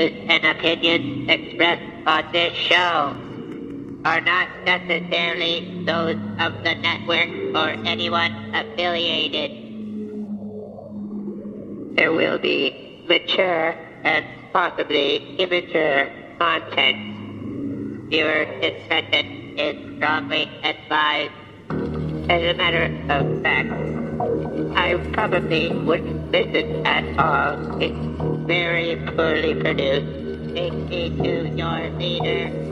views and opinions expressed on this show are not necessarily those of the network or anyone affiliated. There will be mature and possibly immature content. Viewer discretion is strongly advised. As a matter of fact, I probably wouldn't listen at all. It's very poorly produced. Take me to your leader.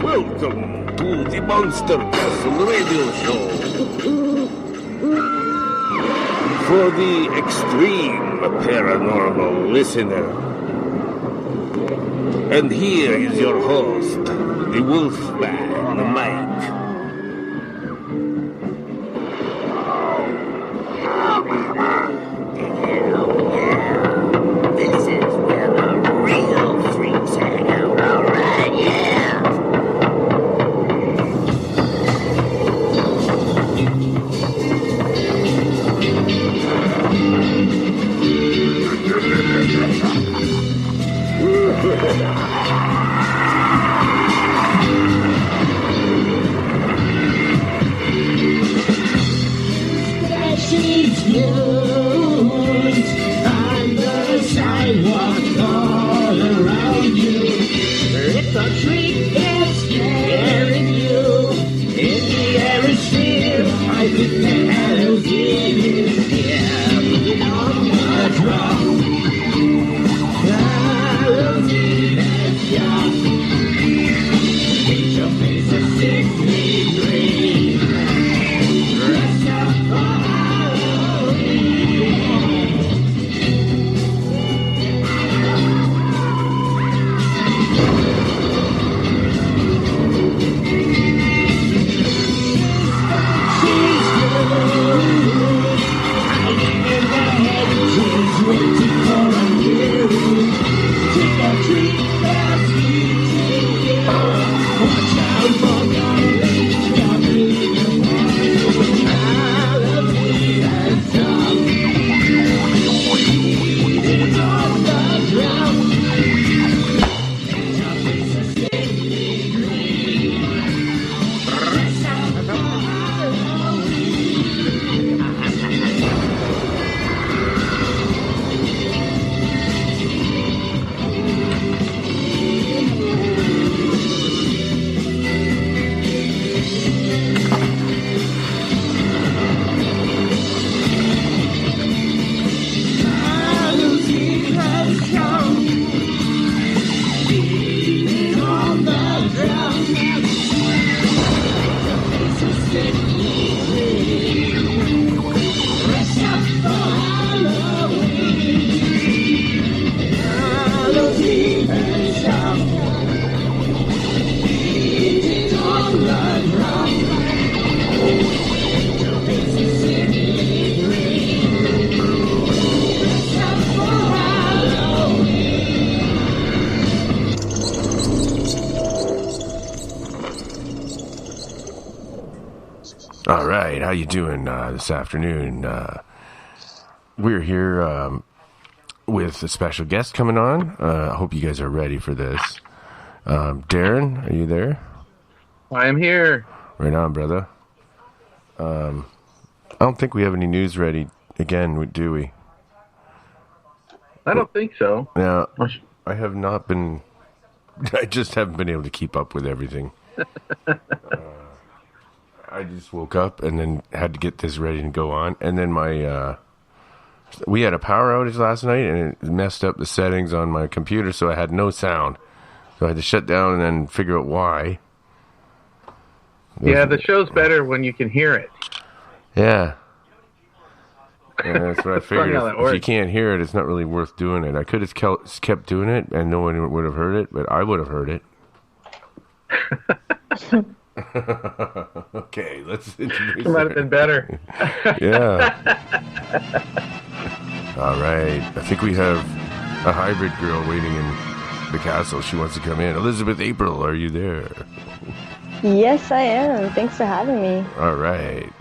Welcome to the Monster Castle Radio Show. For the extreme paranormal listener. And here is your host, the Wolfman, Mike. This is where the real freaks hang out, alright, yeah. She's news on the sidewalk all around you. If a treat is scaring you, in the atmosphere, I think the Halloween is here. On the drum, Halloween is young. Paint your face a sickly green. Dress up for All right, how you doing this afternoon? We're here with a special guest coming on. I hope you guys are ready for this. Darren, are you there? I am here. Right on, brother. I don't think we have any news ready again, do we? I don't think so. Now, I have not been I just haven't been able to keep up with everything. I just woke up and then had to get this ready to go on. And then we had a power outage last night, and it messed up the settings on my computer, so I had no sound. So I had to shut down and then figure out why. Yeah, the show's better when you can hear it. Yeah. And that's what I figured. how that If you works. can't hear it, it's not really worth doing it. I could have kept doing it, and no one would have heard it, but I would have heard it. Okay, let's introduce It might have been better. Yeah. All right. I think we have a hybrid girl waiting in the castle. She wants to come in. Elizabeth April, are you there? Yes, I am. Thanks for having me. All right.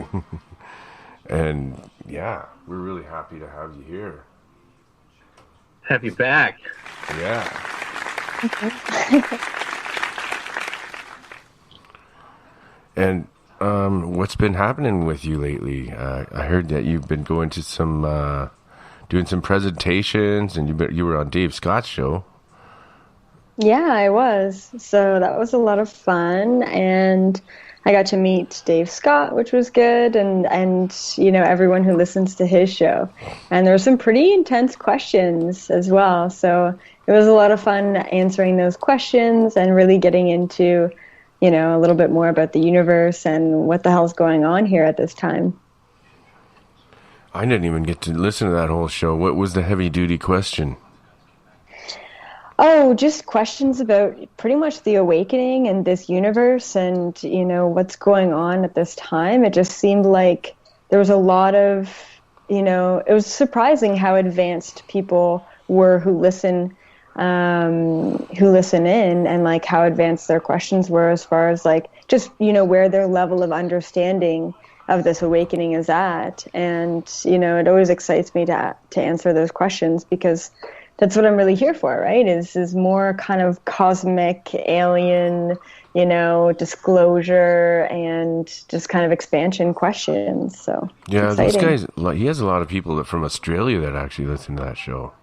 And yeah, we're really happy to have you here. Have you back. Yeah. And what's been happening with you lately? I heard that you've been going to some, doing some presentations, and you were on Dave Scott's show. Yeah, I was. So that was a lot of fun, and I got to meet Dave Scott, which was good, and everyone who listens to his show. And there were some pretty intense questions as well. So it was a lot of fun answering those questions and really getting into, a little bit more about the universe and what the hell's going on here at this time. I didn't even get to listen to that whole show. What was the heavy-duty question? Oh, just questions about pretty much the awakening and this universe and, what's going on at this time. It just seemed like there was a lot of, it was surprising how advanced people were who listen in, and like how advanced their questions were as far as like just, where their level of understanding of this awakening is at. And, it always excites me to answer those questions, because that's what I'm really here for, right? Is more kind of cosmic, alien, disclosure and just kind of expansion questions. So yeah, it's exciting. this guy's, he has a lot of people from Australia that actually listen to that show.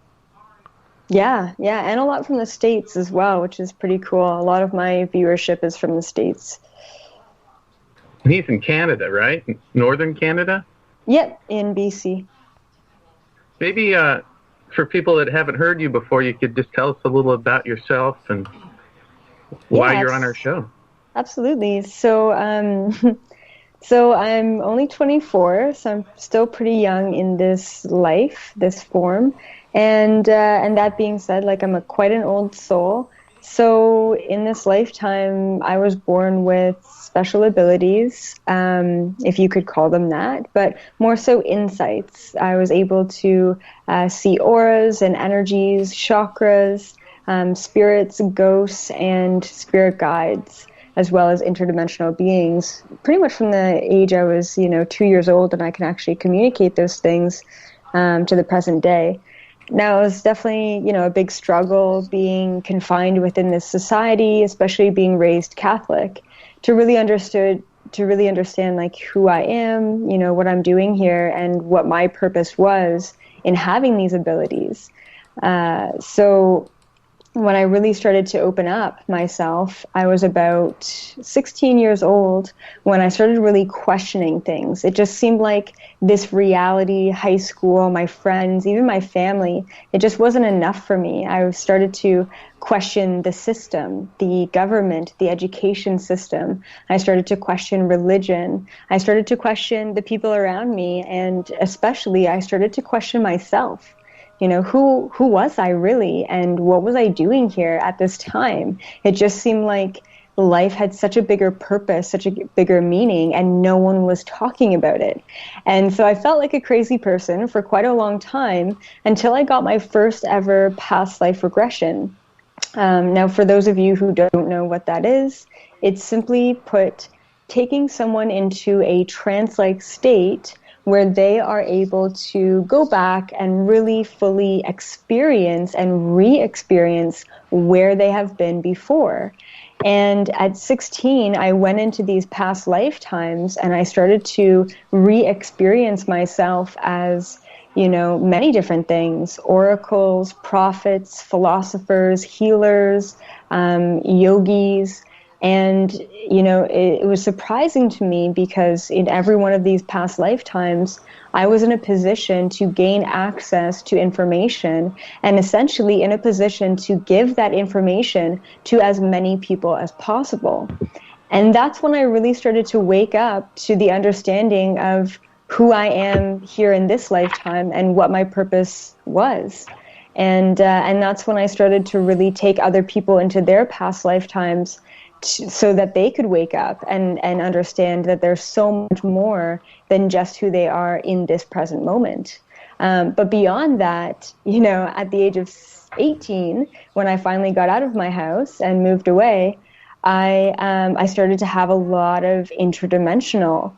Yeah, and a lot from the States as well, which is pretty cool. A lot of my viewership is from the States. And he's in Canada, right? Northern Canada? Yep, in BC. Maybe for people that haven't heard you before, you could just tell us a little about yourself and why you're on our show. Absolutely. So, so I'm only 24, so I'm still pretty young in this life, this form. And that being said, like I'm quite an old soul. So in this lifetime, I was born with special abilities, if you could call them that, but more so insights. I was able to see auras and energies, chakras, spirits, ghosts, and spirit guides, as well as interdimensional beings, pretty much from the age I was, 2 years old, and I can actually communicate those things to the present day. Now, it was definitely, a big struggle being confined within this society, especially being raised Catholic, to really understand like who I am, what I'm doing here, and what my purpose was in having these abilities. So when I really started to open up myself, I was about 16 years old when I started really questioning things. It just seemed like this reality, high school, my friends, even my family, it just wasn't enough for me. I started to question the system, the government, the education system. I started to question religion. I started to question the people around me, and especially I started to question myself. Who was I really, and what was I doing here at this time? It just seemed like life had such a bigger purpose, such a bigger meaning, and no one was talking about it. And so I felt like a crazy person for quite a long time until I got my first ever past life regression. Now, for those of you who don't know what that is, it's simply put taking someone into a trance-like state where they are able to go back and really fully experience and re-experience where they have been before. And at 16, I went into these past lifetimes and I started to re-experience myself as, many different things: oracles, prophets, philosophers, healers, yogis. And, it was surprising to me because in every one of these past lifetimes, I was in a position to gain access to information and essentially in a position to give that information to as many people as possible. And that's when I really started to wake up to the understanding of who I am here in this lifetime and what my purpose was. And that's when I started to really take other people into their past lifetimes so that they could wake up and understand that there's so much more than just who they are in this present moment. But beyond that, at the age of 18, when I finally got out of my house and moved away, I started to have a lot of interdimensional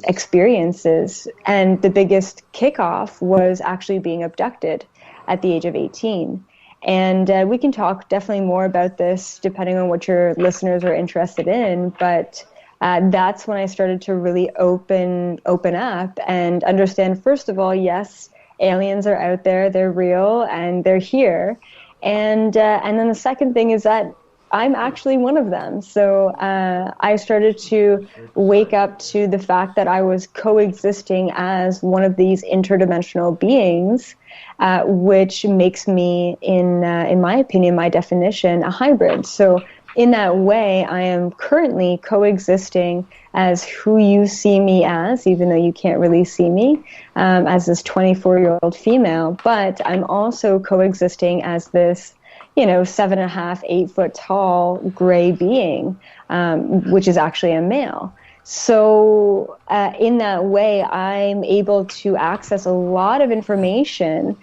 experiences. And the biggest kickoff was actually being abducted at the age of 18. And we can talk definitely more about this depending on what your listeners are interested in. But that's when I started to really open up and understand, first of all, yes, aliens are out there, they're real, and they're here. And then the second thing is that I'm actually one of them. So I started to wake up to the fact that I was coexisting as one of these interdimensional beings, which makes me, in my opinion, my definition, a hybrid. So in that way, I am currently coexisting as who you see me as, even though you can't really see me, as this 24-year-old female. But I'm also coexisting as this 7.5, 8 foot tall gray being, which is actually a male. So in that way, I'm able to access a lot of information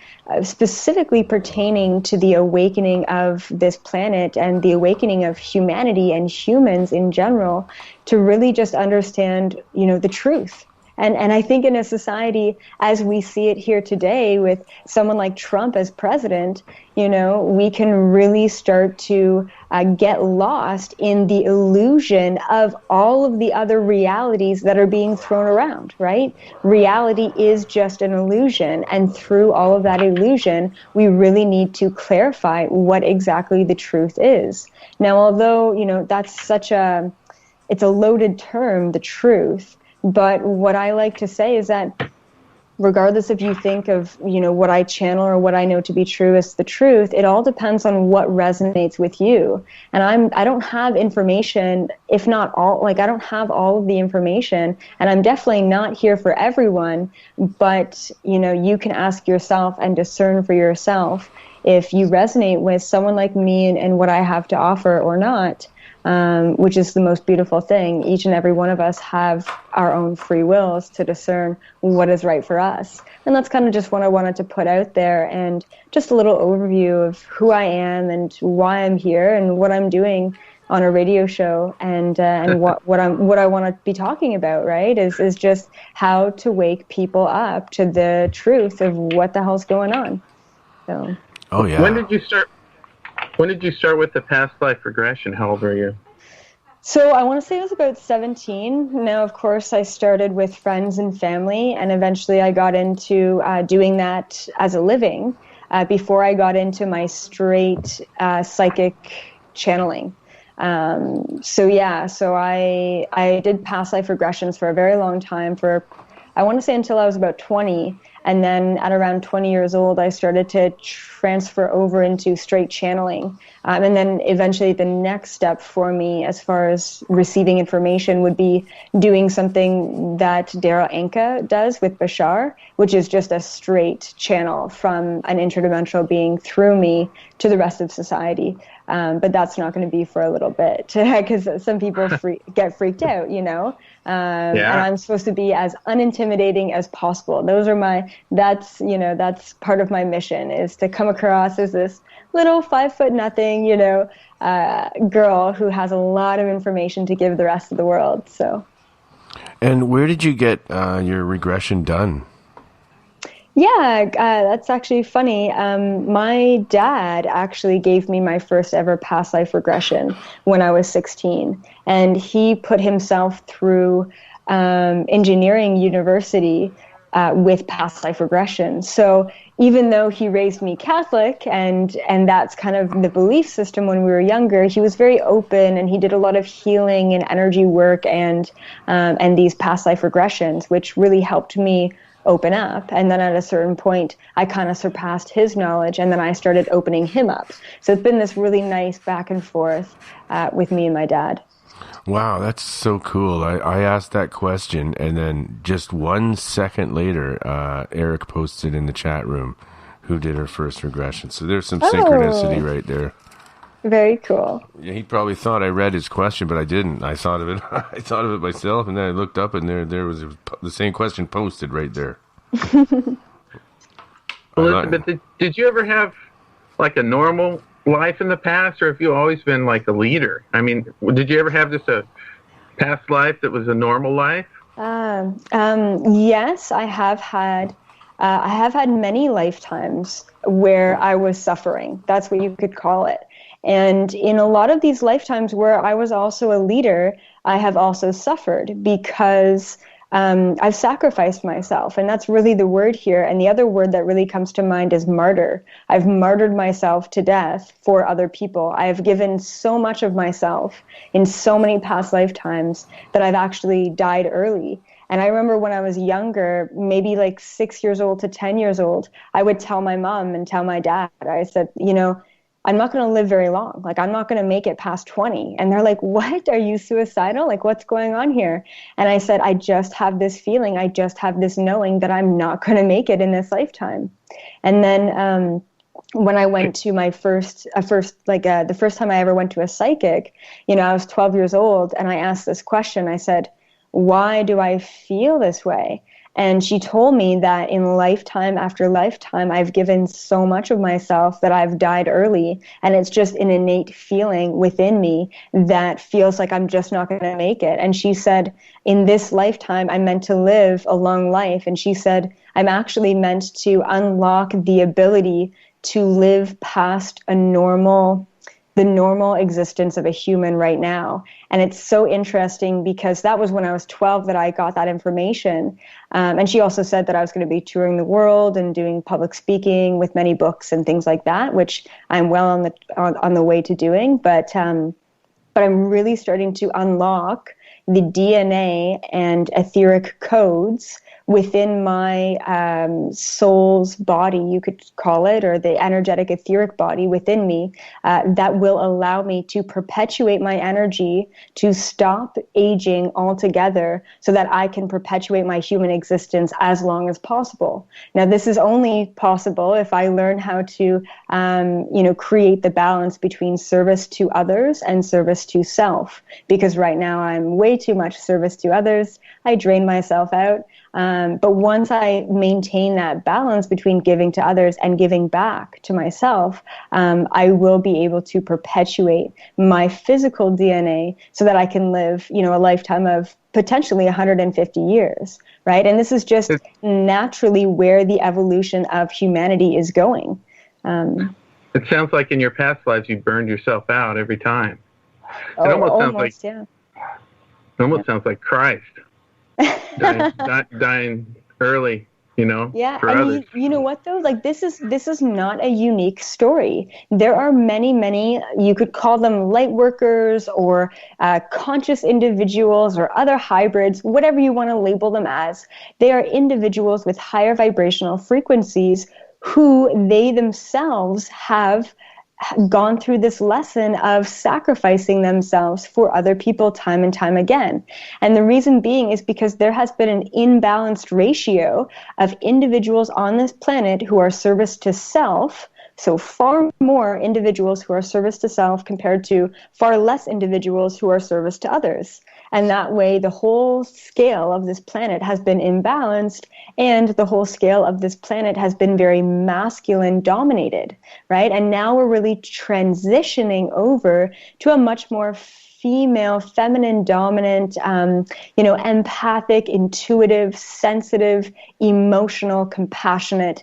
specifically pertaining to the awakening of this planet and the awakening of humanity and humans in general, to really just understand, the truth. And I think in a society as we see it here today with someone like Trump as president, we can really start to get lost in the illusion of all of the other realities that are being thrown around, right? Reality is just an illusion. And through all of that illusion, we really need to clarify what exactly the truth is. Now, although, that's it's a loaded term, the truth. But what I like to say is that regardless if you think of, what I channel or what I know to be true as the truth, it all depends on what resonates with you. And I don't have information, if not all, I don't have all of the information, and I'm definitely not here for everyone, but, you can ask yourself and discern for yourself if you resonate with someone like me and what I have to offer or not. Which is the most beautiful thing. Each and every one of us have our own free wills to discern what is right for us. And that's kind of just what I wanted to put out there, and just a little overview of who I am and why I'm here and what I'm doing on a radio show, and what I want to be talking about, right, is just how to wake people up to the truth of what the hell's going on. So. Oh yeah. When did you start with the past life regression? How old were you? So I want to say I was about 17. Now, of course, I started with friends and family, and eventually I got into doing that as a living before I got into my straight psychic channeling. So I did past life regressions for a very long time, I want to say until I was about 20. And then at around 20 years old, I started to transfer over into straight channeling. And then eventually the next step for me as far as receiving information would be doing something that Daryl Anka does with Bashar, which is just a straight channel from an interdimensional being through me to the rest of society. But that's not going to be for a little bit, because some people get freaked out, And I'm supposed to be as unintimidating as possible. That's part of my mission, is to come across as this little 5'0", girl who has a lot of information to give the rest of the world. So. And where did you get your regression done? Yeah, that's actually funny. My dad actually gave me my first ever past life regression when I was 16. And he put himself through engineering university with past life regression. So even though he raised me Catholic, and that's kind of the belief system when we were younger, he was very open, and he did a lot of healing and energy work and these past life regressions, which really helped me open up. And then at a certain point, I kind of surpassed his knowledge, and then I started opening him up. So it's been this really nice back and forth with me and my dad. Wow, that's so cool. I asked that question, and then just 1 second later, Eric posted in the chat room who did her first regression. So there's some synchronicity right there. Very cool. Yeah, he probably thought I read his question, but I didn't. I thought of it. I thought of it myself, and then I looked up, and there was the same question posted right there. Elizabeth, did you ever have like a normal life in the past, or have you always been like a leader? I mean, did you ever have just a past life that was a normal life? Yes, I have had. I have had many lifetimes where I was suffering. That's what you could call it. And in a lot of these lifetimes where I was also a leader, I have also suffered because I've sacrificed myself, and that's really the word here. And the other word that really comes to mind is martyr. I've martyred myself to death for other people. I have given so much of myself in so many past lifetimes that I've actually died early. And I remember when I was younger, maybe like 6 years old to 10 years old, I would tell my mom and tell my dad, I said, I'm not going to live very long. Like, I'm not going to make it past 20. And they're like, what? Are you suicidal? Like, what's going on here? And I said, I just have this feeling. I just have this knowing that I'm not going to make it in this lifetime. And then when I went to my the first time I ever went to a psychic, I was 12 years old, and I asked this question. I said, why do I feel this way? And she told me that in lifetime after lifetime, I've given so much of myself that I've died early. And it's just an innate feeling within me that feels like I'm just not going to make it. And she said, in this lifetime, I'm meant to live a long life. And she said, I'm actually meant to unlock the ability to live past the normal existence of a human right now. And it's so interesting because that was when I was 12 that I got that information. And she also said that I was going to be touring the world and doing public speaking with many books and things like that, which I'm well on the way to doing. But I'm really starting to unlock the DNA and etheric codes within my soul's body, you could call it, or the energetic etheric body within me, that will allow me to perpetuate my energy, to stop aging altogether so that I can perpetuate my human existence as long as possible. Now, this is only possible if I learn how to, create the balance between service to others and service to self, because right now I'm way too much service to others. I drain myself out. But once I maintain that balance between giving to others and giving back to myself, I will be able to perpetuate my physical DNA so that I can live, a lifetime of potentially 150 years, right? And this is just naturally where the evolution of humanity is going. It sounds like in your past lives you burned yourself out every time. It almost sounds like Christ. dying early, Yeah, for and others. you know what though? Like this is not a unique story. There are many, you could call them light workers or conscious individuals or other hybrids, whatever you want to label them as. They are individuals with higher vibrational frequencies who they themselves have gone through this lesson of sacrificing themselves for other people time and time again. And the reason being is because there has been an imbalanced ratio of individuals on this planet who are service to self, so far more individuals who are service to self compared to far less individuals who are service to others. And that way the whole scale of this planet has been imbalanced, and the whole scale of this planet has been very masculine dominated, right? And now we're really transitioning over to a much more female, feminine dominant, empathic, intuitive, sensitive, emotional, compassionate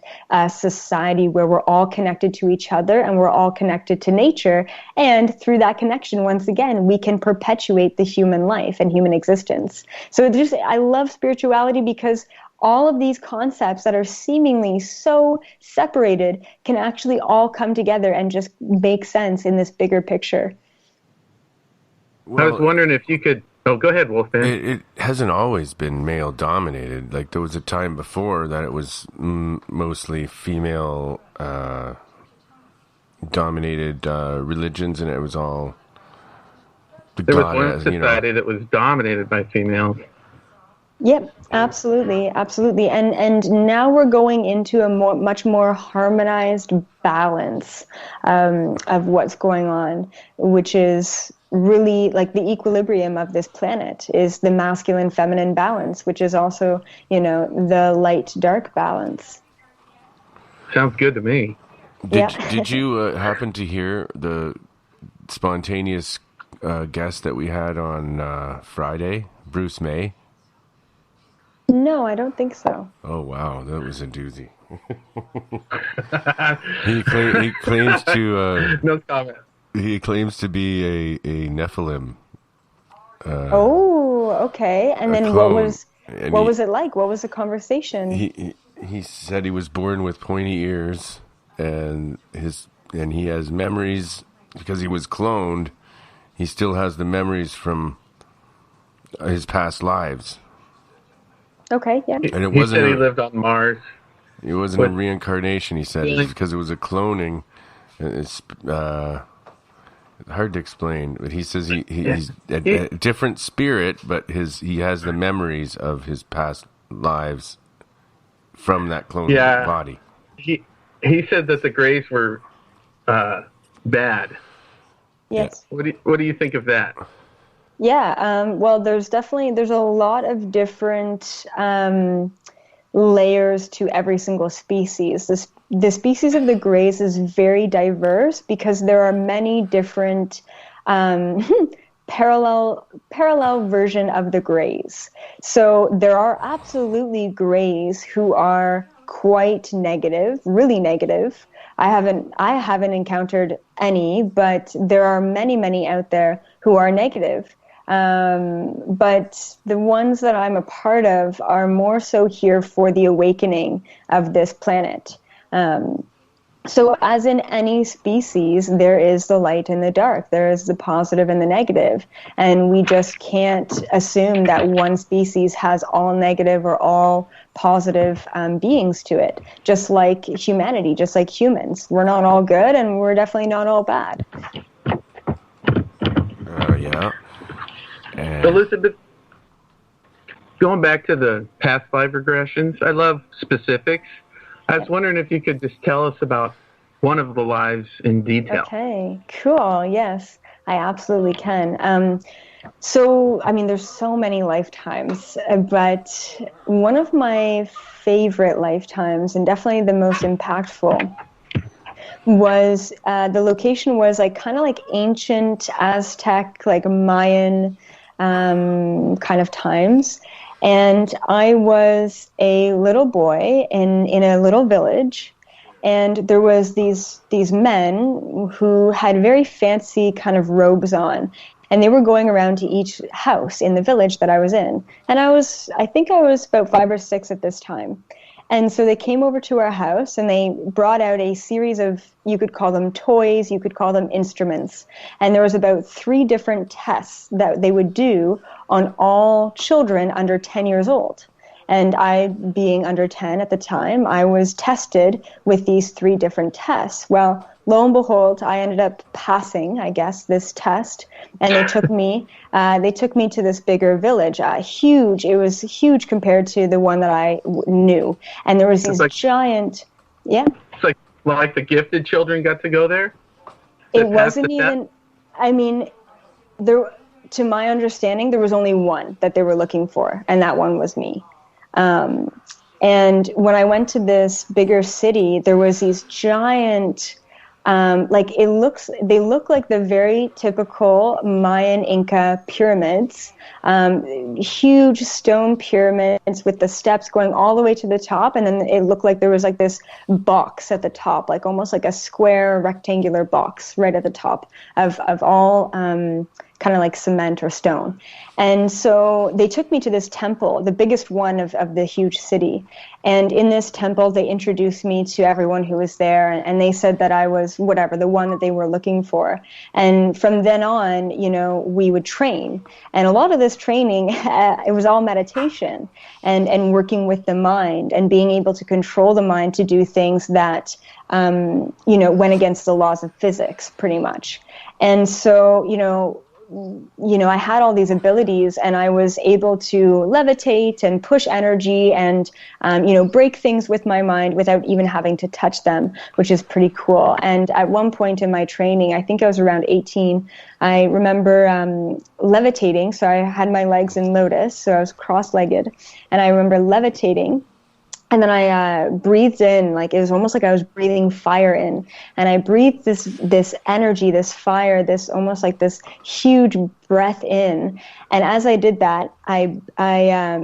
society where we're all connected to each other and we're all connected to nature. And through that connection, once again, we can perpetuate the human life and human existence. So I love spirituality because all of these concepts that are seemingly so separated can actually all come together and just make sense in this bigger picture. I was wondering if you could. Oh, go ahead, Wolfman. It hasn't always been male dominated. Like there was a time before that it was mostly female dominated religions, and it was all there was one society that was dominated by females. Yep, absolutely, absolutely. And now we're going into a much more harmonized balance of what's going on, which is really like the equilibrium of this planet is the masculine feminine balance, which is also, the light dark balance. Sounds good to me. Did you happen to hear the spontaneous guest that we had on Friday, Bruce May? No, I don't think so. Oh wow, that was a doozy. he claims to no comment. He claims to be a Nephilim. Okay. And then clone. what was it like? What was the conversation? He said he was born with pointy ears, and he has memories because he was cloned. He still has the memories from his past lives. Okay, yeah. And it he said he lived on Mars. It wasn't a reincarnation, he said. It's because it was a cloning. It's hard to explain, but he says he's a different spirit, but he has the memories of his past lives from that cloned body. He said that the Greys were bad. Yes. What do you think of that? Yeah, well, there's a lot of different layers to every single species. The species of the Greys is very diverse because there are many different parallel version of the Greys. So there are absolutely Greys who are quite negative, really negative. I haven't encountered any, but there are many out there who are negative. But the ones that I'm a part of are more so here for the awakening of this planet. So as in any species, there is the light and the dark. There is the positive and the negative. And we just can't assume that one species has all negative or all positive beings to it. Just like humanity, just like humans. We're not all good, and we're definitely not all bad. Yeah. And Elizabeth, going back to the past life regressions, I love specifics. I was wondering if you could just tell us about one of the lives in detail. Okay, cool. Yes, I absolutely can. There's so many lifetimes, but one of my favorite lifetimes, and definitely the most impactful, was the location was kind of like ancient Aztec, like Mayan kind of times. And I was a little boy in a little village, and there was these men who had very fancy kind of robes on, and they were going around to each house in the village that I was in. And I think I was about 5 or 6 at this time. And so they came over to our house, and they brought out a series of, you could call them toys, you could call them instruments. And there was about 3 different tests that they would do on all children under 10 years old. And I, being under 10 at the time, I was tested with these 3 different tests. Well, lo and behold, I ended up passing, I guess, this test. And they took me to this bigger village. Huge. It was huge compared to the one that I knew. And there was these giant, yeah. It's like the gifted children got to go there? It wasn't even, to my understanding, there was only one that they were looking for, and that one was me. And when I went to this bigger city, there was these giant, they look like the very typical Mayan Inca pyramids, huge stone pyramids with the steps going all the way to the top. And then it looked like there was this box at the top, almost like a square rectangular box right at the top of all, kind of like cement or stone. And so they took me to this temple, the biggest one of the huge city. And in this temple, they introduced me to everyone who was there, and they said that I was whatever, the one that they were looking for. And from then on, we would train. And a lot of this training, it was all meditation and working with the mind and being able to control the mind to do things that, went against the laws of physics, pretty much. And so, I had all these abilities, and I was able to levitate and push energy and, break things with my mind without even having to touch them, which is pretty cool. And at one point in my training, I think I was around 18, I remember levitating. So I had my legs in lotus, so I was cross-legged, and I remember levitating. And then I breathed in, like it was almost like I was breathing fire in. And I breathed this energy, this fire, this almost like this huge breath in. And as I did that, I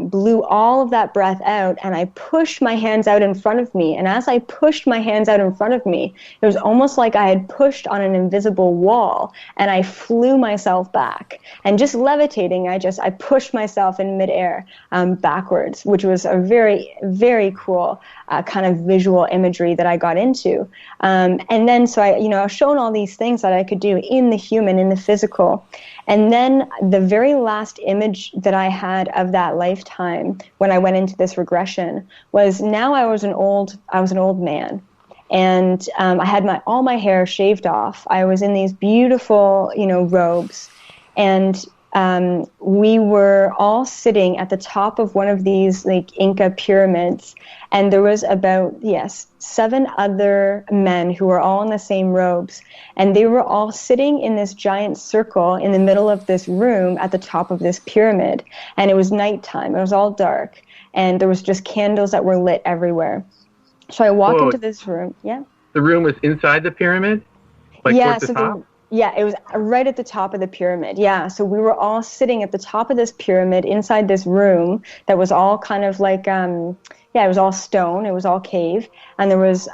blew all of that breath out, and I pushed my hands out in front of me. And as I pushed my hands out in front of me, it was almost like I had pushed on an invisible wall, and I flew myself back. And just levitating, I pushed myself in midair backwards, which was a very, very cool kind of visual imagery that I got into. And then so I was shown all these things that I could do in the human, in the physical. And then the very last image that I had of that lifetime when I went into this regression was, now I was an old man. And I had all my hair shaved off. I was in these beautiful, robes. And we were all sitting at the top of one of these like Inca pyramids, and there was about 7 other men who were all in the same robes, and they were all sitting in this giant circle in the middle of this room at the top of this pyramid. And it was nighttime, it was all dark, and there was just candles that were lit everywhere. So I walked into this room. The room was inside the pyramid, like towards the top? It was right at the top of the pyramid. Yeah, so we were all sitting at the top of this pyramid inside this room that was all kind of like, it was all stone, it was all cave, and there was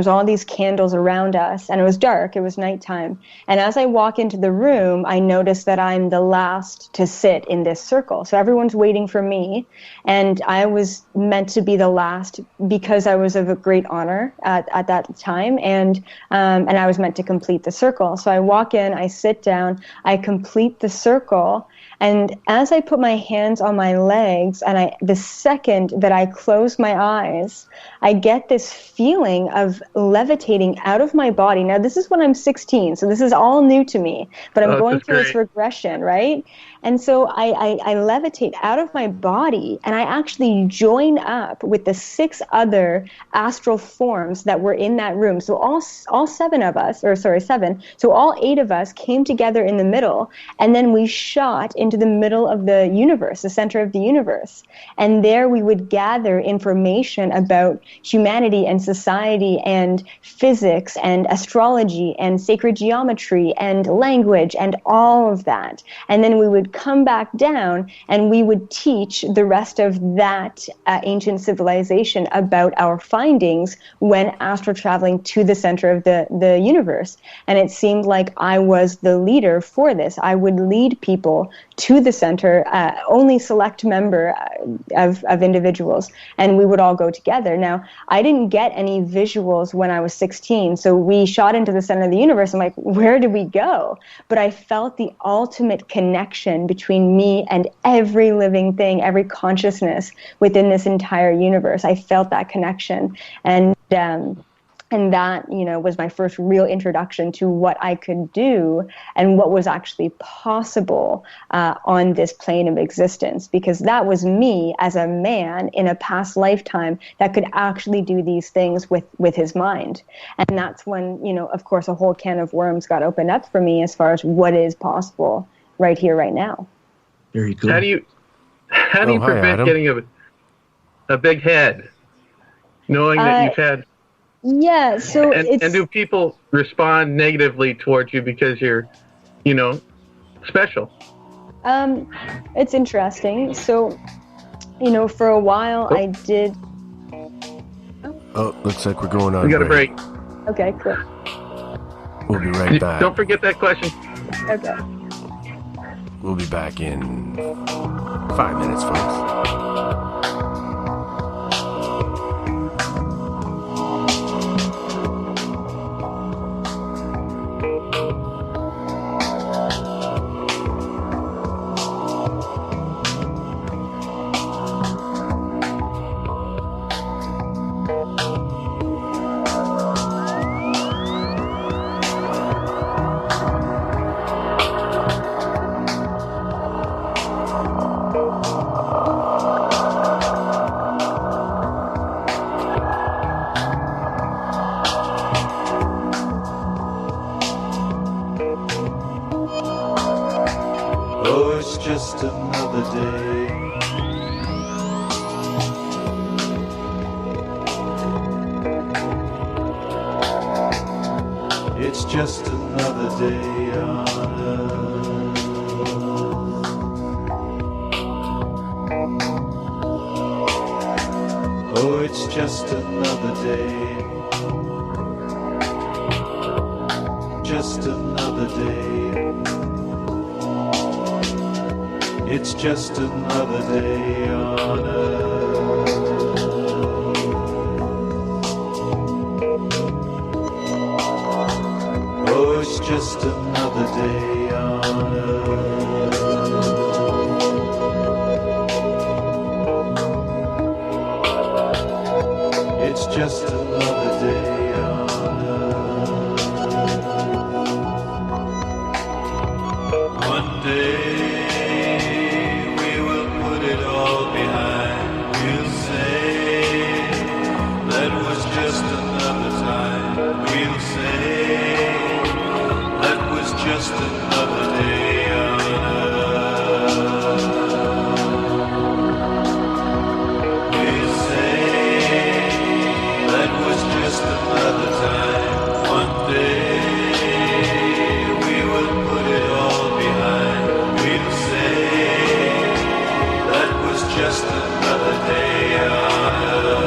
all these candles around us, and it was dark, it was nighttime. And as I walk into the room, I notice that I'm the last to sit in this circle. So everyone's waiting for me, and I was meant to be the last because I was of a great honor at that time, and I was meant to complete the circle. So I walk in, I sit down, I complete the circle, and as I put my hands on my legs, and the second that I close my eyes, I get this feeling of levitating out of my body. Now, this is when I'm 16, so this is all new to me, but I'm going through this regression, right? And so I levitate out of my body, and I actually join up with the 6 other astral forms that were in that room. So all 7 of us, so all 8 of us came together in the middle, and then we shot into the middle of the universe, the center of the universe. And there we would gather information about humanity and society and physics and astrology and sacred geometry and language and all of that. And then we would come back down, and we would teach the rest of that ancient civilization about our findings when astral traveling to the center of the universe. And it seemed like I was the leader for this. I would lead people to the center, only select member of individuals, and we would all go together. Now, I didn't get any visuals when I was 16, so we shot into the center of the universe. I'm like, where did we go? But I felt the ultimate connection between me and every living thing, every consciousness within this entire universe. I felt that connection, and that, was my first real introduction to what I could do and what was actually possible on this plane of existence, because that was me as a man in a past lifetime that could actually do these things with his mind. And that's when, of course, a whole can of worms got opened up for me as far as what is possible right here, right now. Very good. How do you prevent getting a big head, knowing that you've had... Yeah, so and do people respond negatively towards you because you're, special? It's interesting. So, for a while I did... Oh, looks like we're going on. We got a break. Okay, cool. We'll be right back. Don't forget that question. Okay. We'll be back in 5 minutes, folks. Oh, it's just another day. It's just another day on earth. Oh, it's just another day. Just another day. It's just another day on earth. Oh, it's just another day on earth. It's just another day on earth. One day just another day on earth. We say that was just another time. One day we will put it all behind. We'll say that was just another day on earth.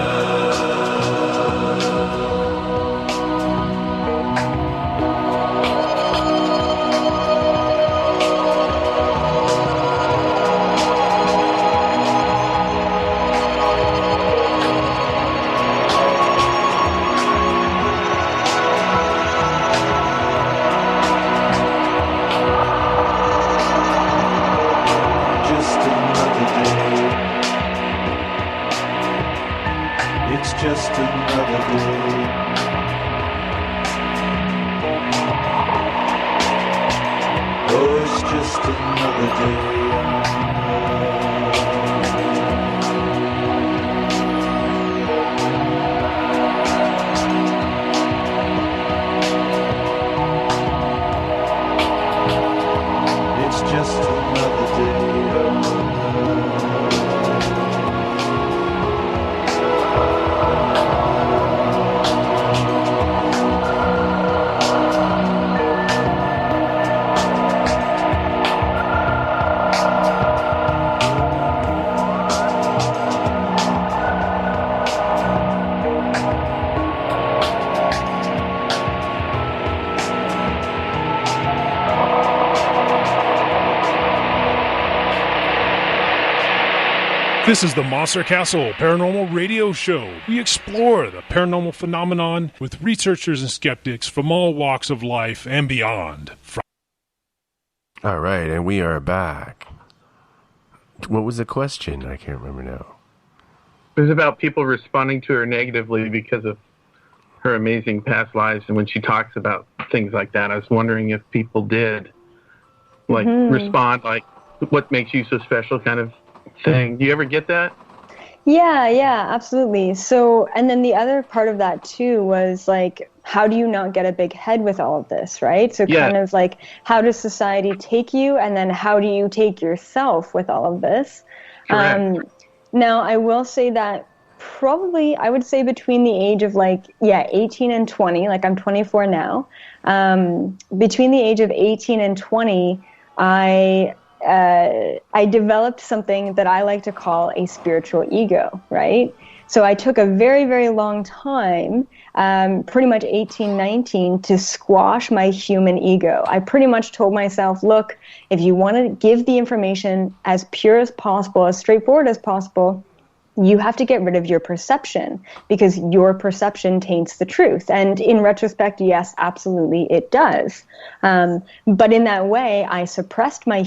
Just another day. Oh, it's just another day on earth. It's just another day on earth. This is the Monster Castle Paranormal Radio Show. We explore the paranormal phenomenon with researchers and skeptics from all walks of life and beyond. All right, and we are back. What was the question? I can't remember now. It was about people responding to her negatively because of her amazing past lives, and when she talks about things like that, I was wondering if people did respond like, what makes you so special kind of thing. Do you ever get that? Yeah, absolutely. So, and then the other part of that too was like, how do you not get a big head with all of this, right? So kind of like, how does society take you, and then how do you take yourself with all of this? Now, I will say that probably, I would say between the age of 18 and 20, like I'm 24 now, between the age of 18 and 20, I developed something that I like to call a spiritual ego, right? So I took a very, very long time, pretty much 18, 19, to squash my human ego. I pretty much told myself, look, if you want to give the information as pure as possible, as straightforward as possible, you have to get rid of your perception, because your perception taints the truth. And in retrospect, yes, absolutely, it does. But in that way, I suppressed my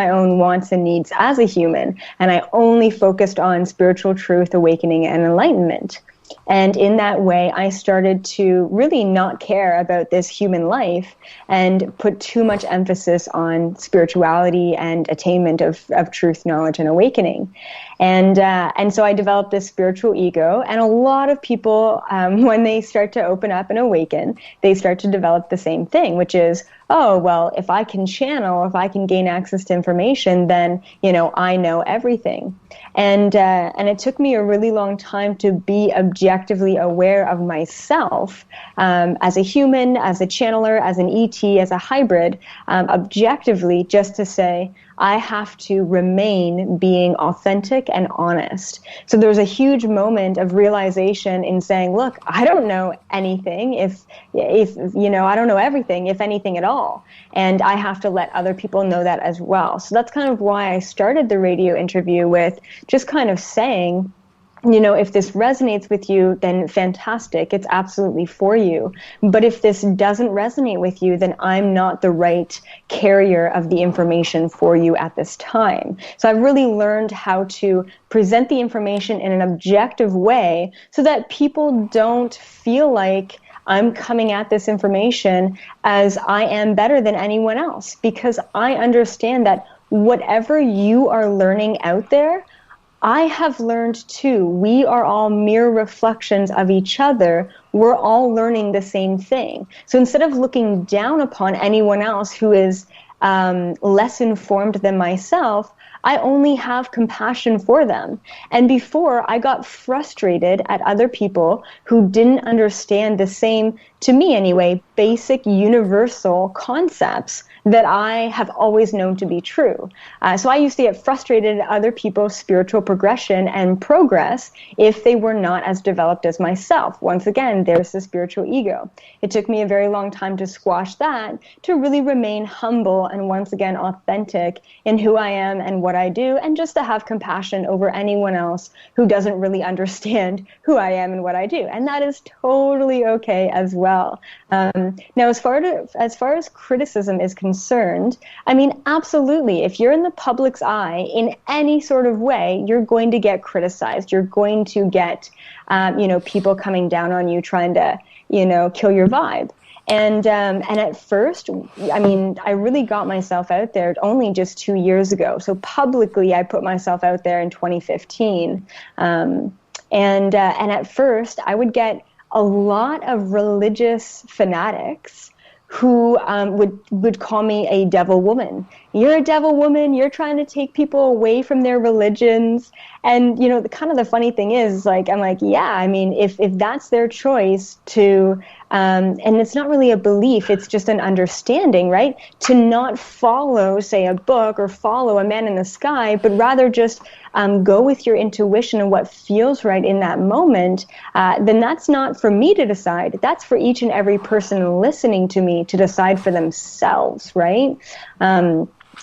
own wants and needs as a human, and I only focused on spiritual truth, awakening, and enlightenment. And in that way, I started to really not care about this human life and put too much emphasis on spirituality and attainment of truth, knowledge, and awakening. And so I developed this spiritual ego. And a lot of people, when they start to open up and awaken, they start to develop the same thing, which is, oh, well, if I can channel, if I can gain access to information, then, I know everything. And it took me a really long time to be objectively aware of myself as a human, as a channeler, as an ET, as a hybrid, objectively, just to say, I have to remain being authentic and honest. So there's a huge moment of realization in saying, look, I don't know anything if I don't know everything, if anything at all. And I have to let other people know that as well. So that's kind of why I started the radio interview with just kind of saying, if this resonates with you, then fantastic. It's absolutely for you. But if this doesn't resonate with you, then I'm not the right carrier of the information for you at this time. So I've really learned how to present the information in an objective way so that people don't feel like I'm coming at this information as I am better than anyone else, because I understand that whatever you are learning out there, I have learned too. We are all mere reflections of each other. We're all learning the same thing. So instead of looking down upon anyone else who is less informed than myself, I only have compassion for them. And before, I got frustrated at other people who didn't understand the same, to me anyway, basic universal concepts that I have always known to be true. So I used to get frustrated at other people's spiritual progression and progress if they were not as developed as myself. Once again, there's the spiritual ego. It took me a very long time to squash that, to really remain humble and once again authentic in who I am and what I do, and just to have compassion over anyone else who doesn't really understand who I am and what I do. And that is totally okay as well. Now, as far as criticism is concerned, I mean, absolutely. If you're in the public's eye in any sort of way, you're going to get criticized. You're going to get, people coming down on you, trying to, kill your vibe. And at first, I mean, I really got myself out there only just 2 years ago. So publicly, I put myself out there in 2015. And at first, I would get a lot of religious fanatics who would call me a devil woman. You're a devil woman. You're trying to take people away from their religions. And, the funny thing is, I'm like, yeah, I mean, if that's their choice to, and it's not really a belief, it's just an understanding, right? To not follow, say, a book or follow a man in the sky, but rather just go with your intuition and what feels right in that moment, then that's not for me to decide. That's for each and every person listening to me to decide for themselves, right?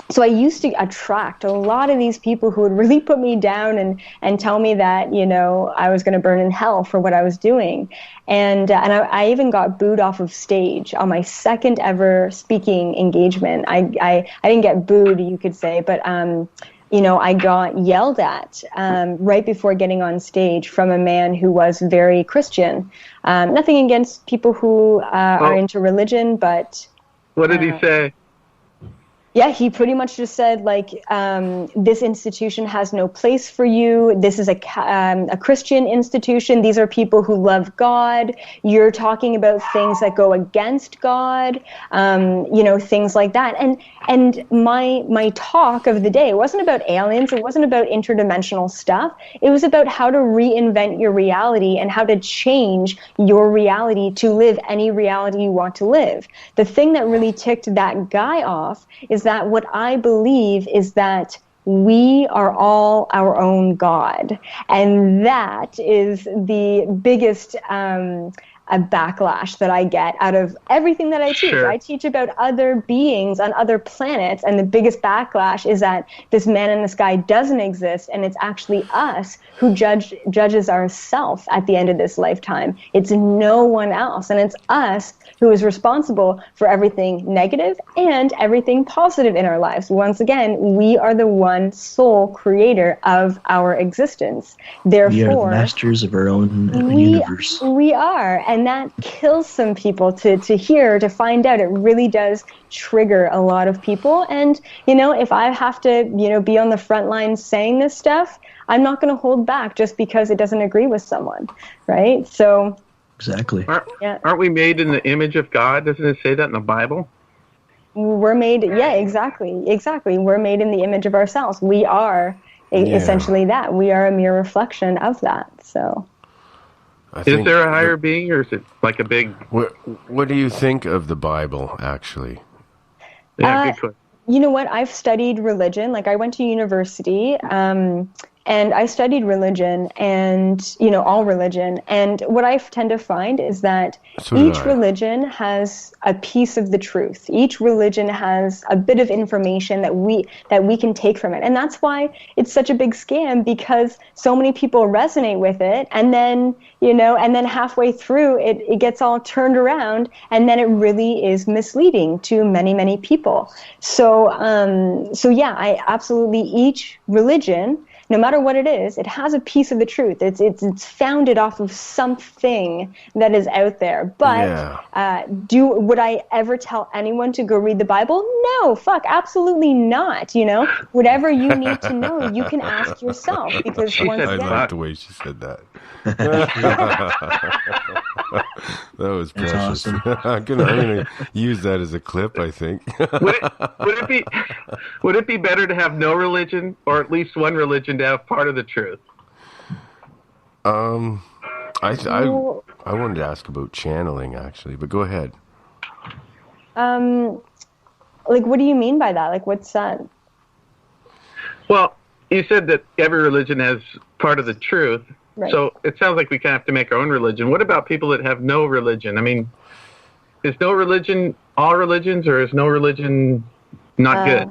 So I used to attract a lot of these people who would really put me down and tell me that, I was going to burn in hell for what I was doing. And I even got booed off of stage on my second ever speaking engagement. I didn't get booed, you could say, but I got yelled at right before getting on stage from a man who was very Christian. Nothing against people who are into religion, but... What did he say? Yeah, he pretty much just said, this institution has no place for you. This is a Christian institution. These are people who love God. You're talking about things that go against God, things like that. And my talk of the day, it wasn't about aliens. It wasn't about interdimensional stuff. It was about how to reinvent your reality and how to change your reality to live any reality you want to live. The thing that really ticked that guy off is that what I believe is that we are all our own God. And that is the biggest a backlash that I get out of everything that I teach. Sure. I teach about other beings on other planets, and the biggest backlash is that this man in the sky doesn't exist, and it's actually us who judges ourselves at the end of this lifetime. It's no one else, and it's us who is responsible for everything negative and everything positive in our lives. Once again, we are the one sole creator of our existence. Therefore, we are the masters of our own universe. We are, and that kills some people to hear, to find out. It really does trigger a lot of people. And, if I have to, be on the front lines saying this stuff, I'm not going to hold back just because it doesn't agree with someone, right? So... Exactly. Aren't we made in the image of God? Doesn't it say that in the Bible? We're made, exactly. We're made in the image of ourselves. We are essentially that. We are a mere reflection of that. So, is there a higher being, or is it like a big? What do you think of the Bible, actually? Yeah, good question. You know what? I've studied religion. Like, I went to university, and I studied religion and, all religion. And what I tend to find is that each religion has a piece of the truth. Each religion has a bit of information that we can take from it. And that's why it's such a big scam, because so many people resonate with it. And then, and then halfway through it gets all turned around, and then it really is misleading to many, many people. So yeah, I absolutely, each religion, no matter what it is, it has a piece of the truth. It's founded off of something that is out there. But would I ever tell anyone to go read the Bible? No, absolutely not. Whatever you need to know, you can ask yourself. Because once again, I like the way she said that. That was precious. Awesome. I'm gonna use that as a clip, I think. Would it be better to have no religion, or at least one religion to have part of the truth? I wanted to ask about channeling, actually, but go ahead. Like, what do you mean by that? Like, what's that? Well, you said that every religion has part of the truth. Right. So it sounds like we kind of have to make our own religion. What about people that have no religion? I mean, is no religion all religions, or is no religion not good?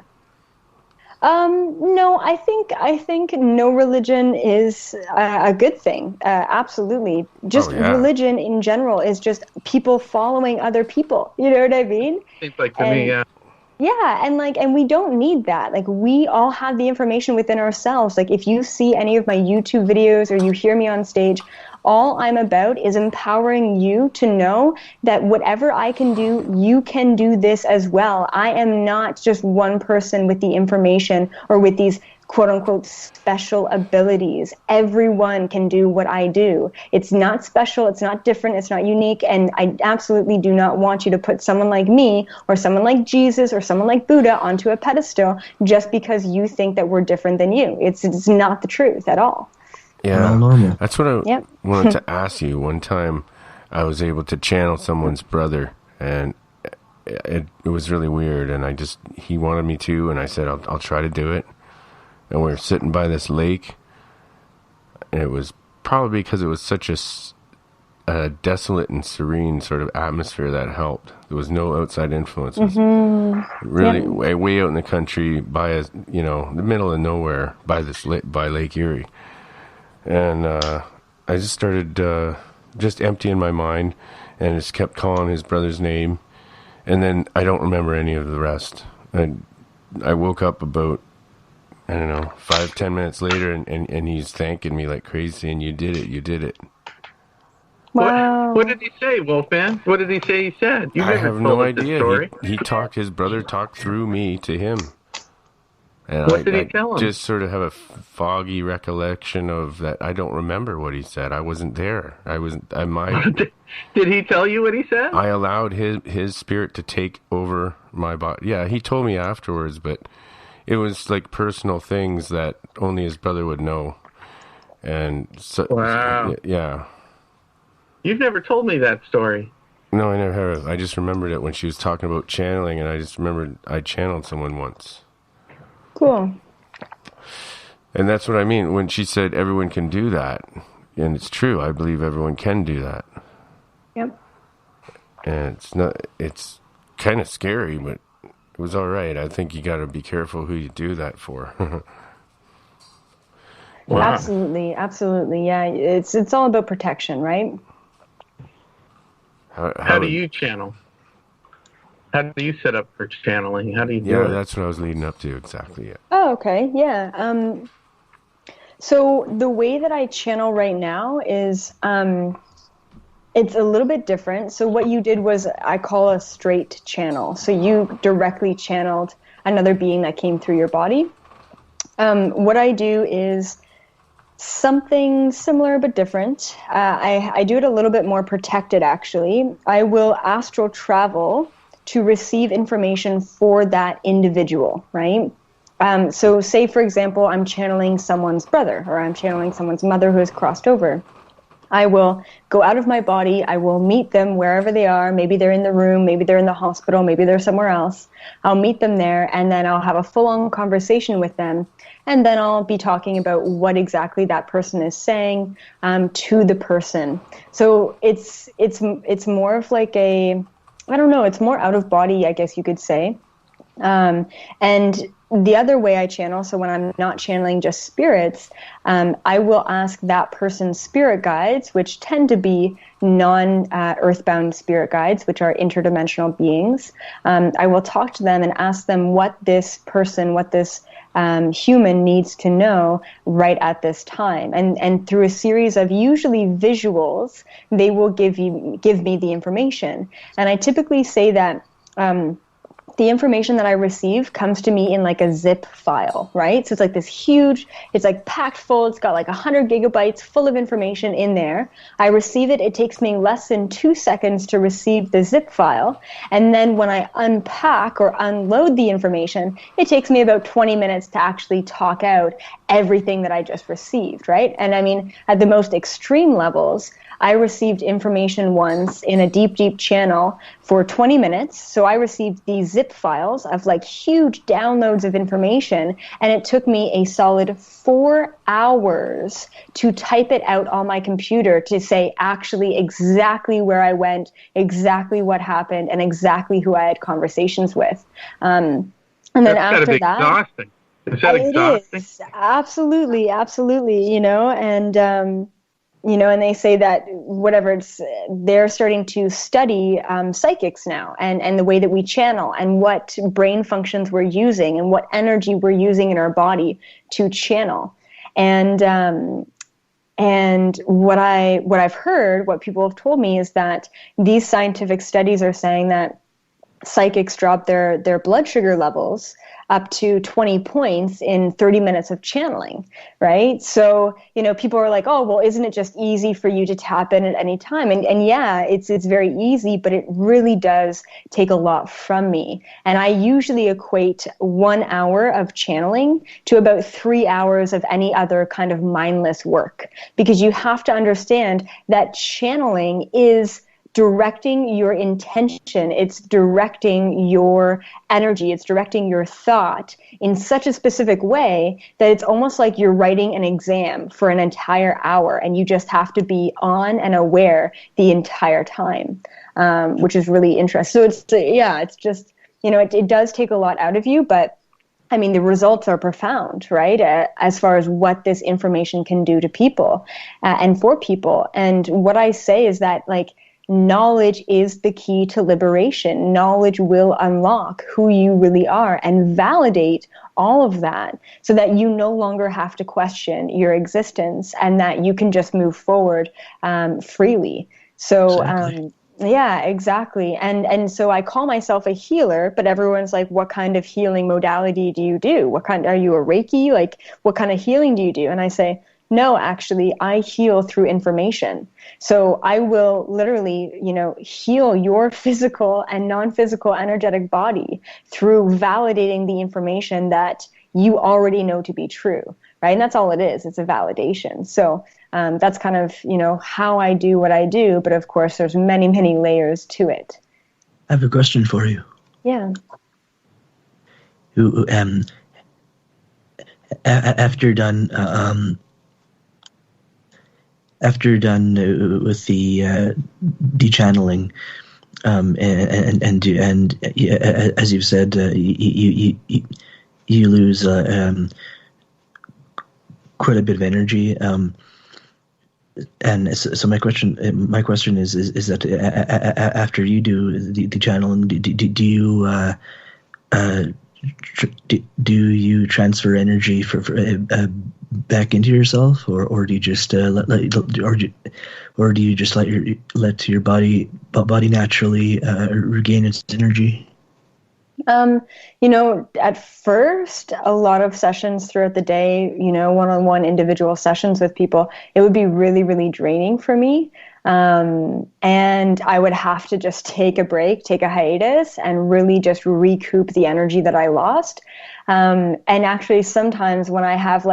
No, I think no religion is a good thing. Absolutely. Just religion in general is just people following other people. You know what I mean? Seems like to me, yeah. Yeah, and we don't need that. Like, we all have the information within ourselves. Like, if you see any of my YouTube videos or you hear me on stage, all I'm about is empowering you to know that whatever I can do, you can do this as well. I am not just one person with the information or with these quote-unquote special abilities. Everyone can do what I do. It's not special, it's not different, it's not unique, and I absolutely do not want you to put someone like me or someone like Jesus or someone like Buddha onto a pedestal just because you think that we're different than you. It's not the truth at all. Yeah, that's what I wanted to ask you. One time I was able to channel someone's brother, and it was really weird, and he wanted me to, and I said, I'll try to do it. And we were sitting by this lake, and it was probably because it was such a desolate and serene sort of atmosphere that helped. There was no outside influences. Really, way out in the country, by the middle of nowhere, by Lake Erie. And I just started just emptying my mind, and just kept calling his brother's name, and then I don't remember any of the rest. I woke up about, I don't know, 5-10 minutes later, and he's thanking me like crazy, and you did it. Wow. What did he say, Wolfman? What did he say he said? I have no idea. His brother talked through me to him. And what did he tell him? Just sort of have a foggy recollection of that. I don't remember what he said. I wasn't there. Did he tell you what he said? I allowed his spirit to take over my body. Yeah, he told me afterwards, but it was like personal things that only his brother would know. And so, wow. Yeah. You've never told me that story. No, I never have. I just remembered it when she was talking about channeling, and I just remembered I channeled someone once. Cool. And that's what I mean when she said everyone can do that. And it's true. I believe everyone can do that. Yep. And it's kind of scary, but it was all right. I think you got to be careful who you do that for. Wow. Absolutely. Absolutely. Yeah. It's all about protection, right? How do you channel? How do you set up for channeling? How do you do it? Yeah, that's what I was leading up to. Exactly. Yeah. Oh, okay. Yeah. So the way that I channel right now is it's a little bit different. So what you did was I call a straight channel. So you directly channeled another being that came through your body. What I do is something similar but different. I do it a little bit more protected, actually. I will astral travel to receive information for that individual, right? So say, for example, I'm channeling someone's brother or I'm channeling someone's mother who has crossed over. I will go out of my body. I will meet them wherever they are. Maybe they're in the room. Maybe they're in the hospital. Maybe they're somewhere else. I'll meet them there, and then I'll have a full-on conversation with them. And then I'll be talking about what exactly that person is saying to the person. So it's more of like I don't know, it's more out of body, I guess you could say. And the other way I channel, so when I'm not channeling just spirits, I will ask that person's spirit guides, which tend to be non-earthbound spirit guides, which are interdimensional beings. I will talk to them and ask them what this person, what this human needs to know right at this time. And through a series of usually visuals, they will give me the information. And I typically say that the information that I receive comes to me in like a zip file, right? So it's like this huge, it's like packed full. It's got like 100 gigabytes full of information in there. I receive it. It takes me less than 2 seconds to receive the zip file. And then when I unpack or unload the information, it takes me about 20 minutes to actually talk out everything that I just received, right? And I mean, at the most extreme levels, I received information once in a deep, deep channel for 20 minutes. So I received these zip files of like huge downloads of information, and it took me a solid 4 hours to type it out on my computer to say actually exactly where I went, exactly what happened, and exactly who I had conversations with. And then That's after gotta be that, exhausting. Is that exhausting? it is absolutely, absolutely, and they say that they're starting to study psychics now and the way that we channel and what brain functions we're using and what energy we're using in our body to channel. And what I've heard, what people have told me is that these scientific studies are saying that psychics drop their blood sugar levels up to 20 points in 30 minutes of channeling, right? So, people are like, oh, well, isn't it just easy for you to tap in at any time? And yeah, it's very easy, but it really does take a lot from me. And I usually equate 1 hour of channeling to about 3 hours of any other kind of mindless work, because you have to understand that channeling is directing your intention, it's directing your energy, it's directing your thought in such a specific way that it's almost like you're writing an exam for an entire hour, and you just have to be on and aware the entire time, which is really interesting. So it's just, it does take a lot out of you, but I mean, the results are profound, right? As far as what this information can do to people and for people. And what I say is that, like, knowledge is the key to liberation. Knowledge will unlock who you really are and validate all of that so that you no longer have to question your existence and that you can just move forward freely. So, Exactly. yeah, exactly. And so I call myself a healer, but everyone's like, what kind of healing modality do you do? Are you a Reiki? Like, what kind of healing do you do? And I say, no, actually, I heal through information. So I will literally, heal your physical and non-physical energetic body through validating the information that you already know to be true, right? And that's all it is. It's a validation. So that's kind of, how I do what I do. But of course, there's many, many layers to it. I have a question for you. Yeah. after done with the dechanneling, as you've said, you lose quite a bit of energy. And so my question is that after you do the channeling, do you transfer energy for back into yourself, or do you just do you just let your body naturally regain its energy? At first, a lot of sessions throughout the day, one-on-one individual sessions with people, it would be really, really draining for me. And I would have to just take a break, take a hiatus, and really just recoup the energy that I lost. And actually, sometimes when I have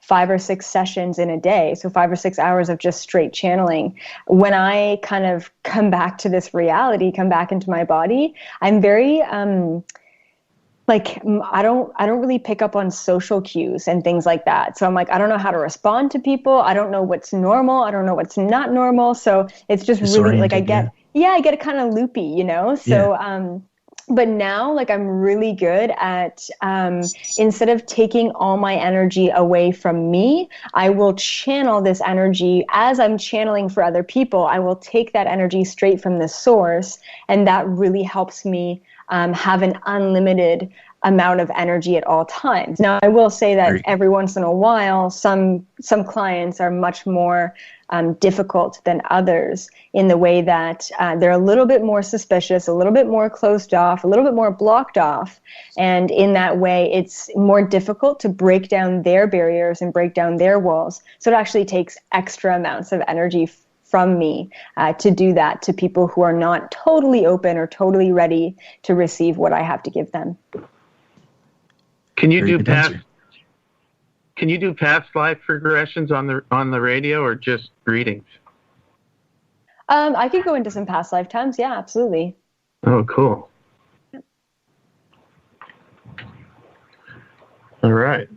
5 or 6 sessions in a day, so 5 or 6 hours of just straight channeling, when I kind of come back to this reality, come back into my body, I'm very I don't really pick up on social cues and things like that. So I'm I don't know how to respond to people. I don't know what's normal. I don't know what's not normal. So it's just really I get kind of loopy, So but now I'm really good at instead of taking all my energy away from me, I will channel this energy as I'm channeling for other people. I will take that energy straight from the source, and that really helps me have an unlimited amount of energy at all times. Now, I will say that every once in a while, some clients are much more difficult than others in the way that they're a little bit more suspicious, a little bit more closed off, a little bit more blocked off. And in that way, it's more difficult to break down their barriers and break down their walls. So it actually takes extra amounts of energy from me to do that to people who are not totally open or totally ready to receive what I have to give them. Can you do past life regressions on the radio, or just readings? I could go into some past lifetimes. Yeah, absolutely. Oh, cool. All right.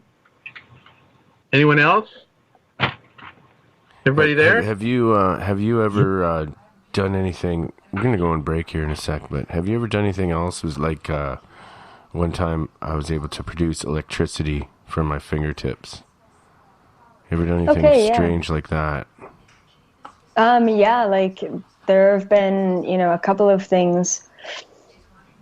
Anyone else? Everybody there? Have you ever done anything? We're gonna go on break here in a sec, but have you ever done anything else? It was one time I was able to produce electricity from my fingertips. You ever done anything strange like that? Yeah, there have been, a couple of things.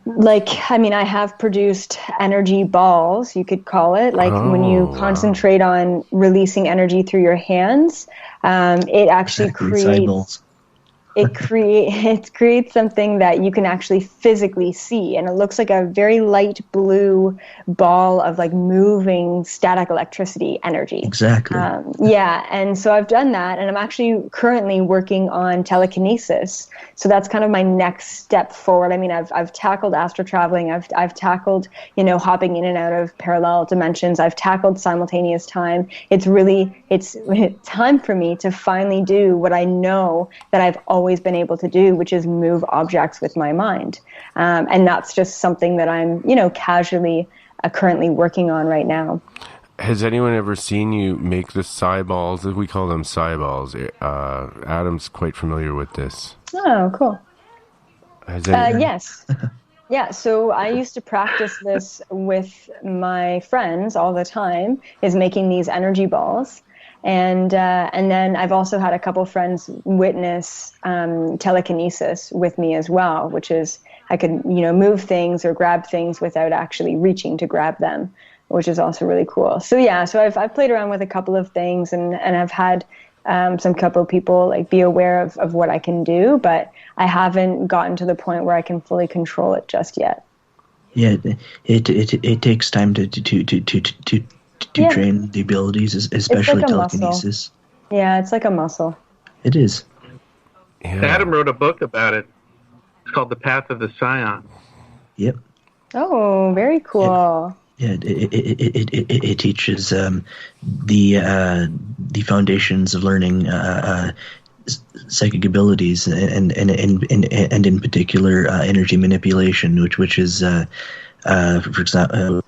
I have produced energy balls, you could call it. When you concentrate on releasing energy through your hands, it actually creates something that you can actually physically see, and it looks like a very light blue ball of moving static electricity energy. Exactly. And so I've done that, and I'm actually currently working on telekinesis. So that's kind of my next step forward. I've tackled astral traveling. I've tackled hopping in and out of parallel dimensions. I've tackled simultaneous time. It's time for me to finally do what I know that I've always been able to do, which is move objects with my mind. And that's just something that I'm, casually currently working on right now. Has anyone ever seen you make the psi balls? We call them psi balls. Adam's quite familiar with this. Oh, cool. Yes. Yeah, so I used to practice this with my friends all the time, is making these energy balls. And then I've also had a couple friends witness telekinesis with me as well, which is I could move things or grab things without actually reaching to grab them, which is also really cool. So I've played around with a couple of things, and I've had some couple of people be aware of what I can do, but I haven't gotten to the point where I can fully control it just yet. Yeah, it takes time to train the abilities, especially telekinesis. Muscle. Yeah, it's like a muscle. It is. Yeah. Adam wrote a book about it. It's called The Path of the Scion. Yep. Oh, very cool. Yeah, it teaches the foundations of learning psychic abilities and in particular energy manipulation, which is for example,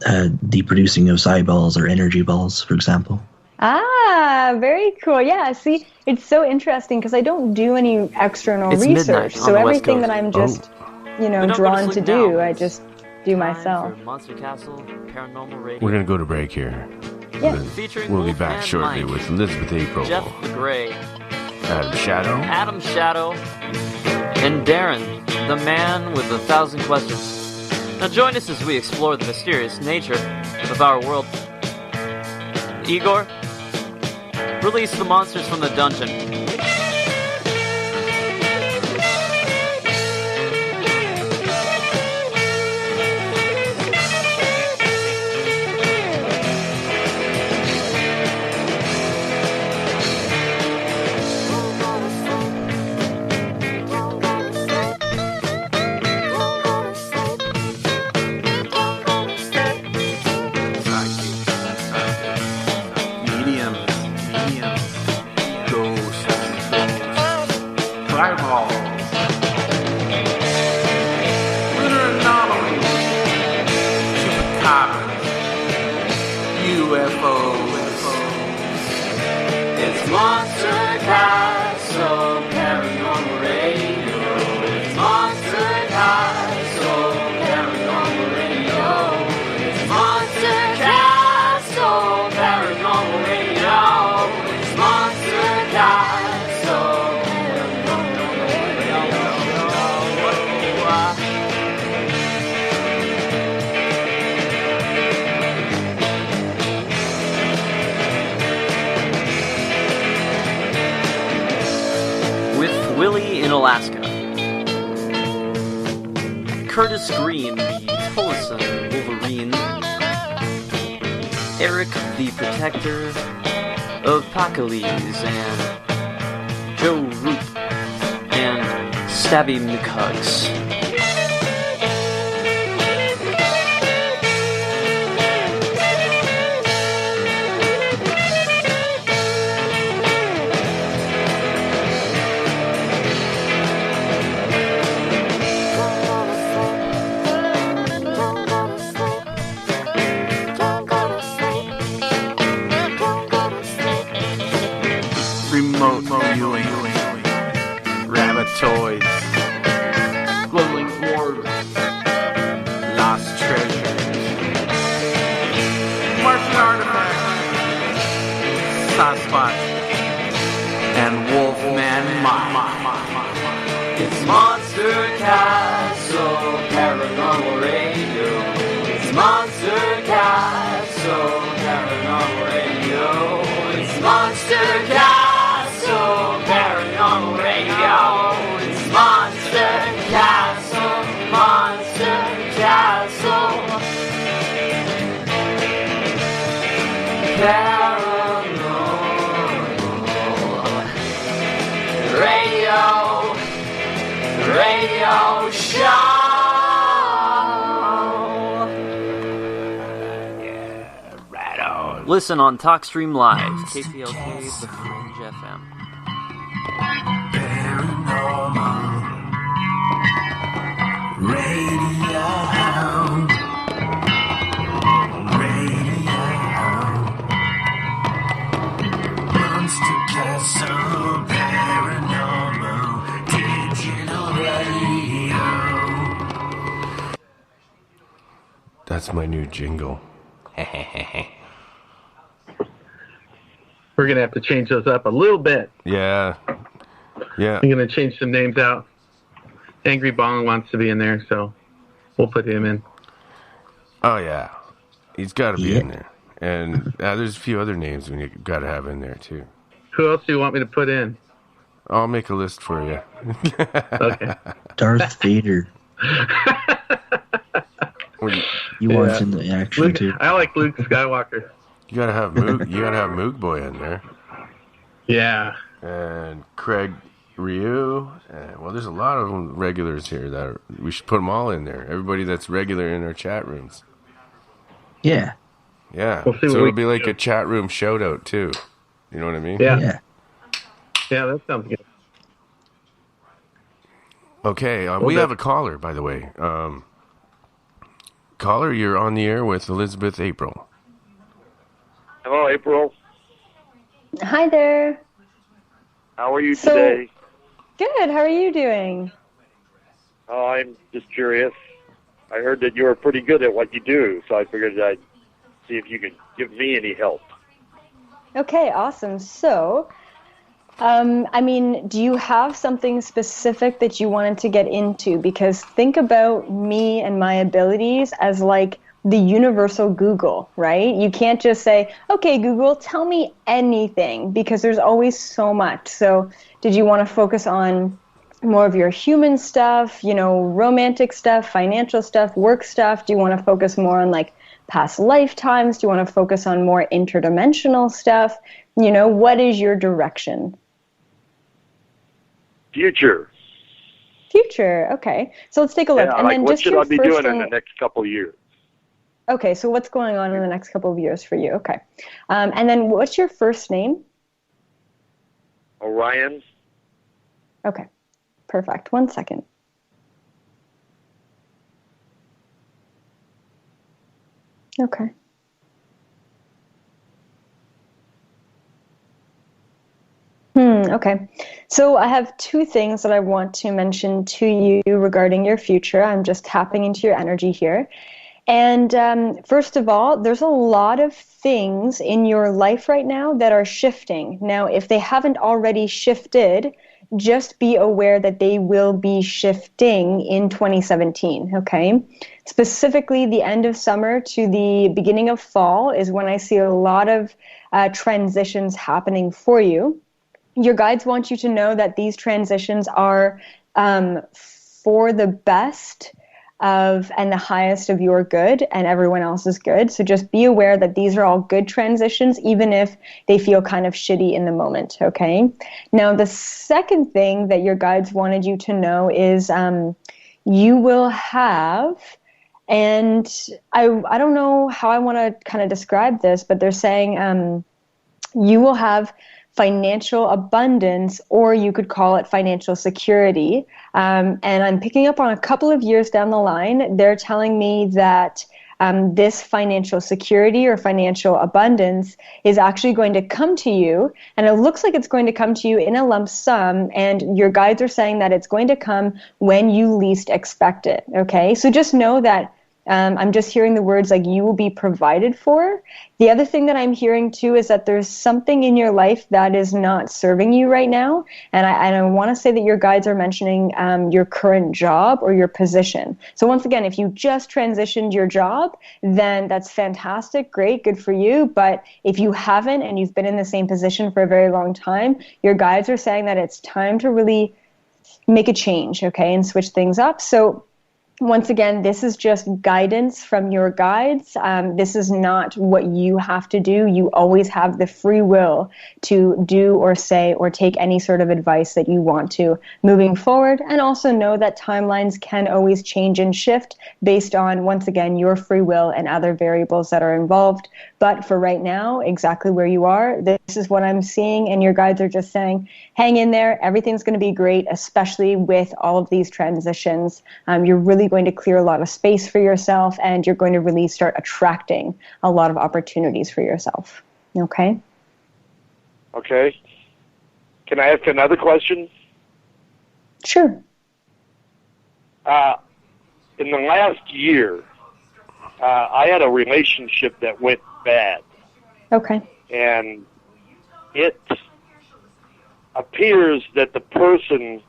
the producing of psi balls or energy balls, for example. Ah, very cool. Yeah, see, it's so interesting because I don't do any external It's research. midnight on So the West everything Coast. that I'm just, But don't go drawn to sleep do, now. I just do myself. For Monster Castle Paranormal Radio. We're going to go to break here. Yeah. Featuring We'll be Wolf back and shortly Mike, with Elizabeth April, Jeff the Gray, Adam Shadow. Adam Shadow, and Darren, the man with 1,000 questions. Now join us as we explore the mysterious nature of our world. Igor, release the monsters from the dungeon. It's Monster Castle Paranormal Radio. It's Monster Castle Paranormal Radio. It's Monster Castle Paranormal Radio. It's Monster Castle Paranormal Radio. With Willie in Alaska. Curtis Green, the Tolson Wolverine. Eric, the Protector of Pacalese, and Joe Root, and Stabby McHugs. Remote viewing, rabbit toys, glowing orbs, lost treasures, Martian artifacts, Sasquatch, and Wolfman Mike. It's Monster Castle Paranormal Radio. It's Monster Castle Paranormal Radio. It's Monster Castle Paranormal Radio. It's Monster Castle, Monster Castle Paranormal Radio Show. Listen on TalkStream Live, KPLK, The Fringe FM. Monster Castle Paranormal Digital Radio. That's my new jingle. We're going to have to change those up a little bit. Yeah. Yeah. I'm going to change some names out. Angry Bong wants to be in there, so we'll put him in. Oh, yeah. He's got to be in there. And there's a few other names we got to have in there, too. Who else do you want me to put in? I'll make a list for you. Okay. Darth Vader. You want in the action, Luke, too. I like Luke Skywalker. You gotta have Moog Boy in there. Yeah. And Craig Ryu. Well, there's a lot of them regulars here we should put them all in there. Everybody that's regular in our chat rooms. Yeah. Yeah. We'll see so what it'll be like a chat room shout out too. You know what I mean? Yeah. Yeah, that sounds good. Okay. We have a caller, by the way. caller, you're on the air with Elizabeth April. Hello, April. Hi there. How are you today? Good. How are you doing? Oh, I'm just curious. I heard that you were pretty good at what you do, so I figured I'd see if you could give me any help. Okay, awesome. So, do you have something specific that you wanted to get into? Because think about me and my abilities as like the universal Google, right? You can't just say, okay, Google, tell me anything, because there's always so much. So did you want to focus on more of your human stuff, romantic stuff, financial stuff, work stuff? Do you want to focus more on like past lifetimes? Do you want to focus on more interdimensional stuff? What is your direction? Future. Future, okay. So let's take a look. Yeah, and like then what just should your I be first doing thing... in the next couple of years? Okay, so what's going on in the next couple of years for you? Okay. And then what's your first name? Orion. Okay, perfect. 1 second. Okay. Okay. So I have two things that I want to mention to you regarding your future. I'm just tapping into your energy here. And first of all, there's a lot of things in your life right now that are shifting. Now, if they haven't already shifted, just be aware that they will be shifting in 2017, okay? Specifically, the end of summer to the beginning of fall is when I see a lot of transitions happening for you. Your guides want you to know that these transitions are for the best of and the highest of your good and everyone else's good. So just be aware that these are all good transitions, even if they feel kind of shitty in the moment, okay? Now, the second thing that your guides wanted you to know is you will have, and I don't know how I want to kind of describe this, but they're saying you will have financial abundance, or you could call it financial security. And I'm picking up on a couple of years down the line, they're telling me that this financial security or financial abundance is actually going to come to you, and it looks like it's going to come to you in a lump sum, and your guides are saying that it's going to come when you least expect it, okay? So just know that I'm just hearing the words like you will be provided for. The other thing that I'm hearing too is that there's something in your life that is not serving you right now. And I want to say that your guides are mentioning your current job or your position. So once again, if you just transitioned your job, then that's fantastic, great, good for you. But if you haven't and you've been in the same position for a very long time, your guides are saying that it's time to really make a change, okay, and switch things up. So once again, this is just guidance from your guides. This is not what you have to do. You always have the free will to do or say or take any sort of advice that you want to moving forward. And also know that timelines can always change and shift based on, once again, your free will and other variables that are involved. But for right now, exactly where you are, this is what I'm seeing. And your guides are just saying, hang in there. Everything's going to be great, especially with all of these transitions. You're really going to clear a lot of space for yourself, and you're going to really start attracting a lot of opportunities for yourself. Okay? Okay. Can I ask another question? Sure. In the last year, I had a relationship that went bad. Okay. And it appears that the person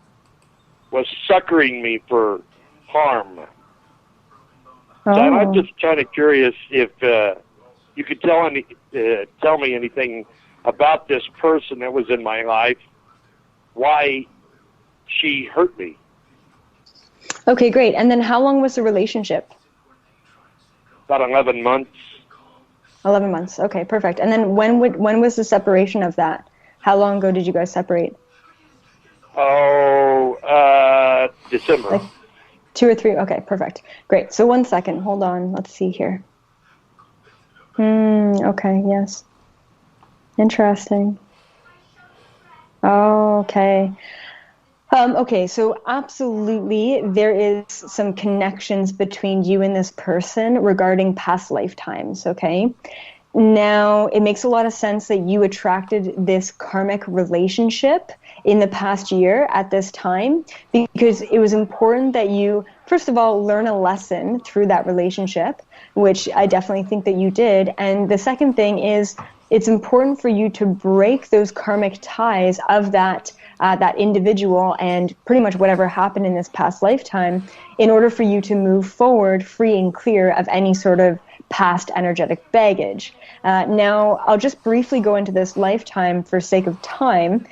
was suckering me for harm. Oh. So I'm just kind of curious if you could tell me anything about this person that was in my life, why she hurt me. Okay, great. And then how long was the relationship? About 11 months. 11 months. Okay, perfect. And then when was the separation of that? How long ago did you guys separate? December. Like 2 or 3? Okay, perfect. Great. So 1 second. Hold on. Let's see here. Okay, yes. Interesting. Oh, okay. Okay, so absolutely, there is some connections between you and this person regarding past lifetimes, okay? Now, it makes a lot of sense that you attracted this karmic relationship in the past year at this time because it was important that you, first of all, learn a lesson through that relationship, which I definitely think that you did. And the second thing is it's important for you to break those karmic ties of that individual and pretty much whatever happened in this past lifetime in order for you to move forward free and clear of any sort of past energetic baggage. Now, I'll just briefly go into this lifetime for sake of time.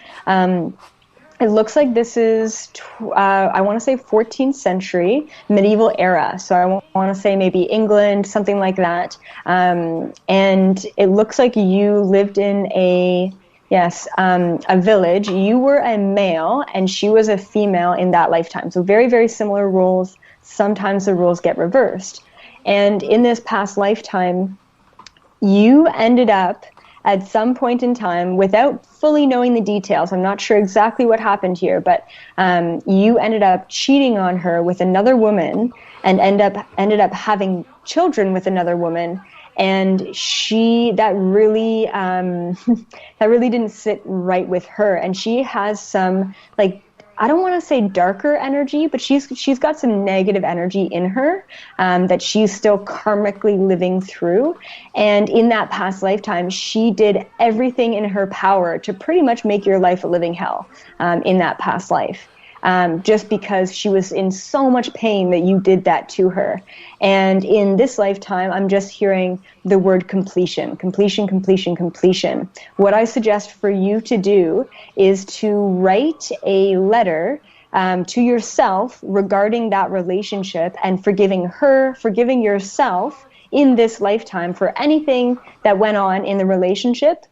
It looks like this is, I want to say 14th century, medieval era. So I want to say maybe England, something like that. And it looks like you lived in a village. You were a male and she was a female in that lifetime. So very, very similar rules. Sometimes the rules get reversed. And in this past lifetime, you ended up at some point in time, without fully knowing the details, I'm not sure exactly what happened here, but you ended up cheating on her with another woman and ended up having children with another woman. And that really didn't sit right with her. And she has some, like, I don't want to say darker energy, but she's got some negative energy in her that she's still karmically living through. And in that past lifetime, she did everything in her power to pretty much make your life a living hell in that past life. Just because she was in so much pain that you did that to her. And in this lifetime, I'm just hearing the word completion, completion, completion, completion. What I suggest for you to do is to write a letter to yourself regarding that relationship and forgiving her, forgiving yourself in this lifetime for anything that went on in the relationship.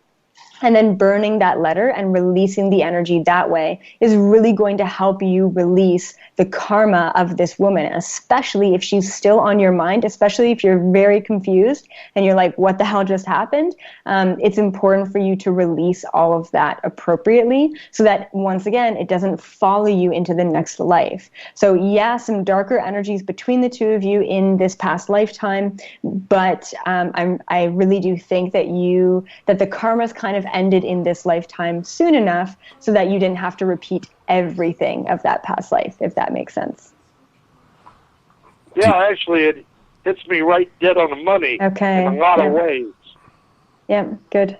And then burning that letter and releasing the energy that way is really going to help you release the karma of this woman, especially if she's still on your mind, especially if you're very confused and you're like, what the hell just happened? It's important for you to release all of that appropriately so that, once again, it doesn't follow you into the next life. So yeah, some darker energies between the two of you in this past lifetime, but I really do think that the karma's kind of ended in this lifetime soon enough so that you didn't have to repeat everything of that past life, if that makes sense. Yeah, actually, it hits me right dead on the money in a lot of ways. Yeah, good.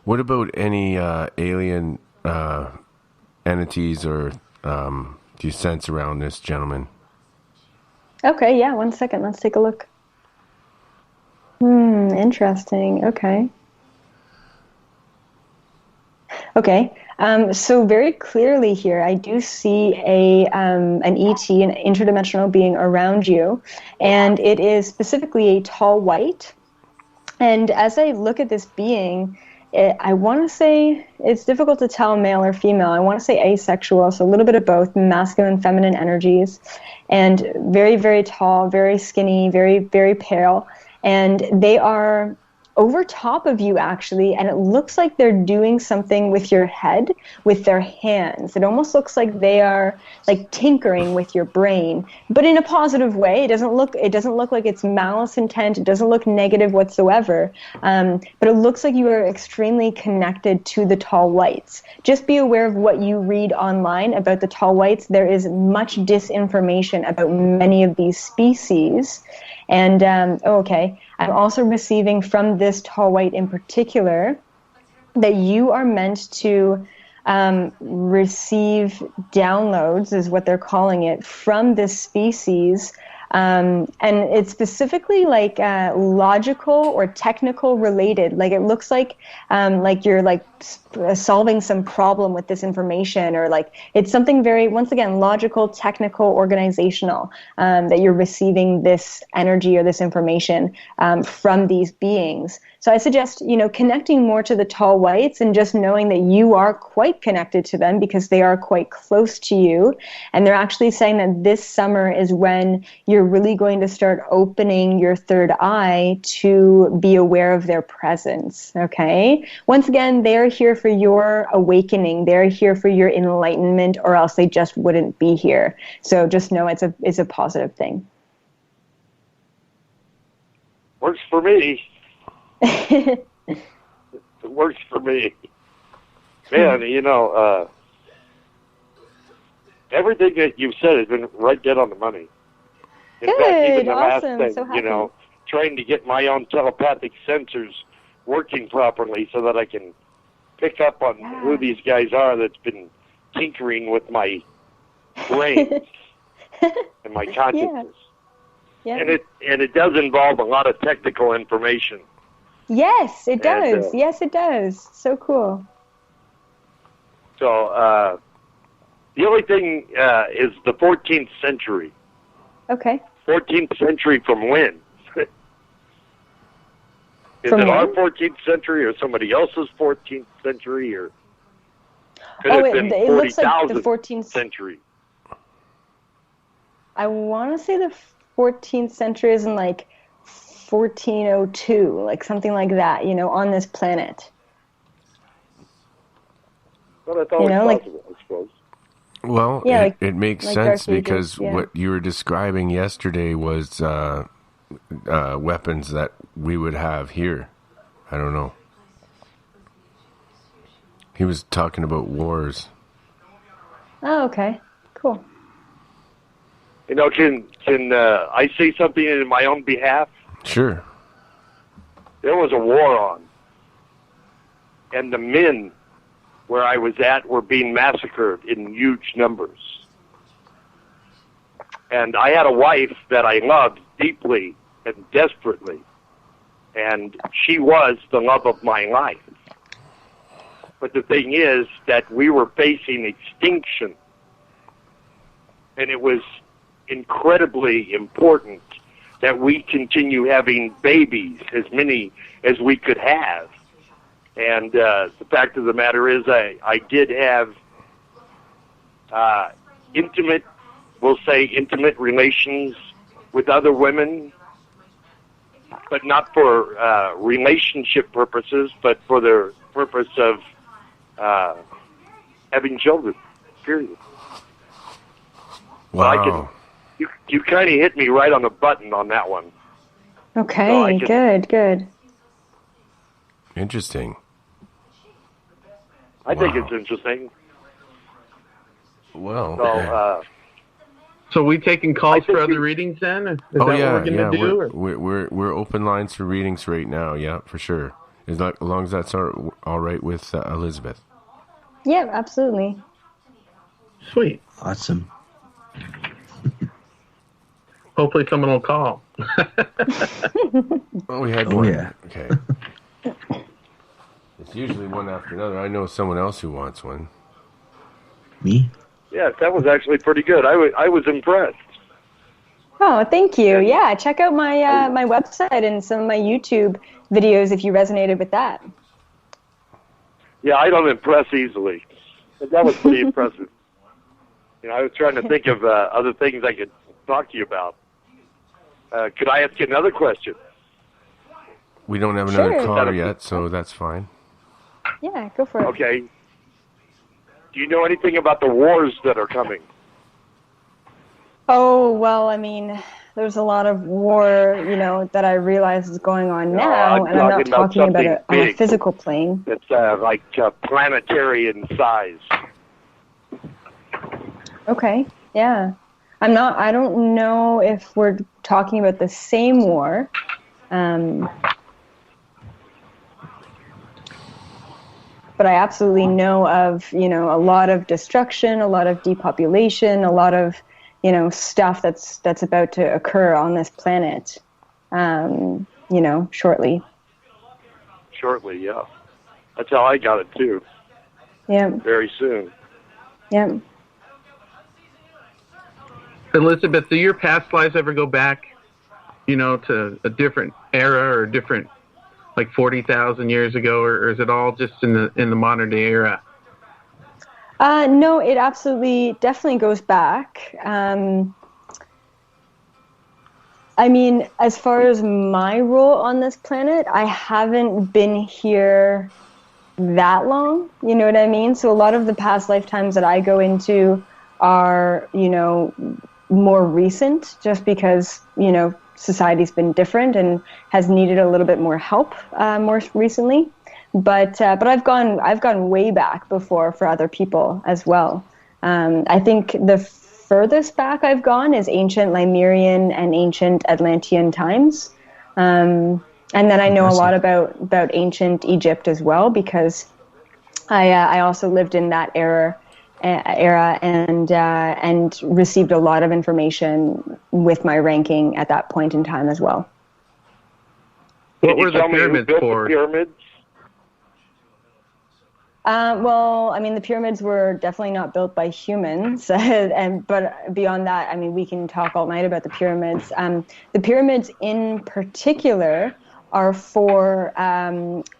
What about any alien entities or do you sense around this gentleman? Okay, yeah, 1 second. Let's take a look. Interesting. Okay. Okay, so very clearly here, I do see an ET, an interdimensional being around you, and it is specifically a tall white. And as I look at this being, I want to say it's difficult to tell male or female. I want to say asexual, so a little bit of both, masculine and feminine energies, and very, very tall, very skinny, very, very pale, and they are over top of you, actually, and it looks like they're doing something with your head with their hands. It almost looks like they are like tinkering with your brain, but in a positive way. It doesn't look like it's malice intent. It doesn't look negative whatsoever. But it looks like you are extremely connected to the tall whites. Just be aware of what you read online about the tall whites. There is much disinformation about many of these species. And, I'm also receiving from this tall white in particular that you are meant to receive downloads, is what they're calling it, from this species. And it's specifically like logical or technical related. Like it looks like you're like solving some problem with this information, or like it's something very, once again, logical, technical, organizational, that you're receiving this energy or this information from these beings. So I suggest, connecting more to the tall whites and just knowing that you are quite connected to them because they are quite close to you. And they're actually saying that this summer is when you're really going to start opening your third eye to be aware of their presence. Okay. Once again, they are they're here for your awakening. They're here for your enlightenment, or else they just wouldn't be here. So just know it's a positive thing. Works for me. It works for me. Man, everything that you've said has been right dead on the money. In fact, even the awesome. last thing, So happy. trying to get my own telepathic sensors working properly so that I can pick up on who these guys are that's been tinkering with my brain and my consciousness. Yeah. And it does involve a lot of technical information. Yes, it does. Yes, it does. So cool. So the only thing is the 14th century. Okay. 14th century from when? Is From it our when? 14th century or somebody else's 14th century, or could it have been it looks like the 40,000 14th century? I want to say the 14th century is in like 1402, like something like that, on this planet. Well, that's always possible, I suppose. Well, Yeah, it makes like sense Dark Ages, because yeah. what you were describing yesterday was weapons that we would have here. I don't know. He was talking about wars. Oh, okay. Cool. Can I say something in my own behalf? Sure. There was a war on, and the men where I was at were being massacred in huge numbers. And I had a wife that I loved deeply and desperately, and she was the love of my life. But the thing is that we were facing extinction, and it was incredibly important that we continue having babies, as many as we could have. And the fact of the matter is I did have intimate relations with other women, but not for relationship purposes, but for the purpose of having children, period. Wow. You kind of hit me right on the button on that one. Okay, good. Interesting. I think it's interesting. Well, so we taking calls for other readings then? Is that what we're gonna do? We're open lines for readings right now. Yeah, for sure. As long as that's all right with Elizabeth. Yeah, absolutely. Sweet. Awesome. Hopefully someone will call. Well, we had Oh, one. yeah. Okay. It's usually one after another. I know someone else who wants one. Me? Yes, that was actually pretty good. I was impressed. Oh, thank you. Yeah, check out my my website and some of my YouTube videos if you resonated with that. Yeah, I don't impress easily. But that was pretty impressive. I was trying to think of other things I could talk to you about. Could I ask you another question? We don't have another Sure. caller yet, so that's fine. Yeah, go for it. Okay. Do you know anything about the wars that are coming? Oh, well, I mean, there's a lot of war, that I realize is going on now, and I'm not talking about it on a physical plane. It's like planetary in size. Okay, yeah. I don't know if we're talking about the same war. But I absolutely know of, a lot of destruction, a lot of depopulation, a lot of, stuff that's about to occur on this planet, shortly. Shortly, yeah. That's how I got it, too. Yeah. Very soon. Yeah. Elizabeth, do your past lives ever go back, to a different era or different, like 40,000 years ago, or is it all just in the modern day era? No, it absolutely, definitely goes back. I mean, as far as my role on this planet, I haven't been here that long. You know what I mean? So a lot of the past lifetimes that I go into are, more recent, just because, society's been different and has needed a little bit more help more recently. But I've gone way back before for other people as well. I think the furthest back I've gone is ancient Lemurian and ancient Atlantean times. And then I know a lot about ancient Egypt as well, because I also lived in that era and received a lot of information with my ranking at that point in time as well. What were the pyramids for? Pyramids? Well, I mean, the pyramids were definitely not built by humans, but beyond that, I mean, we can talk all night about the pyramids. The pyramids in particular are for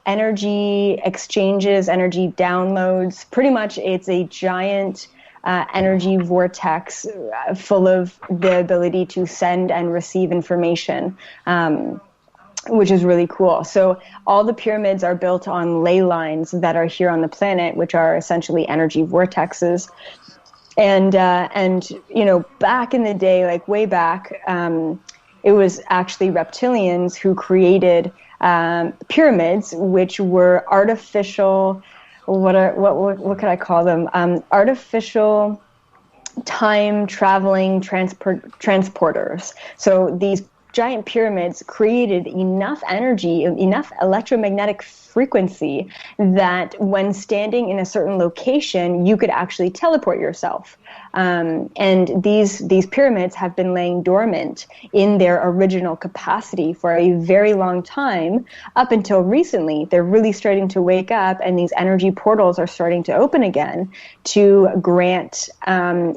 energy exchanges, energy downloads. Pretty much it's a giant energy vortex full of the ability to send and receive information, which is really cool. So all the pyramids are built on ley lines that are here on the planet, which are essentially energy vortexes. And back in the day, like way back, it was actually reptilians who created pyramids, which were artificial. What could I call them? Artificial time traveling transporters. So these giant pyramids created enough energy, enough electromagnetic frequency that when standing in a certain location, you could actually teleport yourself. And these pyramids have been laying dormant in their original capacity for a very long time, up until recently. They're really starting to wake up, and these energy portals are starting to open again to grant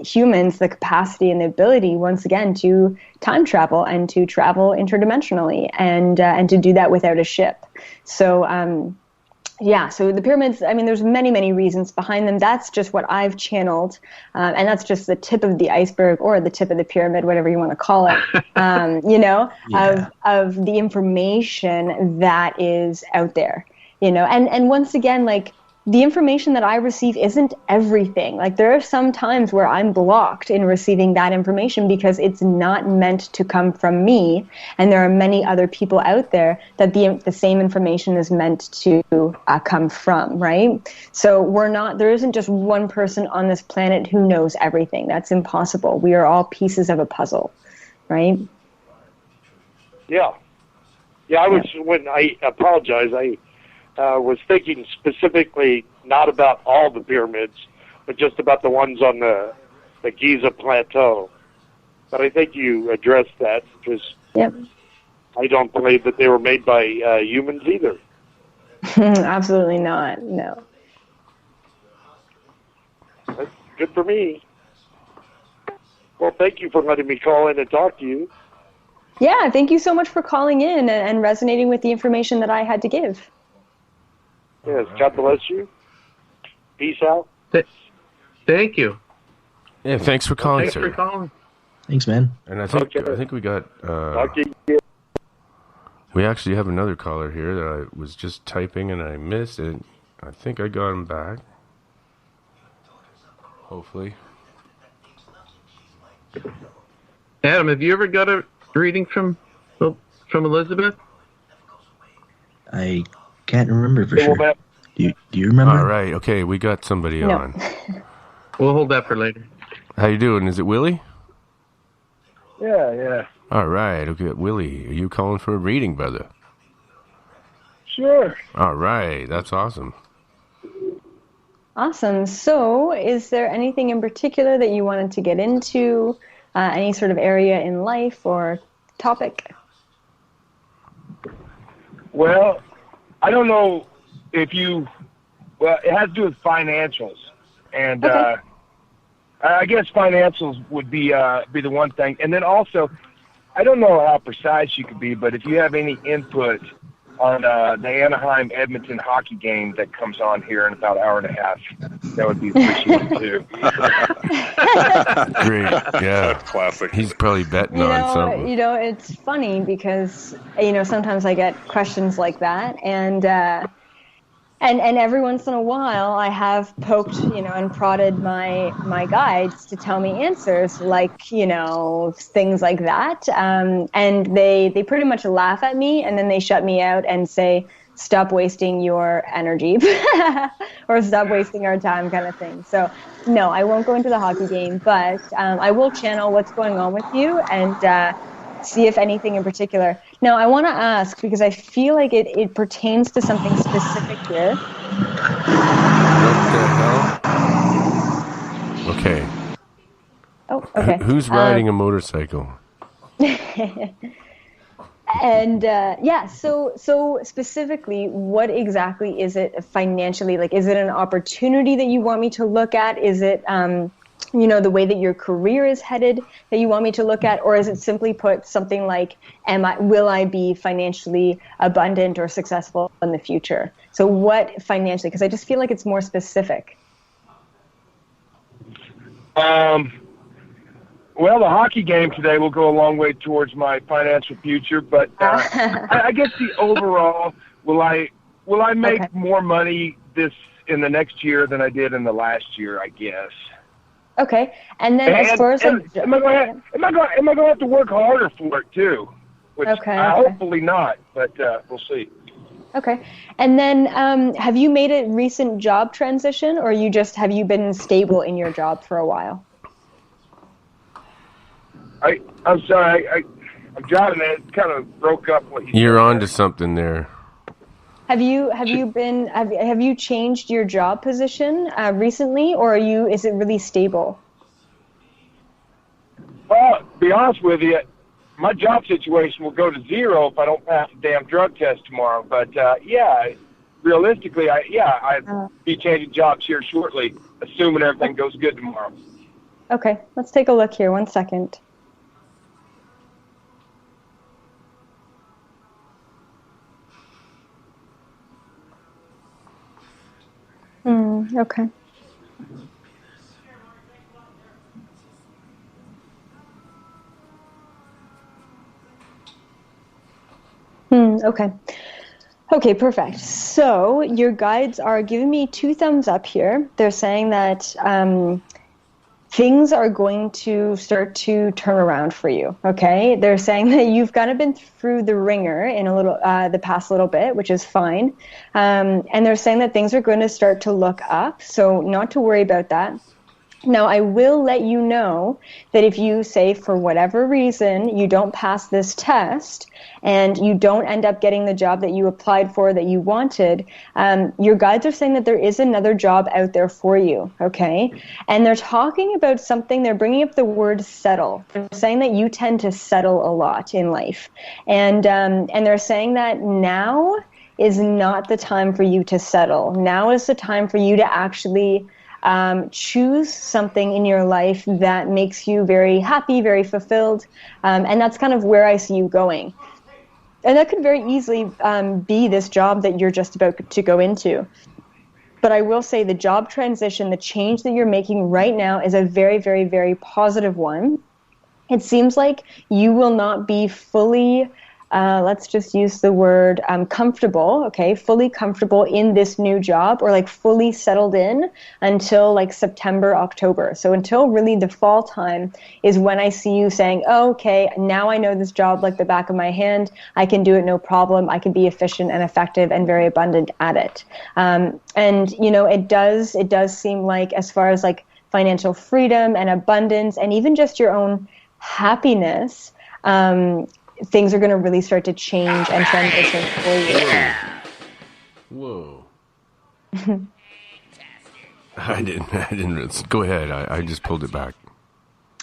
humans the capacity and the ability, once again, to time travel and to travel interdimensionally, and to do that without a ship. So so the pyramids, I mean, there's many, many reasons behind them. That's just what I've channeled, and that's just the tip of the iceberg, or the tip of the pyramid, whatever you want to call it, of the information that is out there, and once again, like, the information that I receive isn't everything. Like, there are some times where I'm blocked in receiving that information because it's not meant to come from me, and there are many other people out there that the same information is meant to come from, right? So there isn't just one person on this planet who knows everything. That's impossible. We are all pieces of a puzzle, right? Yeah. When I apologize, I was thinking specifically not about all the pyramids, but just about the ones on the Giza Plateau. But I think you addressed that, because I don't believe that they were made by humans either. Absolutely not, no. That's good for me. Well, thank you for letting me call in and talk to you. Yeah, thank you so much for calling in and resonating with the information that I had to give. Yes, God bless you. Peace out. Thank you. Yeah, thanks for calling, Thanks sir. for calling. Thanks, man. And I think we got. We actually have another caller here that I was just typing and I missed it. I think I got him back. Hopefully. Adam, have you ever got a reading from Elizabeth? I can't remember for sure. Do you remember? All right. Okay, we got somebody on. We'll hold that for later. How you doing? Is it Willie? Yeah. All right. Okay, Willie, are you calling for a reading, brother? Sure. All right. That's awesome. Awesome. So, is there anything in particular that you wanted to get into? Any sort of area in life or topic? Well, I don't know if you... Well, it has to do with financials. And I guess financials would be the one thing. And then also, I don't know how precise you could be, but if you have any input on the Anaheim-Edmonton hockey game that comes on here in about an hour and a half, that would be appreciated too. Great, yeah. Classic. He's probably betting on something. It's funny because, sometimes I get questions like that, and and every once in a while I have poked, and prodded my guides to tell me answers, like, things like that. And they pretty much laugh at me, and then they shut me out and say, stop wasting your energy or stop wasting our time, kind of thing. So no, I won't go into the hockey game, but I will channel what's going on with you and see if anything in particular. Now, I want to ask, because I feel like it pertains to something specific here. What the hell? Okay. Oh, okay. Who's riding a motorcycle? And so specifically, what exactly is it financially? Like, is it an opportunity that you want me to look at? Is it the way that your career is headed that you want me to look at? Or is it simply put something like, will I be financially abundant or successful in the future? So what financially? Because I just feel like it's more specific. Well, the hockey game today will go a long way towards my financial future, but I guess the overall, will I make more money in the next year than I did in the last year, I guess. Okay, and then as far as am I going to have to work harder for it too? Which hopefully not, but we'll see. Okay, and then have you made a recent job transition, or have you been stable in your job for a while? I'm sorry, I'm driving and it kind of broke up what you You're said. on to something there. Have you changed your job position recently, or is it really stable? Well, to be honest with you, my job situation will go to zero if I don't pass the damn drug test tomorrow. But realistically, I'd be changing jobs here shortly, assuming everything goes good tomorrow. Okay, let's take a look here. 1 second. Okay. Okay. Okay, perfect. So your guides are giving me 2 thumbs up here. They're saying that things are going to start to turn around for you. Okay, they're saying that you've kind of been through the ringer in a little the past little bit, which is fine. And they're saying that things are going to start to look up. So not to worry about that. Now, I will let you know that if you say, for whatever reason, you don't pass this test and you don't end up getting the job that you applied for, that you wanted, your guides are saying that there is another job out there for you, okay? And they're talking about something, they're bringing up the word settle. They're saying that you tend to settle a lot in life. And they're saying that now is not the time for you to settle. Now is the time for you to actually choose something in your life that makes you very happy, very fulfilled, and that's kind of where I see you going. And that could very easily be this job that you're just about to go into. But I will say the job transition, the change that you're making right now is a very, very, very positive one. It seems like you will not be fully let's just use the word comfortable, okay, fully comfortable in this new job, or like fully settled in until like September, October. So until really the fall time is when I see you saying, oh, okay, now I know this job like the back of my hand. I can do it no problem. I can be efficient and effective and very abundant at it. And, it does seem like, as far as like financial freedom and abundance and even just your own happiness, things are going to really start to change and transition for you. Whoa. I didn't. Go ahead. I just pulled it back.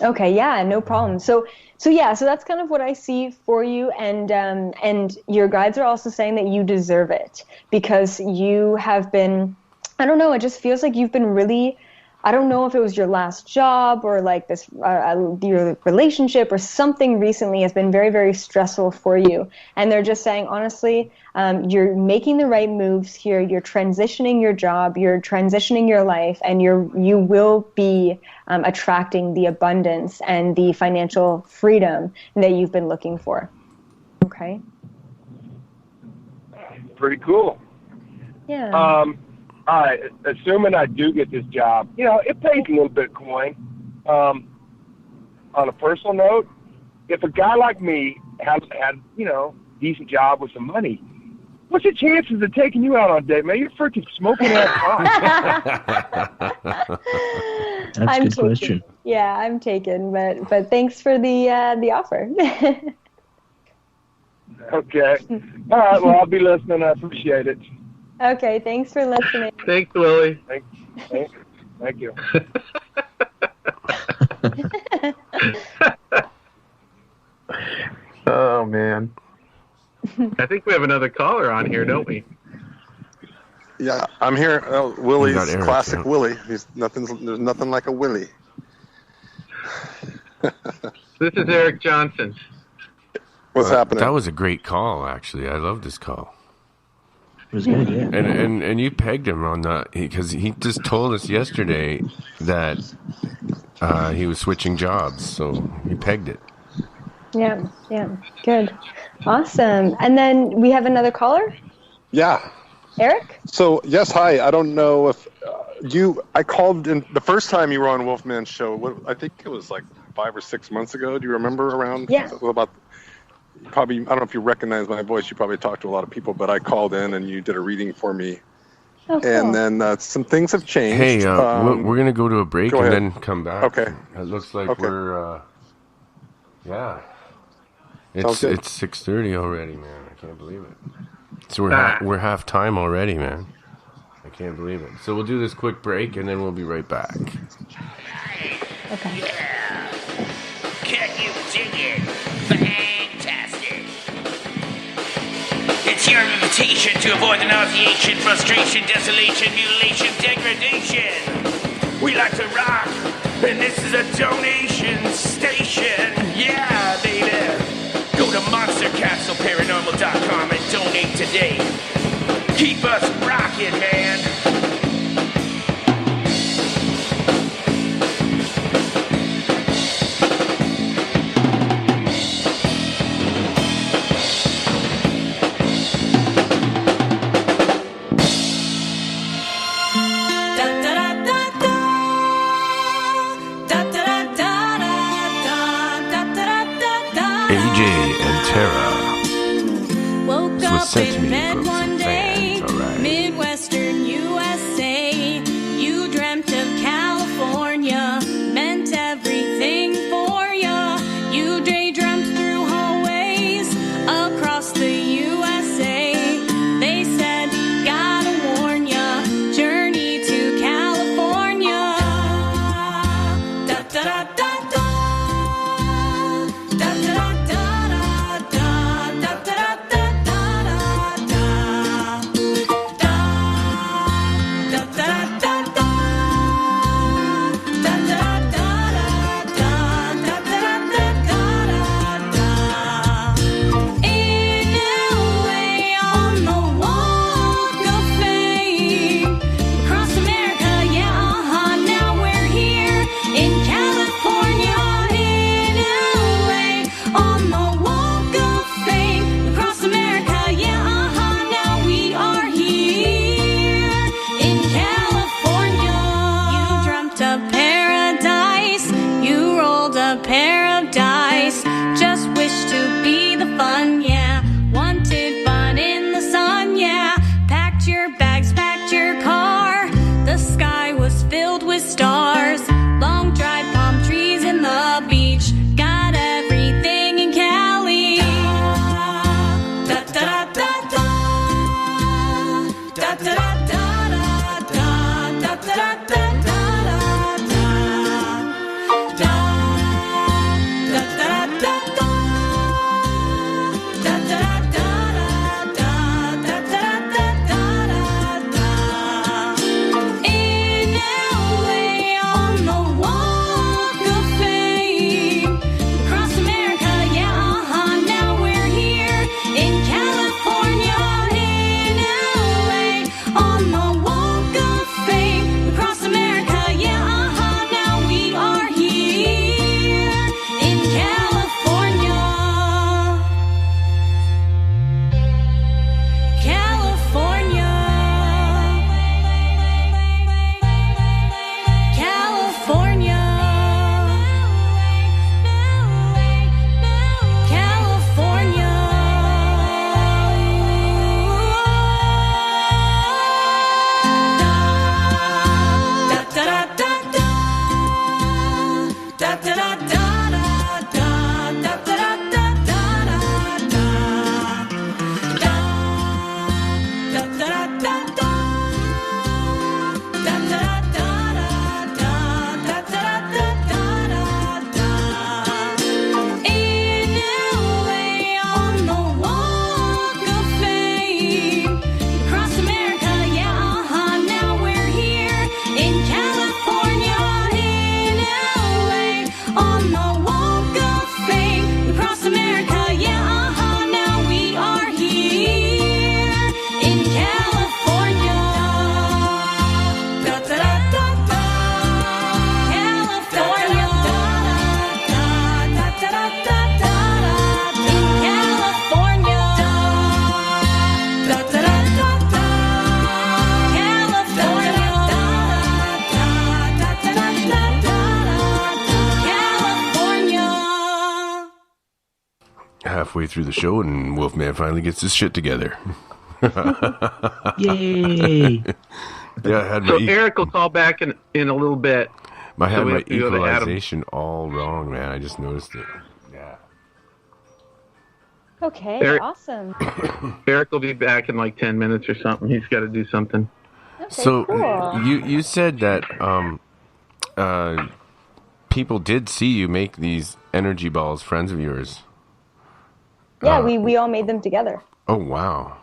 Okay. Yeah, no problem. So that's kind of what I see for you. And your guides are also saying that you deserve it because you have been, I don't know, it just feels like you've been really, I don't know if it was your last job or like this, your relationship or something recently has been very, very stressful for you. And they're just saying, honestly, you're making the right moves here. You're transitioning your job, you're transitioning your life, and you will be attracting the abundance and the financial freedom that you've been looking for. Okay. Pretty cool. Yeah. All right. Assuming I do get this job, it pays a little bit coin. On a personal note, if a guy like me had decent job with some money, what's the chances of taking you out on a date, man? You're freaking smoking that pot. That's a good question. Yeah, I'm taken, but thanks for the offer. Okay. All right. Well, I'll be listening. I appreciate it. Okay. Thanks for listening. Thanks, Willie. Thank you. Oh man. I think we have another caller on here, don't we? Yeah, I'm here. Willie's Eric, classic Willie. There's nothing like a Willie. This is Eric Johnson. What's happening? That was a great call, actually. I love this call. It was good, yeah. And you pegged him on that because he just told us yesterday that he was switching jobs, so he pegged it. Yeah, good. Awesome. And then we have another caller? Yeah. Eric? So, yes, hi. I don't know if I called in the first time you were on Wolfman's show. I think it was like 5 or 6 months ago. Do you remember around? Yeah. Probably, I don't know if you recognize my voice. You probably talked to a lot of people, but I called in and you did a reading for me. Oh, cool. And then some things have changed. Hey, we're going to go to a break and then come back. Okay. It looks like we're, yeah. It's 6:30 already, man. I can't believe it. So we're half time already, man. I can't believe it. So we'll do this quick break and then we'll be right back. Okay. Yeah. Can you dig it? Fantastic. It's your invitation to avoid the nauseation, frustration, desolation, mutilation, degradation. We like to rock, and this is a donation station. Yeah, baby. Go to monstercastleparanormal.com and donate today. Keep us rocking, man. AJ and Tara. Woke This was up sent to in me bed from one some day, fans, all right. Midwestern USA. You dreamt of California, meant everything for ya. You daydreamt through hallways across the USA. They said, gotta warn ya, journey to California. Da da da da da. Da da da da da da da da da In LA halfway through the show, and Wolfman finally gets his shit together. Yay! Yeah, I had So my Eric will call back in a little bit. I had So we my have to go to Adam. equalization all wrong, man. I just noticed it. Yeah. Okay, Eric- awesome. Eric will be back in like 10 minutes or something. He's got to do something. Okay, So cool. you said that people did see you make these energy balls, friends of yours. Yeah, we all made them together. Oh wow.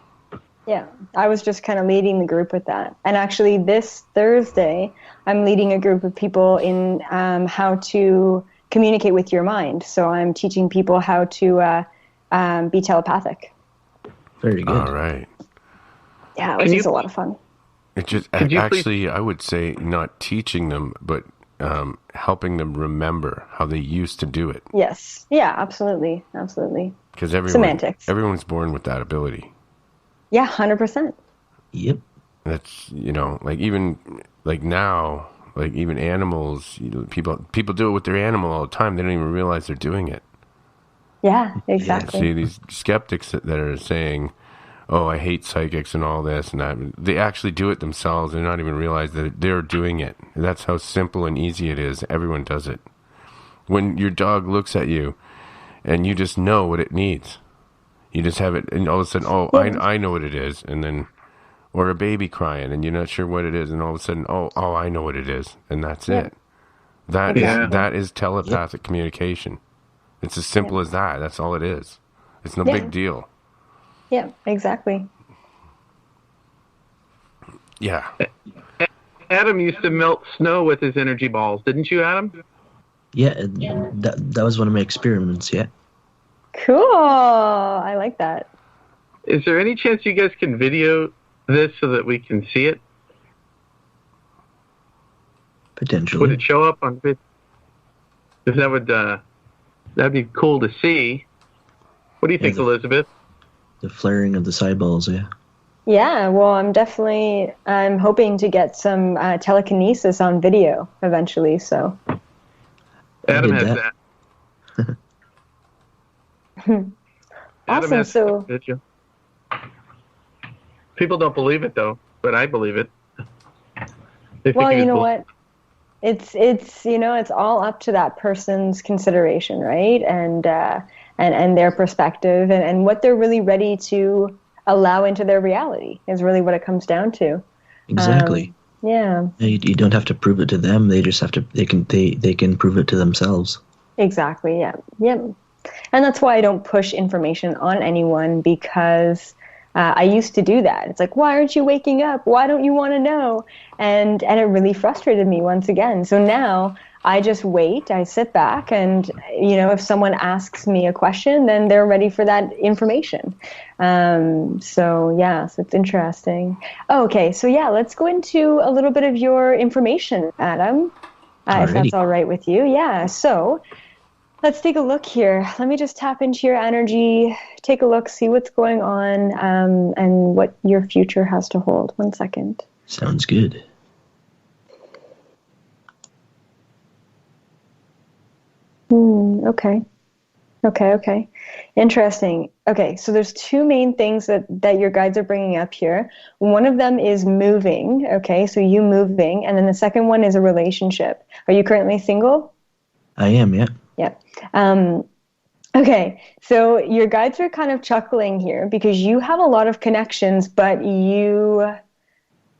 Yeah, I was just kind of leading the group with that. And actually, this Thursday, I'm leading a group of people in how to communicate with your mind. So I'm teaching people how to be telepathic. Very good. All right. Yeah, which is a lot of fun. It just Could you actually, I would say, not teaching them, but helping them remember how they used to do it. Yes. Yeah, absolutely. Absolutely. Because Semantics. everyone's born with that ability. Yeah, 100%. Yep. That's, like even like now, like even animals, people do it with their animal all the time. They don't even realize they're doing it. Yeah, exactly. See, these skeptics that are saying, "Oh, I hate psychics and all this and that," they actually do it themselves. They're not even realize that they're doing it. That's how simple and easy it is. Everyone does it. When your dog looks at you, and you just know what it needs, you just have it, and all of a sudden, I know what it is, and then, or a baby crying, and you're not sure what it is, and all of a sudden, I know what it is, and that's it. That is telepathic communication. It's as simple as that. That's all it is. It's no big deal. Yeah, exactly. Yeah. Adam used to melt snow with his energy balls, didn't you, Adam? Yeah, that was one of my experiments, yeah. Cool. I like that. Is there any chance you guys can video this so that we can see it? Potentially. Would it show up on video? Because that'd be cool to see. What do you think, Elizabeth? The flaring of the eyeballs, yeah. Yeah, well, I'm hoping to get some telekinesis on video eventually, so. Adam has that. Awesome, so. Video. People don't believe it, though, but I believe it. Well, you know what? It's it's all up to that person's consideration, right? And their perspective and what they're really ready to allow into their reality is really what it comes down to. Exactly. Yeah. You don't have to prove it to them. They just have to. They can prove it to themselves. Exactly. Yeah. Yep. And that's why I don't push information on anyone, because I used to do that. It's like, why aren't you waking up? Why don't you want to know? And it really frustrated me once again. So now I just wait. I sit back, and if someone asks me a question, then they're ready for that information. So it's interesting. Okay, so let's go into a little bit of your information, Adam, if that's all right with you. Yeah. So let's take a look here. Let me just tap into your energy, take a look, see what's going on, and what your future has to hold. 1 second. Sounds good. Okay. Interesting. Okay, so there's two main things that your guides are bringing up here. One of them is moving, okay, so you moving, and then the second one is a relationship. Are you currently single? I am, yeah. Yeah. Okay, so your guides are kind of chuckling here because you have a lot of connections, but you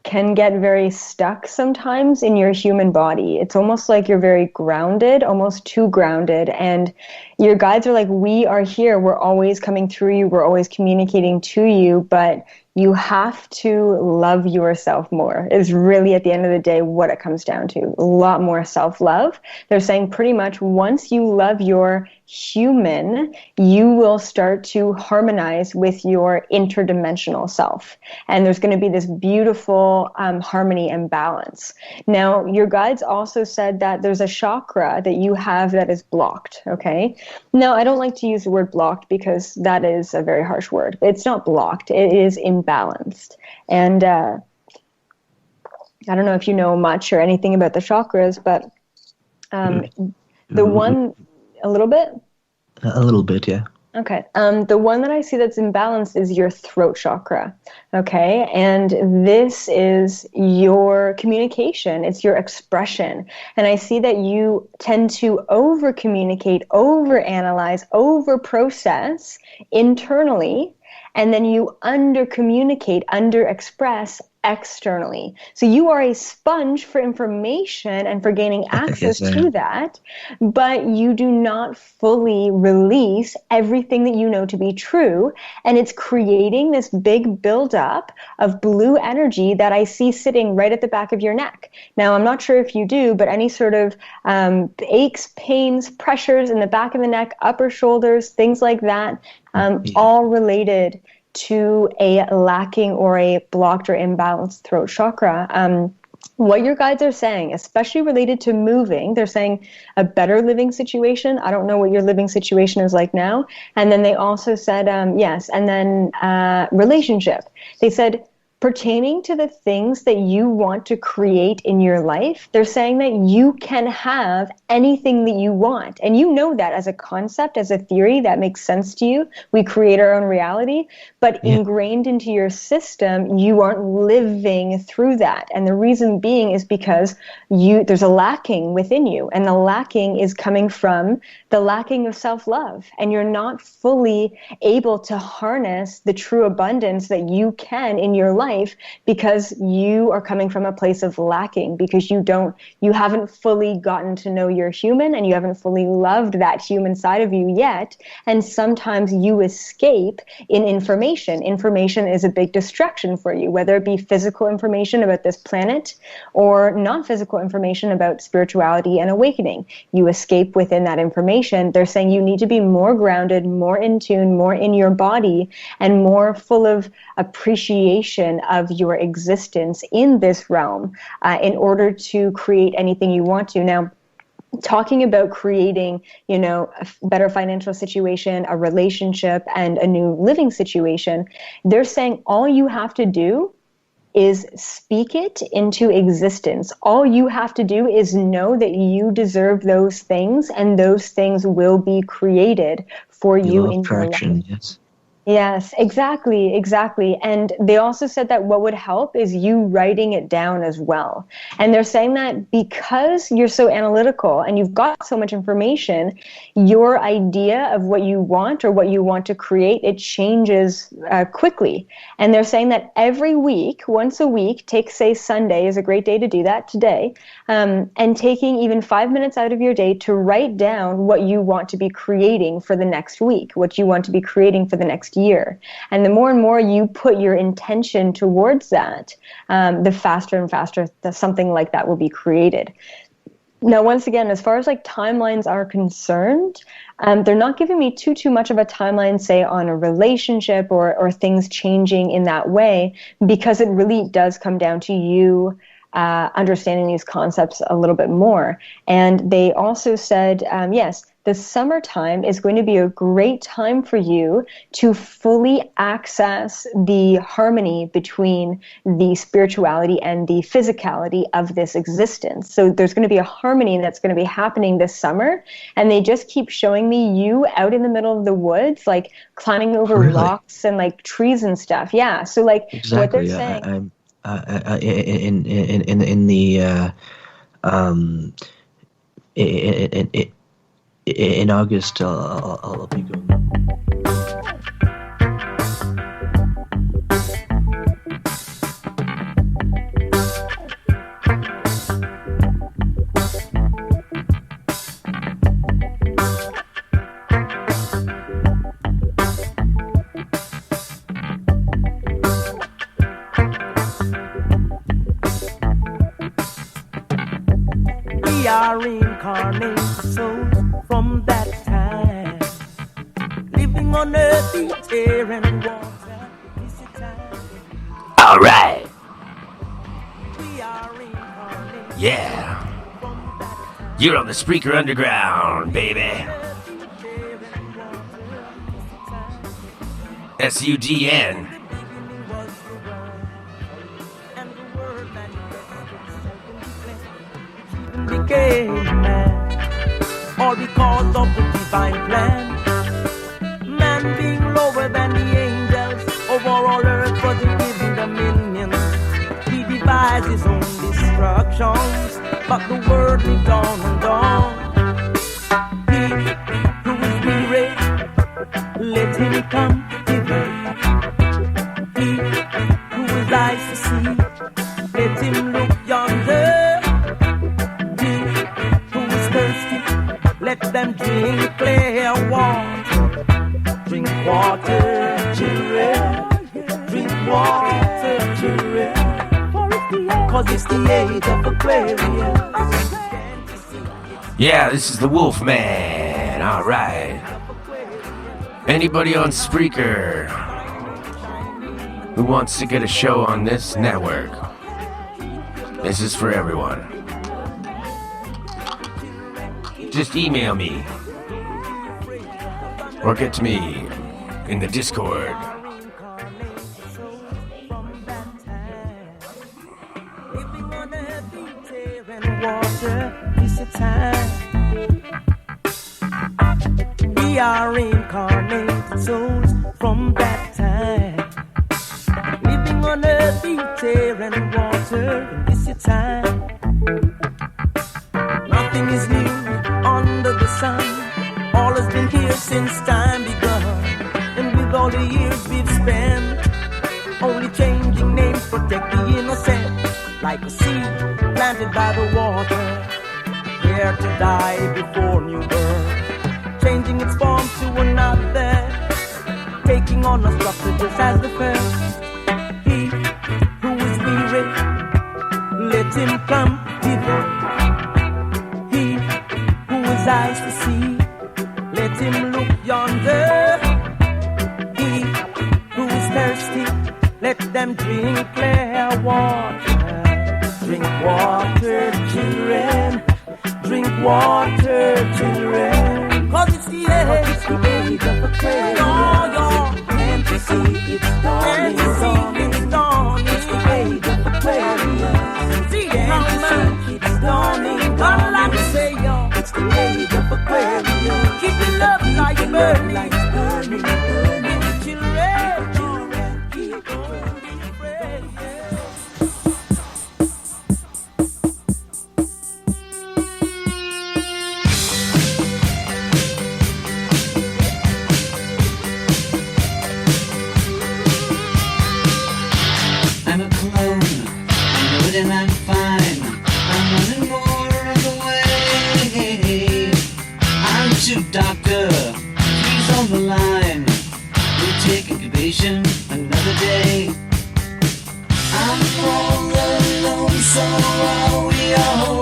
can get very stuck sometimes in your human body. It's almost like you're very grounded, almost too grounded. And your guides are like, we are here. We're always coming through you. We're always communicating to you, but you have to love yourself more is really at the end of the day what it comes down to. A lot more self-love. They're saying pretty much once you love your human, you will start to harmonize with your interdimensional self. And there's going to be this beautiful harmony and balance. Now, your guides also said that there's a chakra that you have that is blocked, okay? Now, I don't like to use the word blocked because that is a very harsh word. It's not blocked. It is imbalanced. And I don't know if you know much or anything about the chakras, but the one... A little bit? A little bit, yeah. Okay. The one that I see that's imbalanced is your throat chakra. Okay. And this is your communication. It's your expression. And I see that you tend to over communicate, over analyze, over process internally. And then you under communicate, under express externally. So you are a sponge for information and for gaining access Yes, I to am. that, but you do not fully release everything that you know to be true. And it's creating this big buildup of blue energy that I see sitting right at the back of your neck. Now, I'm not sure if you do, but any sort of aches, pains, pressures in the back of the neck, upper shoulders, things like that, all related to a lacking or a blocked or imbalanced throat chakra. What your guides are saying, especially related to moving, they're saying a better living situation. I don't know what your living situation is like now. And then they also said, yes, and then relationship. They said, pertaining to the things that you want to create in your life, they're saying that you can have anything that you want. And you know that as a concept, as a theory, that makes sense to you. We create our own reality, but ingrained into your system, you aren't living through that. And the reason being is because there's a lacking within you, and the lacking is coming from the lacking of self-love. And you're not fully able to harness the true abundance that you can in your life because you are coming from a place of lacking, because you haven't fully gotten to know you're human, and you haven't fully loved that human side of you yet. And sometimes you escape in information. Information is a big distraction for you, whether it be physical information about this planet or non-physical information about spirituality and awakening. You escape within that information. They're saying you need to be more grounded, more in tune, more in your body, and more full of appreciation of your existence in this realm in order to create anything you want to. Now, talking about creating, a better financial situation, a relationship, and a new living situation, they're saying all you have to do is speak it into existence. All you have to do is know that you deserve those things, and those things will be created for you in your life. Yes. Yes, exactly. And they also said that what would help is you writing it down as well. And they're saying that because you're so analytical and you've got so much information, your idea of what you want or what you want to create, it changes quickly. And they're saying that every week, once a week, say Sunday is a great day to do that today, and taking even 5 minutes out of your day to write down what you want to be creating for the next week, what you want to be creating for the next year. And the more and more you put your intention towards that, the faster and faster something like that will be created. Now, once again, as far as like timelines are concerned, they're not giving me too much of a timeline, say, on a relationship or things changing in that way, because it really does come down to you understanding these concepts a little bit more. And they also said, yes, the summertime is going to be a great time for you to fully access the harmony between the spirituality and the physicality of this existence. So there's going to be a harmony that's going to be happening this summer. And they just keep showing me you out in the middle of the woods, like climbing over rocks and like trees and stuff. Yeah. So like what they're saying. In August, I'll be going. We are reincarnated souls from that time, living on earth, air and water. All right. Yeah. You're on the Spreaker Underground, baby. SUDN. Became man, all because of the divine plan. Man instructions, but the word lived on and on. He who is weary, let him come hither. He who is eyes to see, let him look yonder. He who is thirsty, let them drink clear water. Drink water, children. Drink water, children. Cause it's the age of Aquarius. Yeah, this is the Wolfman. All right. Anybody on Spreaker who wants to get a show on this network, this is for everyone. Just email me or get to me in the Discord. We are reincarnated souls from that time, living on earth, air and water. In this your time, nothing is new under the sun. All has been here since time begun, and with all the years we've spent, only changing names protect the innocent, like a seed planted by the water, here to die before new birth. Changing its form to another, taking on a structure just as the first. He who is weary, let him come hither. He who is eyes to see, let him look yonder. He who is thirsty, let them drink clear water. Drink water, children. Drink water, children. Cause it's the age of Aquarius. Can't you see it's dawning? It's dawning. It's the age of Aquarius. See it now, man. It's dawning. All I can say, y'all, it's the age of Aquarius. Keep your love like burning. Children, keep on being afraid. And I'm fine. I'm running more of the way. I'm too doctor. He's on the line. We'll take incubation another day. I'm all alone, so are we all.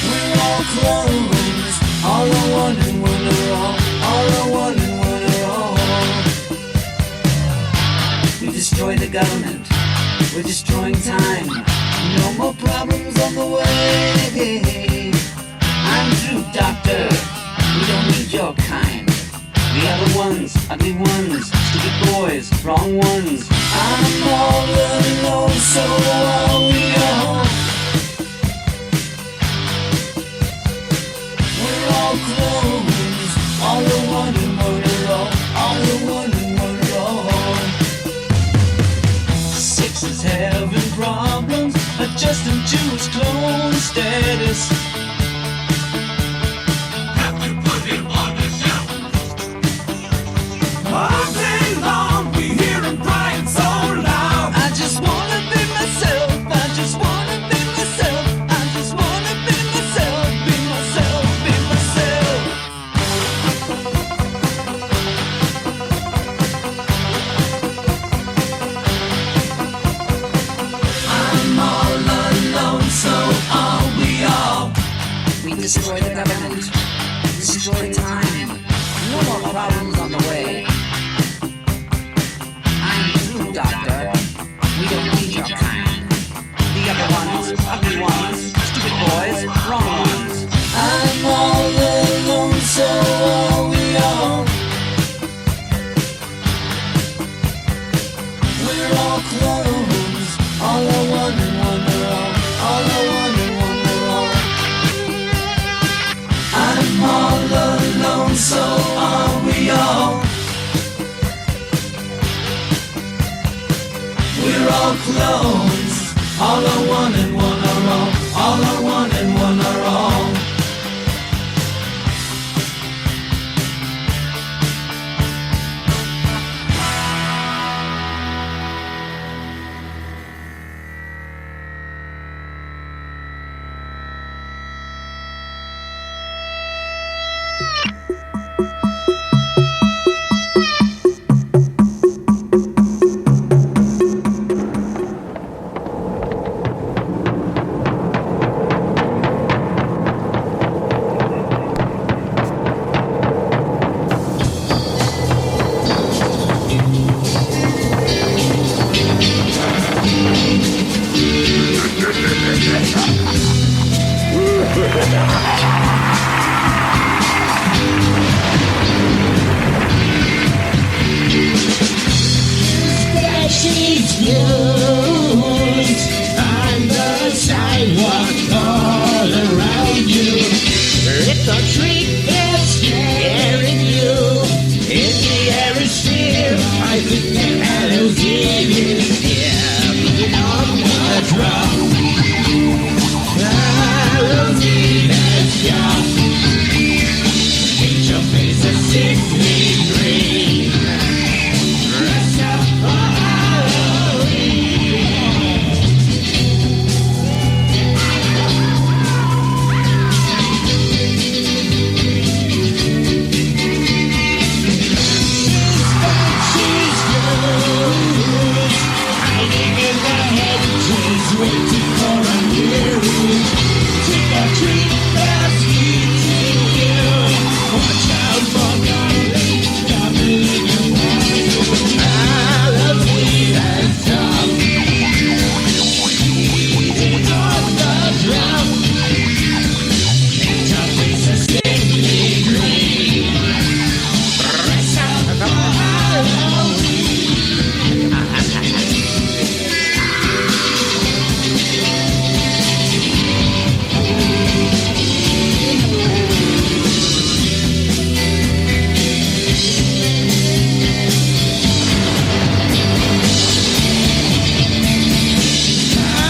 We're all clones. All are one and one are all. All are one and one are all. We destroy the government, we're destroying time. No more problems on the way. I'm through, doctor, we don't need your kind. The other ones, ugly ones, stupid boys, wrong ones. I'm all alone, so are we all. We're all clones, all are one and one are all. All are one and one are all. Is having problems adjusting to his clone status. Have to put him on the shelf. All day long we hear him crying so loud. I just wanna be myself. I just wanna be myself. I just wanna be myself. Be myself. Be myself. So are we all. We destroy the government, destroy time. No more problems on the way. I'm through, doctor. We don't need your kind. The other ones, ugly ones, stupid boys, wrong ones. I'm all alone, so are we all. We're all clones, all are one and one are all. All are one and one are all. I'm all alone, so are we all. We're all all clones. All are one and one are all. All are one and one are all. She's used on the sidewalk all around you. If the treat is scaring you, in the atmosphere, I think that hallucination is here. On the drum, hallucination. Paint your face a sickly green. Dress up for waiting for a miracle. Trick or treat, that's eating you. Watch out for goblins, gobbling your mind. Halloween has come. Beating on the drum. Paint your face a sickly green. Dress up for Halloween.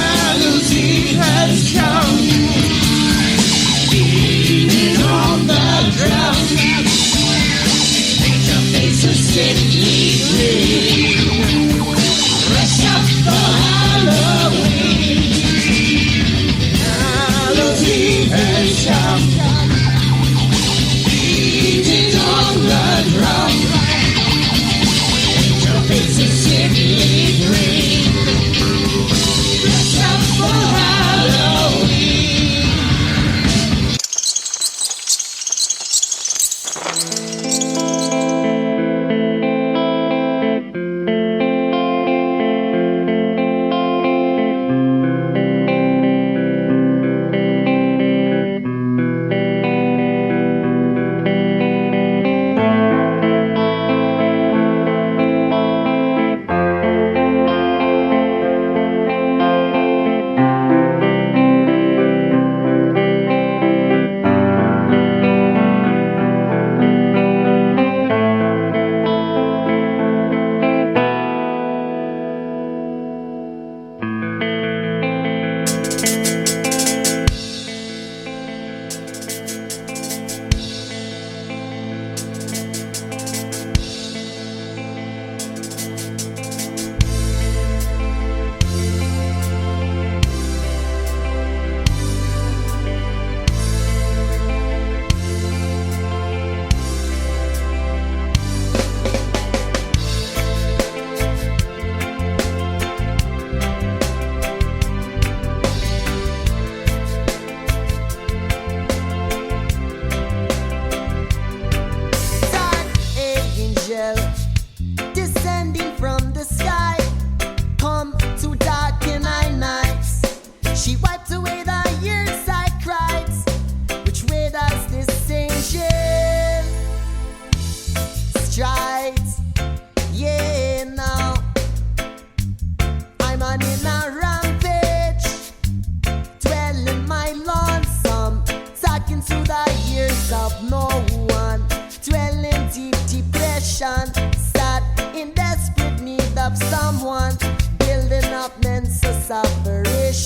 Halloween has come, beating on the drum. Paint your face a sickly green. Dress up for Halloween. Halloween has come, beating on the drum. Paint your face a sickly green. Dress up for Halloween.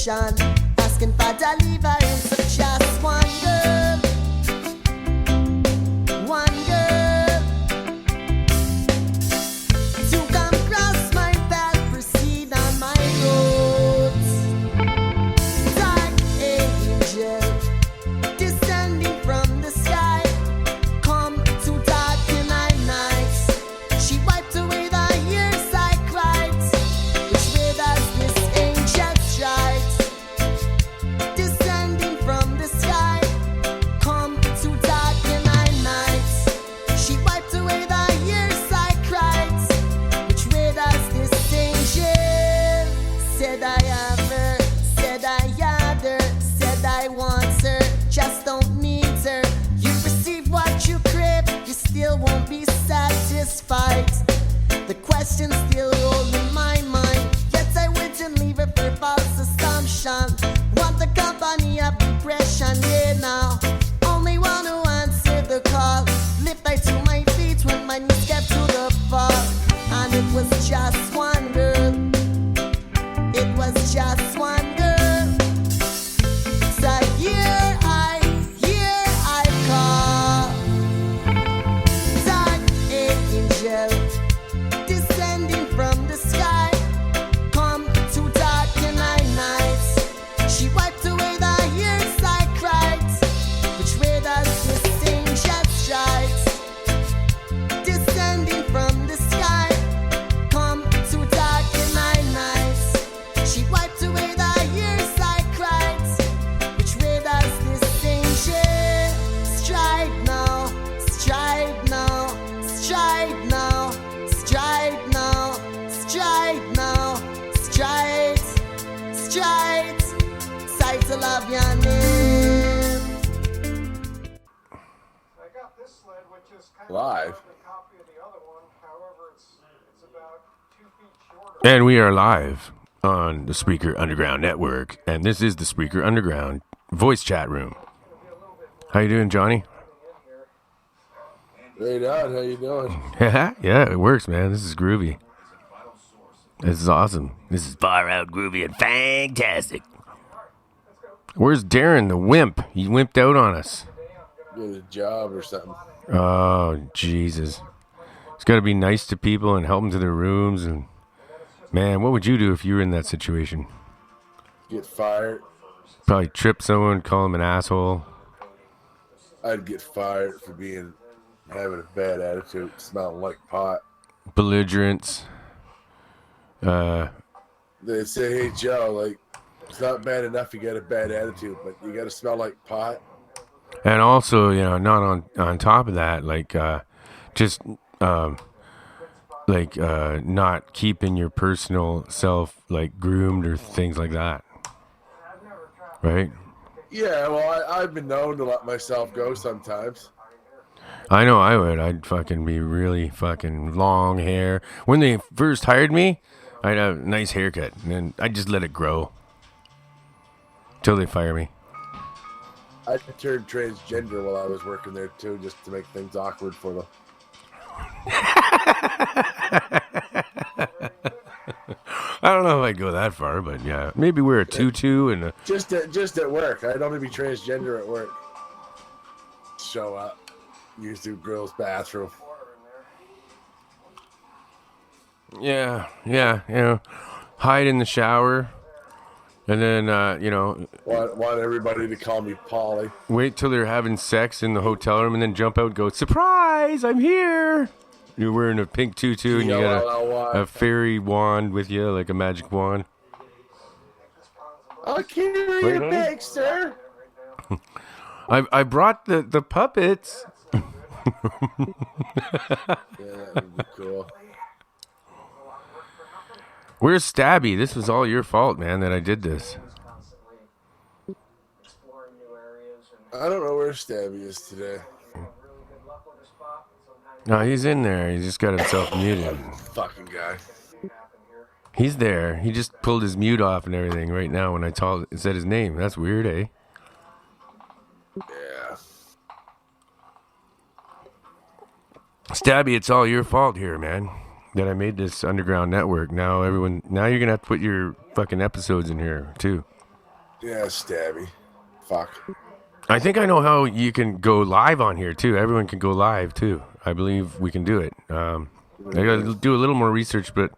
station, asking for deliverance of just one girl. One girl to come cross my path, proceed on my roads. Dark angel descending from the sky, come to darken our nights. She wiped away the years I cried. Which way does this angel strike? Descending from the sky, come to darken our nights. She wiped away the years I cried. Which way does this angel? Said I have her, said I had her, said I want her, just don't need her. You receive what you crave, you still won't be satisfied. The question still rolls in my mind, yet I wait and leave her for false assumption. Want the company of depression, yeah now. Only one who answered the call. Lift I to my feet when my knees get to the fall. And it was just one girl. It was just one girl. So here I call. Dark angel descending from the sky, come to darken our nights. She wiped away the years I cried. Which way does this angel strike? Descending from the sky, come to darken our nights. She wiped away the years I cried. Which way does this angel stride now? Stride now, stride now, stride now, stride now, stride, stride, sight to love your name. Live. And we are live on the Spreaker Underground Network, and this is the Spreaker Underground voice chat room. How you doing, Johnny? Right on, how you doing? Yeah, it works, man. This is groovy. This is awesome. This is far out groovy and fantastic. Where's Darren, the wimp? He wimped out on us. Get a job or something. Oh, Jesus. It's got to be nice to people and help them to their rooms. And man, what would you do if you were in that situation? Get fired. Probably trip someone, call them an asshole. I'd get fired for having a bad attitude, smelling like pot. Belligerents. They say, hey, Joe, like, it's not bad enough you got a bad attitude, but you got to smell like pot. And also, not on top of that, not keeping your personal self, groomed or things like that. Right? Yeah, well, I've been known to let myself go sometimes. I know I would. I'd fucking be really fucking long hair. When they first hired me, I'd have a nice haircut, and then I'd just let it grow till they fire me. I turned transgender while I was working there too, just to make things awkward for them. I don't know if I'd go that far, but yeah, maybe wear a tutu and just at work. I'd only be transgender at work. Show up, use the girls' bathroom. Yeah, hide in the shower, and then want everybody to call me Polly. Wait till they're having sex in the hotel room, and then jump out and go, surprise! I'm here. You're wearing a pink tutu, and you got a fairy wand with you, like a magic wand. I'll carry your bag, sir. I brought the puppets. Yeah, that would be cool. Where's Stabby? This was all your fault, man, that I did this. I don't know where Stabby is today. No, he's in there. He just got himself muted. Fucking guy. He's there. He just pulled his mute off and everything right now when I said his name. That's weird, eh? Yeah. Stabby, it's all your fault here, man. That I made this underground network. Now you're gonna have to put your fucking episodes in here too. Yeah, stabby. Fuck. I think I know how you can go live on here too. Everyone can go live too. I believe we can do it. I gotta do a little more research, but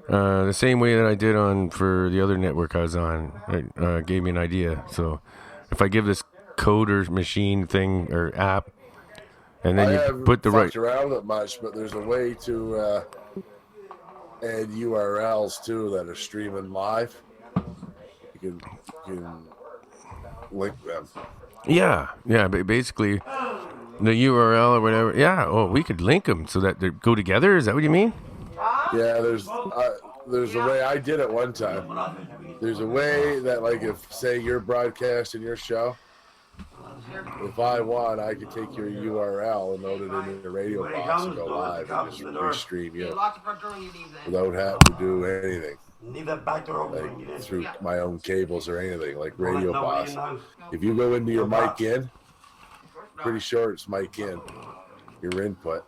the same way that I did for the other network I was on, it gave me an idea. So if I give this code or machine thing or app, and then I you haven't put the right. fucked around with it much, but there's a way to add URLs too that are streaming live. You can link them. Yeah, but basically the URL or whatever. Yeah, we could link them so that they go together. Is that what you mean? Yeah, there's a way. I did it one time. There's a way that, like, if say you're broadcasting your show, if I want, I could take your URL and load it into the radio box and go live and just restream you without having to do anything. Like through my own cables or anything, like Radio Boss. If you go into your mic in, pretty sure it's mic in, your input.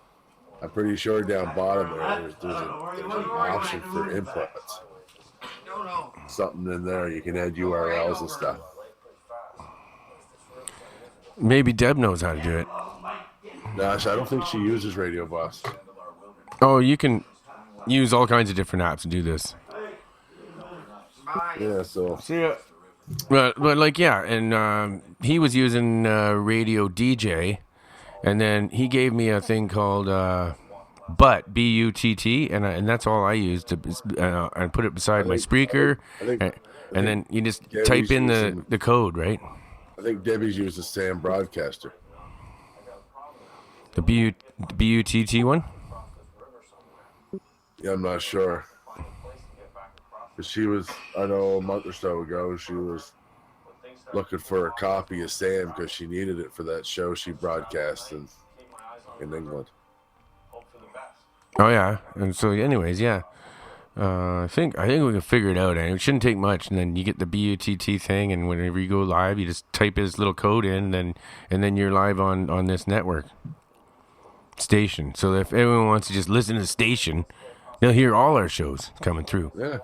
I'm pretty sure down bottom there's an option for inputs. Something in there, you can add URLs and stuff. Maybe Deb knows how to do it. Gosh, I don't think she uses Radio Boss. Oh, you can use all kinds of different apps to do this. Yeah, so. See ya. But like, yeah, and he was using Radio DJ, and then he gave me a thing called Butt, B-U-T-T, and that's all I used to and put it beside my Spreaker, and then you just type in the code, right? I think Debbie's used the Sam Broadcaster. The B-U-T-T one? Yeah, I'm not sure. Because she was, I know a month or so ago, she was looking for a copy of Sam because she needed it for that show she broadcast in England. Oh yeah, and so anyways, yeah, I think we can figure it out. And it shouldn't take much, and then you get the BUTT thing, and whenever you go live, you just type his little code in, and then you're live on this network station. So if anyone wants to just listen to the station, they'll hear all our shows coming through. Yeah.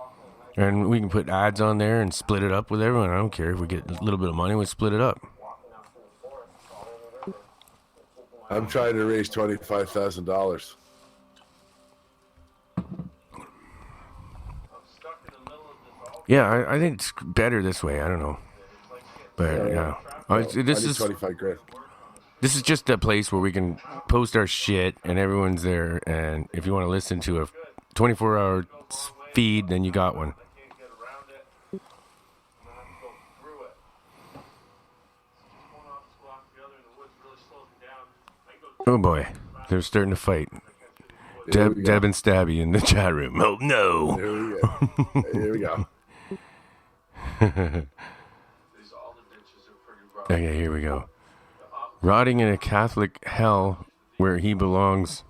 And we can put ads on there and split it up with everyone. I don't care if we get a little bit of money, we split it up. I'm trying to raise $25,000. Yeah, I think it's better this way. I don't know, but yeah, this is 25 grand. This is just a place where we can post our shit and everyone's there. And if you want to listen to a 24-hour feed, then you got one. Oh boy, they're starting to fight. Deb and Stabby in the chat room. Oh no! Here we go. Okay, here we go. Rotting in a Catholic hell where he belongs.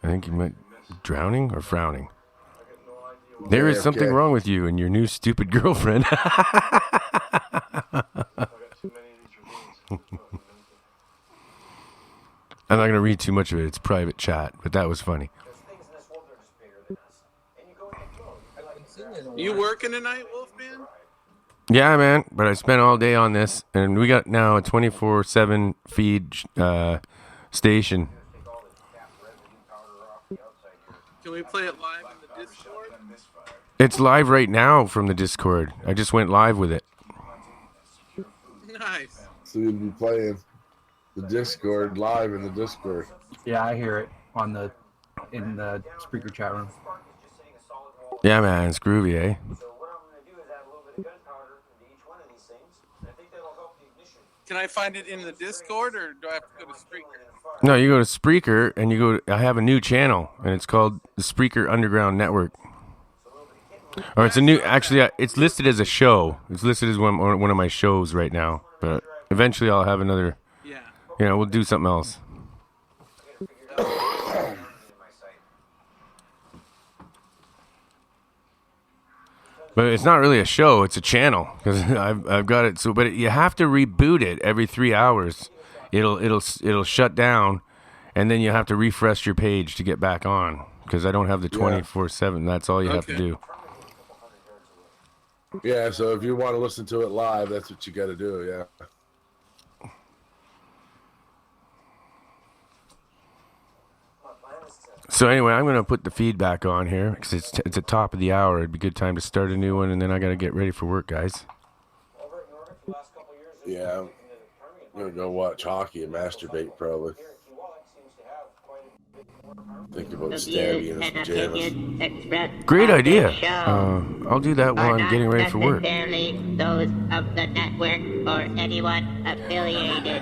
I think you meant drowning or frowning. There is something wrong with you and your new stupid girlfriend. I'm not going to read too much of it. It's private chat, but that was funny. You working tonight, Wolfman? Yeah, man, but I spent all day on this, and we got now a 24/7 feed station. Can we play it live in the Discord? It's live right now from the Discord. I just went live with it. Nice. So you'll be playing the Discord live in the Discord. Yeah, I hear it in the Spreaker chat room. Yeah, man, it's groovy, eh? Can I find it in the Discord, or do I have to go to Spreaker? No, you go to Spreaker, and you go. I have a new channel, and it's called the Spreaker Underground Network. Or it's a new. Actually, it's listed as a show. It's listed as one of my shows right now. But eventually, I'll have another. Yeah. You know, we'll do something else. But it's not really a show; it's a channel because I've got it. So, but you have to reboot it every 3 hours. It'll shut down, and then you have to refresh your page to get back on because I don't have the 24/7. That's all you have to do. Yeah, so if you want to listen to it live, that's what you got to do. Yeah. So anyway, I'm going to put the feedback on here because it's the top of the hour. It'd be a good time to start a new one, and then I got to get ready for work, guys. Yeah, I'm gonna go watch hockey and masturbate probably. Think about Stabby in his pajamas. Great idea. I'll do that while I'm getting ready for work. Necessarily those of the network or anyone affiliated.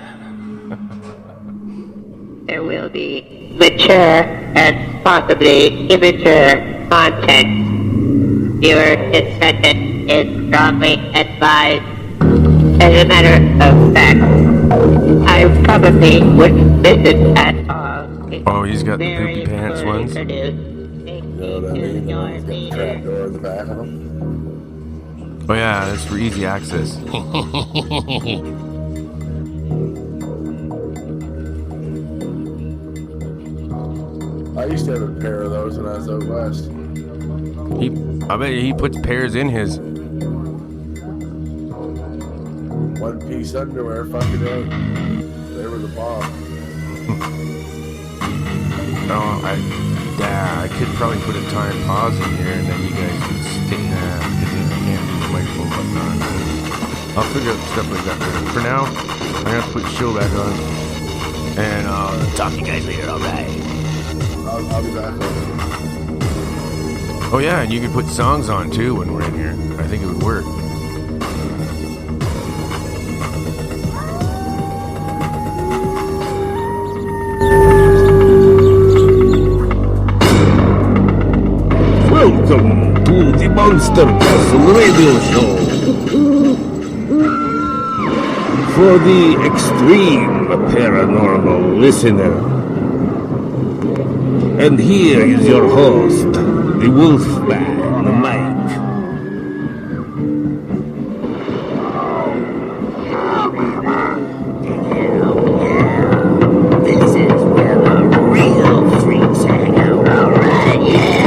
There will be mature and possibly immature content. Viewer discretion is strongly advised. As a matter of fact, I probably wouldn't listen at all. Oh, he's got the poopy pants ones. You know what I mean? He's got the trap door in the back of him. Oh yeah, that's for easy access. I used to have a pair of those when I was out west. I bet he puts pairs in his. One piece underwear, fucking out. They were the bomb. I could probably put a time pause in here and then you guys can stay there because I can't do the microphone button on. I'll figure out stuff like that later. For now, I'm gonna have to put the show back on and I'll talk to you guys later, alright? I'll be back. Oh yeah, and you could put songs on too when we're in here. I think it would work. Welcome to the Monster Castle Radio Show. For the extreme paranormal listener. And here is your host, the Wolfman, the Mike. This is where the real freaks hang out, alright? Yeah.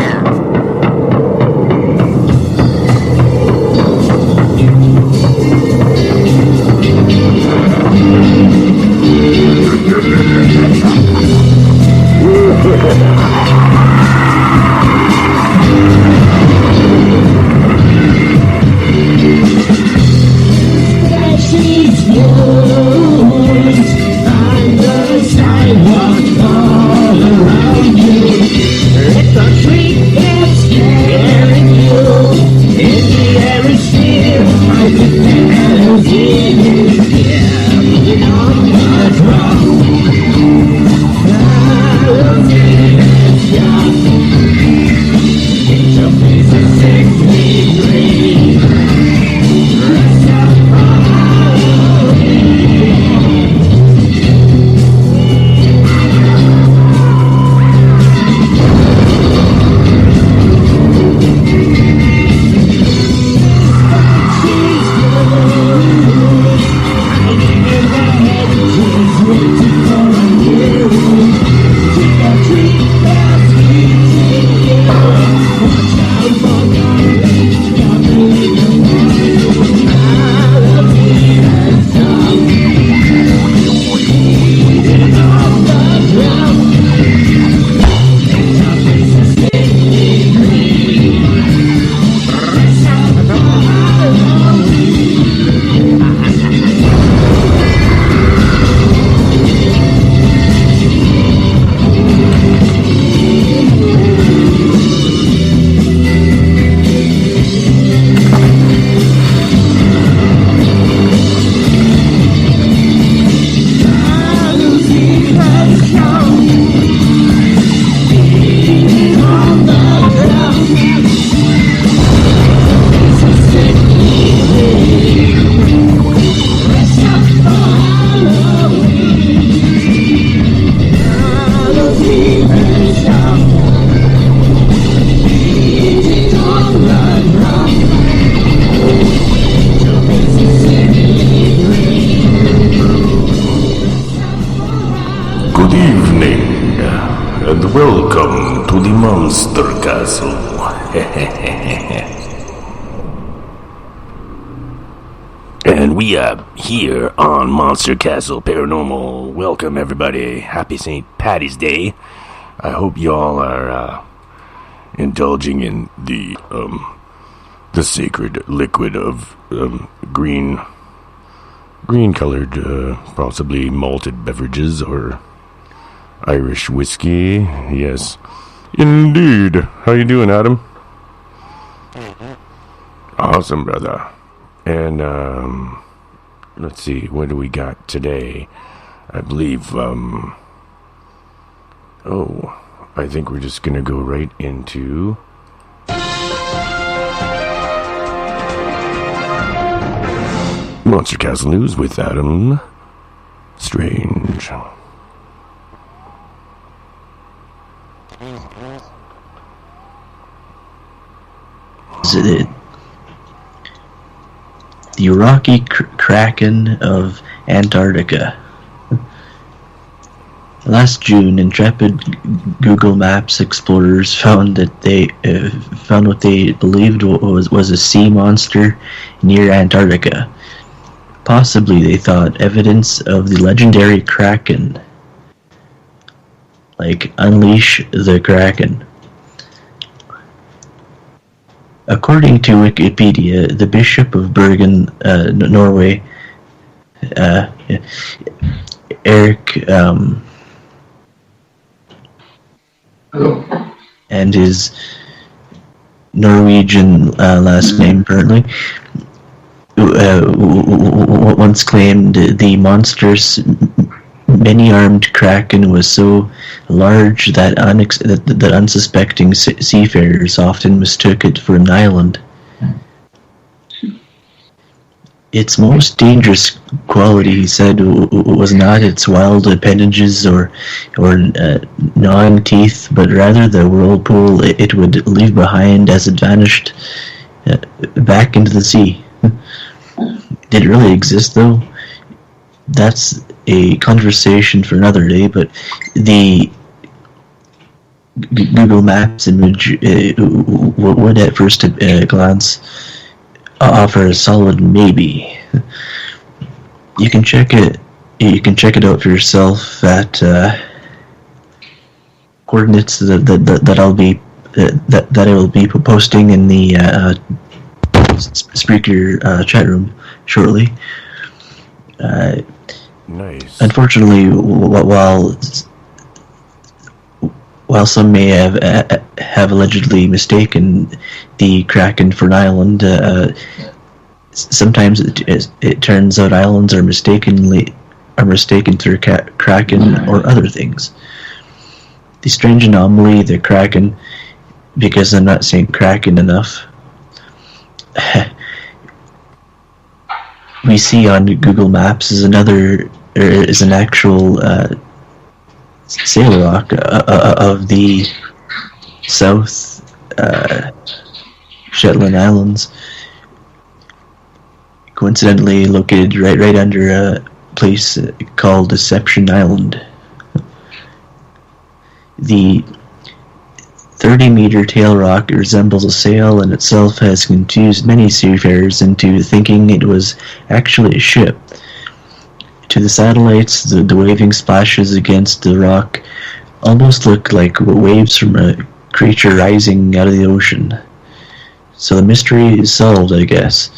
Good evening, and welcome to the Monster Castle. we are here on Monster Castle Paranormal. Welcome, everybody. Happy St. Patty's Day. I hope y'all are indulging in the sacred liquid of green-colored, possibly malted beverages or Irish whiskey. Yes, indeed. How you doing, Adam? Awesome, brother. And let's see, what do we got today? I believe I think we're just gonna go right into Monster Castle News with Adam Strange. The rocky kraken of Antarctica. Last June, intrepid Google Maps explorers found what they believed was a sea monster near Antarctica. Possibly, they thought, evidence of the legendary kraken. Like, unleash the kraken. According to Wikipedia, the Bishop of Bergen, Norway, Eric, and his Norwegian last name, apparently, once claimed the monstrous many-armed kraken was so large that unsuspecting seafarers often mistook it for an island. Its most dangerous quality, he said, was not its wild appendages or gnawing teeth, but rather the whirlpool it would leave behind as it vanished back into the sea. Did it really exist, though? That's a conversation for another day, but the Google Maps image would at first glance offer a solid maybe. You can check it out for yourself at coordinates that I will be posting in the Spreaker chat room shortly. Nice. Unfortunately, while some may have allegedly mistaken the kraken for an island, sometimes it turns out islands are mistaken through kraken or other things. The strange anomaly, the kraken, because I'm not saying kraken enough, we see on Google Maps is an actual sail rock of the South Shetland Islands, coincidentally located right under a place called Deception Island. The 30-meter tail rock resembles a sail and itself has confused many seafarers into thinking it was actually a ship. To the satellites, the waving splashes against the rock almost look like waves from a creature rising out of the ocean. So the mystery is solved, I guess.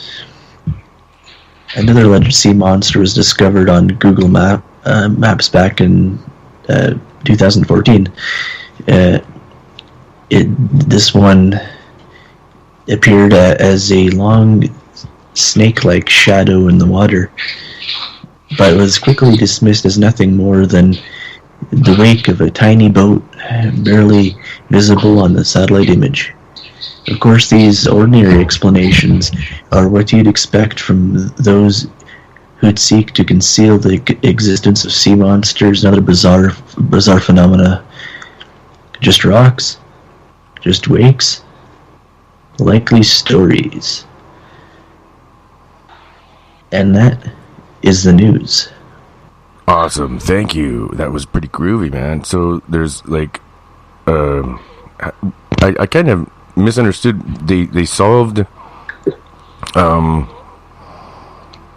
Another alleged sea monster was discovered on Google Maps back in 2014. This one appeared as a long snake-like shadow in the water, but was quickly dismissed as nothing more than the wake of a tiny boat barely visible on the satellite image. Of course, these ordinary explanations are what you'd expect from those who'd seek to conceal the existence of sea monsters and other bizarre phenomena. Just rocks? Just wakes? Likely stories. And that is the news. Awesome, thank you. That was pretty groovy, man. So there's like, I kind of misunderstood. They solved,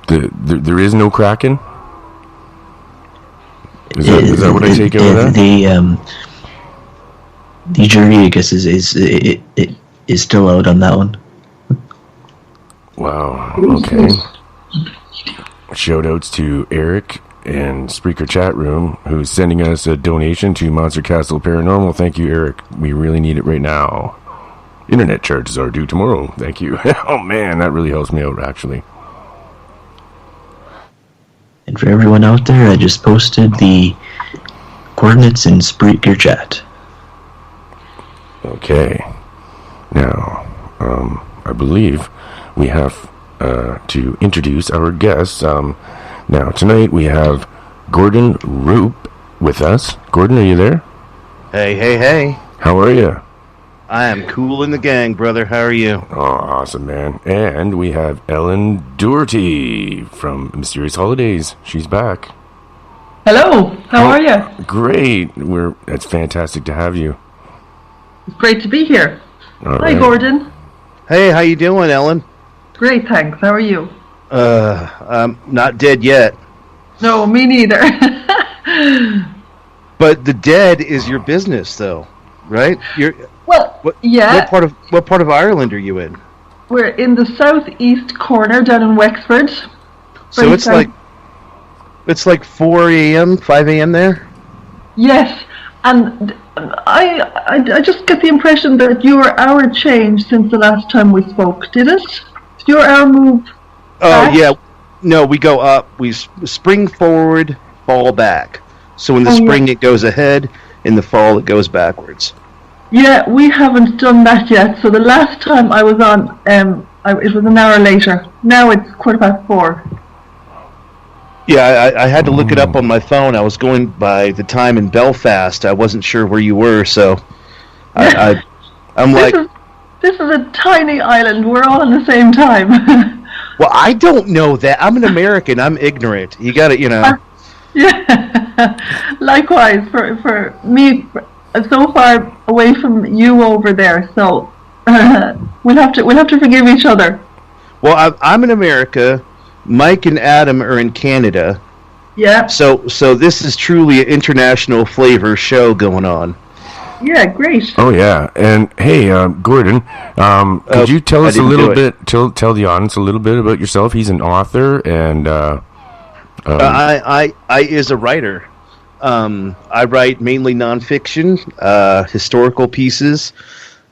There is no Kraken? Is that what I take out of that? The jury, I guess, is still out on that one. Wow. Okay. Shout outs to Eric and Spreaker chat room, who's sending us a donation to Monster Castle Paranormal. Thank you, Eric. We really need it right now. Internet charges are due tomorrow. Thank you. Oh man, that really helps me out, actually. And for everyone out there, I just posted the coordinates in Spreaker chat. Okay. Now, I believe we have to introduce our guests. Now, tonight we have Gordon Roop with us. Gordon, are you there? Hey. How are you? I am cool in the gang, brother. How are you? Oh, awesome, man. And we have Ellen Doherty from Mysterious Holidays. She's back. Hello. How are you? Great. It's fantastic to have you. It's great to be here. All Hi, right. Gordon. Hey, how you doing, Ellen? Great, thanks. How are you? I'm not dead yet. No, me neither. But the dead is your business, though, right? Yeah. What part of Ireland are you in? We're in the southeast corner down in Wexford. So it's like 4 a.m., 5 a.m. there? Yes, and I just get the impression that your hour changed since the last time we spoke. Did it? Did your hour move? Oh, yeah. No, we go up. We spring forward, fall back. So in the spring it goes ahead, in the fall it goes backwards. Yeah, we haven't done that yet. So the last time I was on, it was an hour later. Now it's 4:15. Yeah, I had to look it up on my phone. I was going by the time in Belfast. I wasn't sure where you were, so I'm like... This is a tiny island. We're all on the same time. Well, I don't know that. I'm an American. I'm ignorant. You got to, Yeah. Likewise, for me, so far away from you over there. So we'll have to forgive each other. Well, I'm in America. Mike and Adam are in Canada. Yeah. So this is truly an international flavor show going on. Yeah, great. Oh yeah, and hey, Gordon, could you tell us a little bit? Tell the audience a little bit about yourself. He's an author, and I is a writer. I write mainly nonfiction, historical pieces.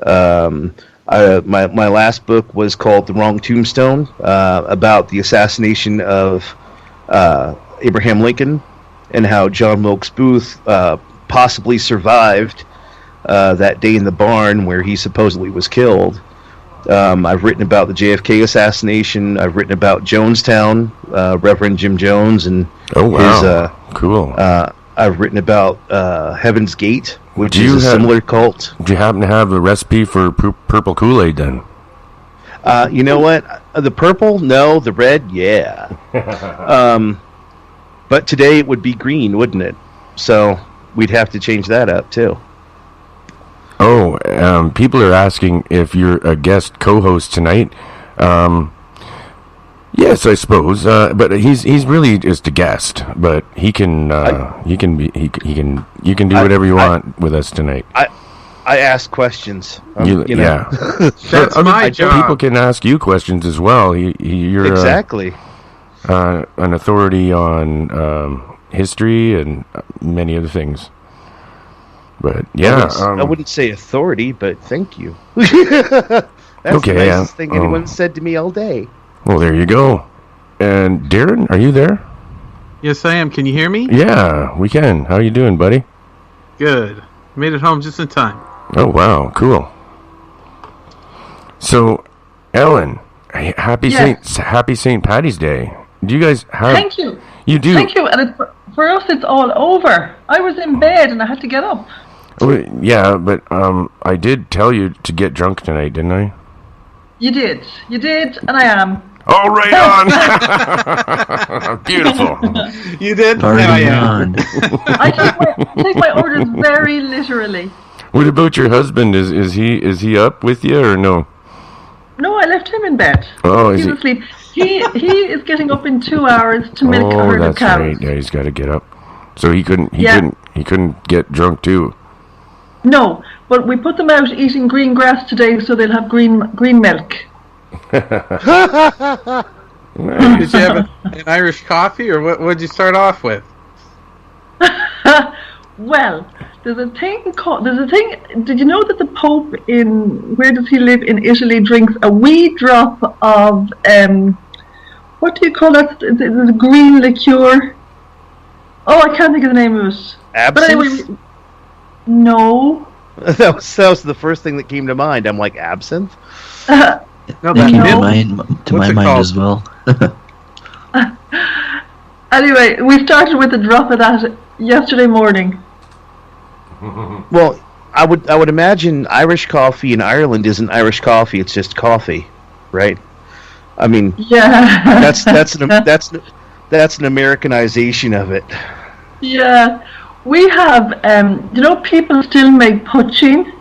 My last book was called The Wrong Tombstone, about the assassination of Abraham Lincoln and how John Wilkes Booth possibly survived that day in the barn where he supposedly was killed. I've written about the JFK assassination. I've written about Jonestown, Reverend Jim Jones, and his cool. I've written about Heaven's Gate, which is a similar cult. Do you happen to have the recipe for purple Kool-Aid then? You know what? The purple? No. The red? Yeah. But today it would be green, wouldn't it? So we'd have to change that up too. Oh, people are asking if you're a guest co-host tonight. Yes, I suppose. But he's really just a guest. But you can do whatever you want with us tonight. I ask questions. Yeah, That's my job. People can ask you questions as well. You're exactly an authority on history and many other things. But yeah, I wouldn't say authority, but thank you. That's okay, the nicest thing anyone's said to me all day. Well, there you go. And Darren, are you there? Yes, I am. Can you hear me? Yeah, we can. How you doing, buddy? Good. Made it home just in time. Oh, wow. Cool. So, Ellen, happy St. Paddy's Day. Do you guys have... Thank you. You do? Thank you. And for us, it's all over. I was in bed and I had to get up. Yeah, but I did tell you to get drunk tonight, didn't I? You did, and I am. Oh, right on! Beautiful. You did? Party I am. I take my orders very literally. What about your husband? Is he up with you or no? No, I left him in bed. Oh, he was asleep. He is getting up in 2 hours to milk a Oh, herd of that's cows. right. Yeah, he's got to get up. So he couldn't get drunk too. No, but we put them out eating green grass today, so they'll have green milk. Did you have an Irish coffee, or what did you start off with? Well, there's a thing. Did you know that the Pope where does he live in Italy drinks a wee drop of what do you call that? There's a green liqueur. Oh, I can't think of the name of it. Absinthe? But anyway, no. That was the first thing that came to mind. I'm like, absinthe? No, That came to my mind as well. Anyway, we started with a drop of that yesterday morning. Well, I would imagine Irish coffee in Ireland isn't Irish coffee; it's just coffee, right? I mean, yeah, that's an Americanization of it. Yeah, we have. People still make poaching.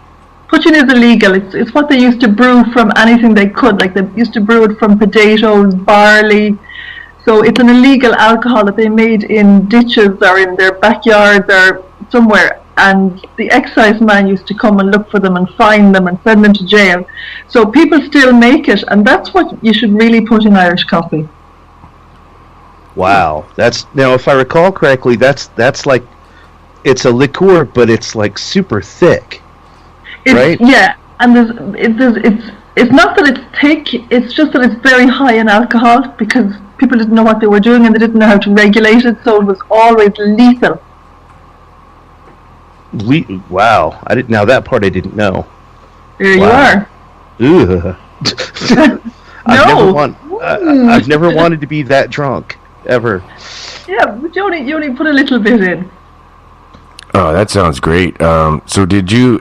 Poaching is illegal. It's what they used to brew from anything they could. Like they used to brew it from potatoes, barley. So it's an illegal alcohol that they made in ditches or in their backyards or somewhere. And the excise man used to come and look for them and find them and send them to jail. So people still make it, and that's what you should really put in Irish coffee. Wow, now if I recall correctly, that's like it's a liqueur, but it's like super thick, right? Yeah, and it's not that it's thick; it's just that it's very high in alcohol because people didn't know what they were doing and they didn't know how to regulate it, so it was always lethal. Wow, now that part I didn't know. There you are. Ugh. I've never wanted to be that drunk ever. Yeah, but you only put a little bit in. Oh, that sounds great. So did you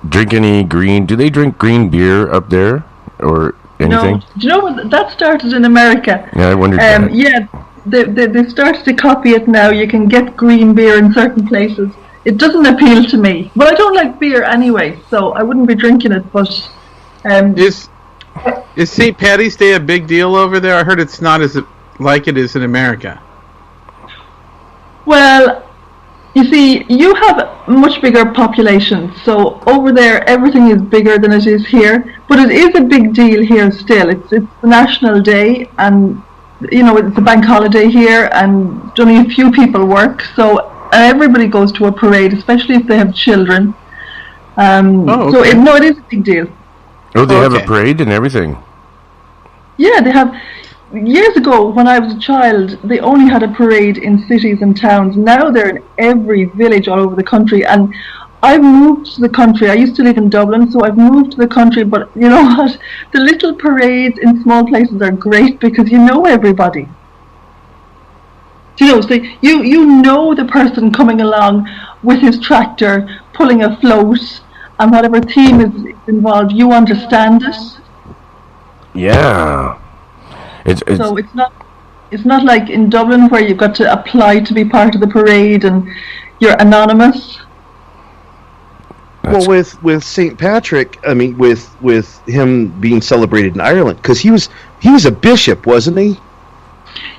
drink any green? Do they drink green beer up there or anything? No, do you know what? That started in America. Yeah, I wondered that. Yeah, they started to copy it now. You can get green beer in certain places. It doesn't appeal to me. Well, I don't like beer anyway, so I wouldn't be drinking it. But Is St. Paddy's Day a big deal over there? I heard it's not like it is in America. Well, you see, you have much bigger populations, so over there everything is bigger than it is here. But it is a big deal here still. It's the national day, and it's a bank holiday here, and only a few people work, so everybody goes to a parade, especially if they have children. Okay. So it is a big deal. Oh, they have a parade and everything. Yeah, they have. Years ago, when I was a child, they only had a parade in cities and towns. Now they're in every village all over the country. And I've moved to the country. I used to live in Dublin, so I've moved to the country. But you know what? The little parades in small places are great because you know everybody. So you know the person coming along with his tractor, pulling a float, and whatever theme is involved, you understand it. Yeah. So it's not like in Dublin where you've got to apply to be part of the parade and you're anonymous. Well, with St. Patrick, I mean, with him being celebrated in Ireland, because he was a bishop, wasn't he?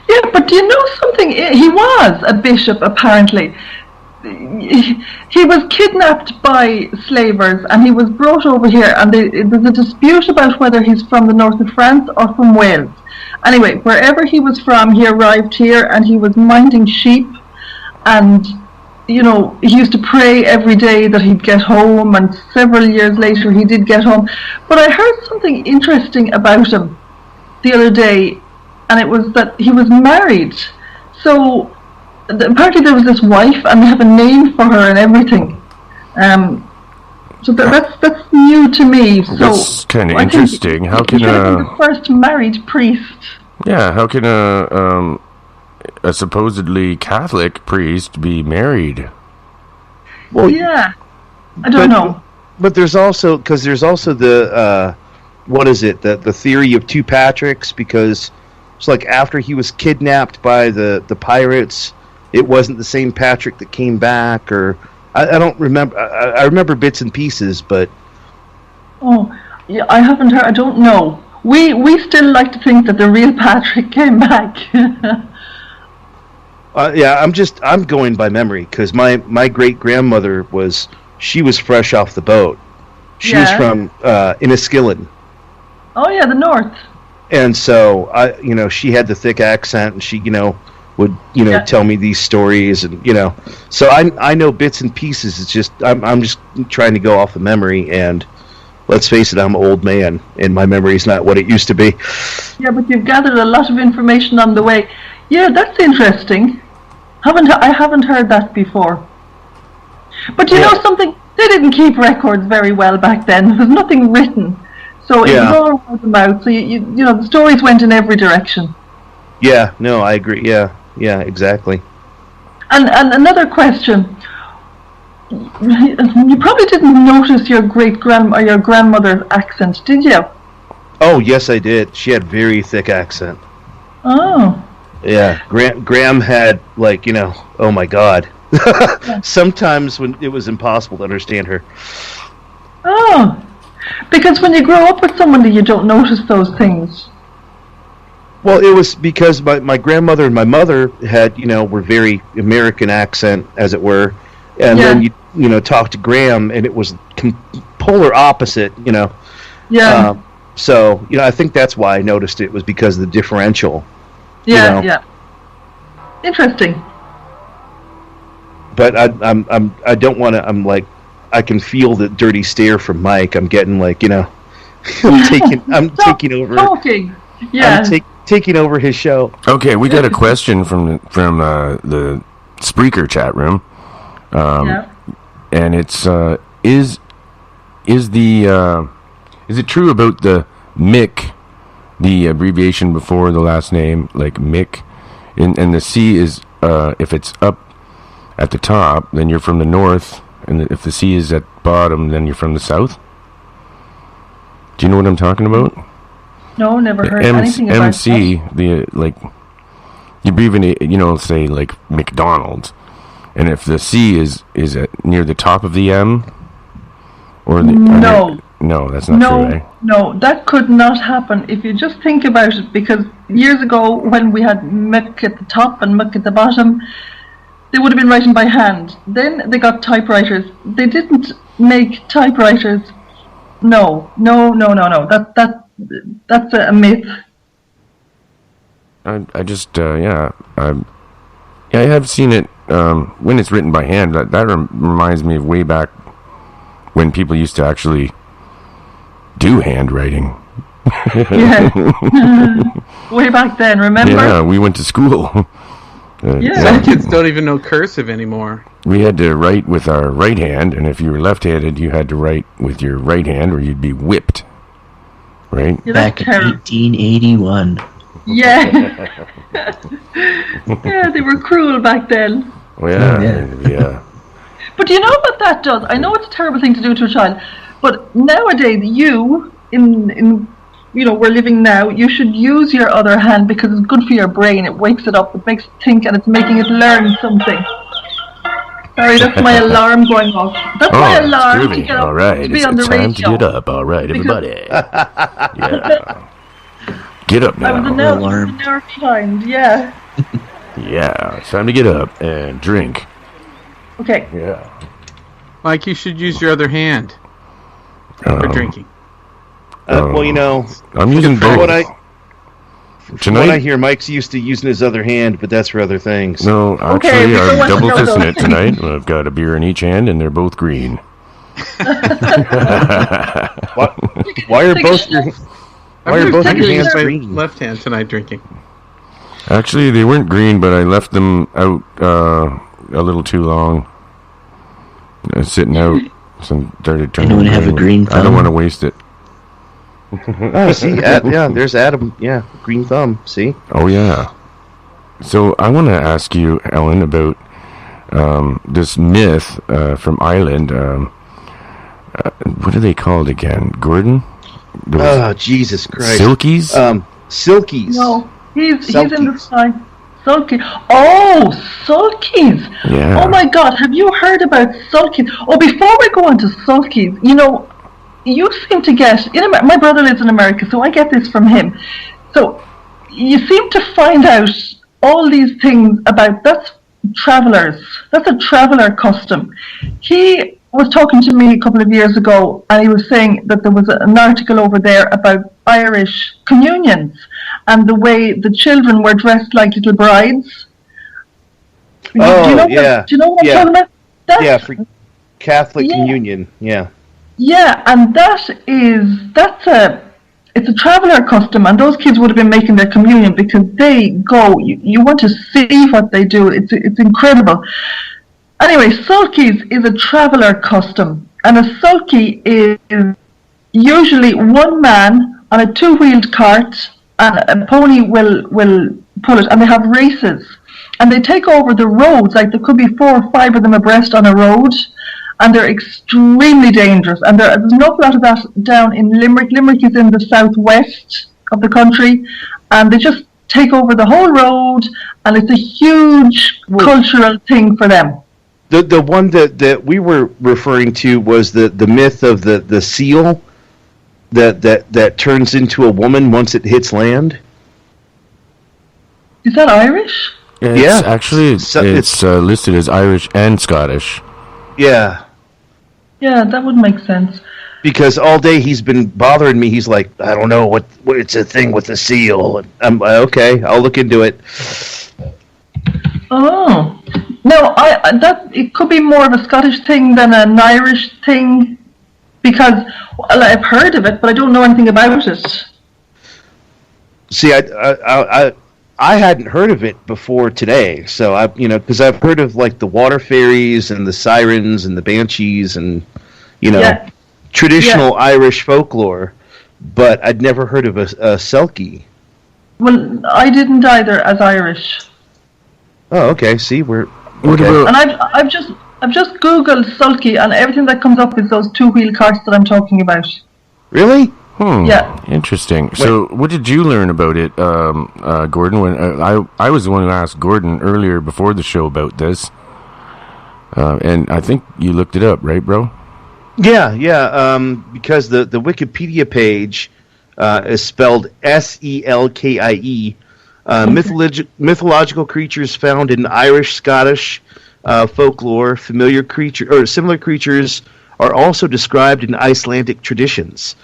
Yeah, but do you know something? He was a bishop, apparently. He was kidnapped by slavers and he was brought over here, and there's a dispute about whether he's from the north of France or from Wales. Anyway, wherever he was from, he arrived here and he was minding sheep, and he used to pray every day that he'd get home, and several years later he did get home. But I heard something interesting about him the other day, and it was that he was married. So apparently there was this wife, and they have a name for her and everything. So that's new to me. That's kind of interesting. How can the first married priest? Yeah, how can a supposedly Catholic priest be married? Well, yeah, I don't know. But there's also the what is it? The theory of two Patricks, because it's like after he was kidnapped by the pirates, it wasn't the same Patrick that came back, or I don't remember. I remember bits and pieces, but oh, yeah, I haven't heard. I don't know. we still like to think that the real Patrick came back. Yeah, I'm going by memory because my great grandmother was fresh off the boat. She was from Enniskillen. Oh yeah, the north. And so she had the thick accent, and she would tell me these stories, and so I know bits and pieces. It's just I'm just trying to go off of memory, and let's face it, I'm an old man, and my memory is not what it used to be. Yeah, but you've gathered a lot of information on the way. Yeah, that's interesting. I haven't heard that before. But you know something? They didn't keep records very well back then. There was nothing written, so it was all word of mouth. So you know the stories went in every direction. Yeah, no, I agree. Yeah, exactly. And another question. You probably didn't notice your your grandmother's accent, did you? Oh yes, I did. She had very thick accent. Oh. Yeah, Graham had oh my God. Sometimes when it was impossible to understand her. Oh, because when you grow up with somebody, you don't notice those things. Well, it was because my grandmother and my mother had were very American accent, as it were, and then you talk to Graham, and it was polar opposite. Yeah. So I think that's why I noticed it was because of the differential. Yeah. Interesting. But I don't want to. I'm like, I can feel the dirty stare from Mike. I'm getting I'm taking over. Talking. Yeah. I'm taking over his show. Okay, we got a question from the Spreaker chat room. And it's is it true about the Mick, the abbreviation before the last name, like Mick, and the C is if it's up at the top, then you're from the north, and if the C is at bottom, then you're from the south? Do you know what I'm talking about? No, never heard anything about MC, the you abbreviate, say like McDonald's, and if the C is near the top of the M, or the no, that's not true. Eh? No, that could not happen if you just think about it. Because years ago, when we had Mick at the top and Mick at the bottom, they would have been writing by hand. Then they got typewriters. They didn't make typewriters. No. That's a myth. I just I have seen it when it's written by hand. That reminds me of way back when people used to actually do handwriting. Yeah. Way back then, remember? Yeah, we went to school. Some kids don't even know cursive anymore. We had to write with our right hand, and if you were left-handed, you had to write with your right hand, or you'd be whipped. Right? Yeah, back in 1881. Yeah. Yeah, they were cruel back then. Oh, yeah. But you know what that does? I know it's a terrible thing to do to a child, but nowadays you, in we're living now, you should use your other hand because it's good for your brain. It wakes it up, it makes it think, and it's making it learn something. Sorry, that's my alarm going off. That's my alarm to get up. All right, to be on the time radio. to get up. All right, everybody. Yeah. Get up now. I was an hour behind, yeah. Yeah, it's time to get up and drink. Okay. Yeah. Mike, you should use your other hand for drinking. Well, I'm using both. From what I hear, Mike's used to using his other hand, but that's for other things. No, actually, I'm double fisting it tonight. I've got a beer in each hand, and they're both green. Why are both your hands green? Left hand tonight drinking. Actually, they weren't green, but I left them out a little too long. Sitting out, so started turning. Anyone have a green thumb? I don't want to waste it. Oh, see, there's Adam. Yeah, green thumb. See? Oh yeah. So I want to ask you, Ellen, about this myth from Ireland. What are they called again? Gordon? Oh, Jesus Christ! Silkies? Silkies. No, he's in the sky. Sulky. Oh, sulkies. Yeah. Oh my God, have you heard about sulkies? Oh, before we go on to sulkies, you seem to get, my brother lives in America, so I get this from him. So you seem to find out all these things about, that's travelers. That's a traveler custom. He was talking to me a couple of years ago, and he was saying that there was an article over there about Irish communions and the way the children were dressed like little brides. Do you know what I'm talking about? For Catholic communion, yeah. Yeah, and it's a traveller custom, and those kids would have been making their communion because they go. You want to see what they do. It's incredible. Anyway, sulkies is a traveller custom, and a sulky is usually one man on a two-wheeled cart, and a pony will pull it, and they have races, and they take over the roads. Like there could be 4 or 5 of them abreast on a road. And they're extremely dangerous. And there's an awful lot of that down in Limerick. Limerick is in the southwest of the country. And they just take over the whole road. And it's a huge cultural thing for them. The one that we were referring to was the myth of the seal that turns into a woman once it hits land. Is that Irish? Actually, it's listed as Irish and Scottish. Yeah. Yeah, that would make sense. Because all day he's been bothering me. He's like, I don't know what it's a thing with the seal. And I'm okay. I'll look into it. Oh, no, it could be more of a Scottish thing than an Irish thing, because I've heard of it, but I don't know anything about it. See, I hadn't heard of it before today, so because I've heard of like the water fairies and the sirens and the banshees and traditional Irish folklore, but I'd never heard of a selkie. Well, I didn't either as Irish. Oh, okay. See, we're okay. And I've just Googled sulky, and everything that comes up is those two-wheel carts that I'm talking about. Really? Yeah. Interesting. So, what did you learn about it, Gordon? When I was the one who asked Gordon earlier before the show about this, and I think you looked it up, right, bro? Yeah. Because the Wikipedia page is spelled Selkie. Mythological creatures found in Irish, Scottish folklore. Similar creatures are also described in Icelandic traditions.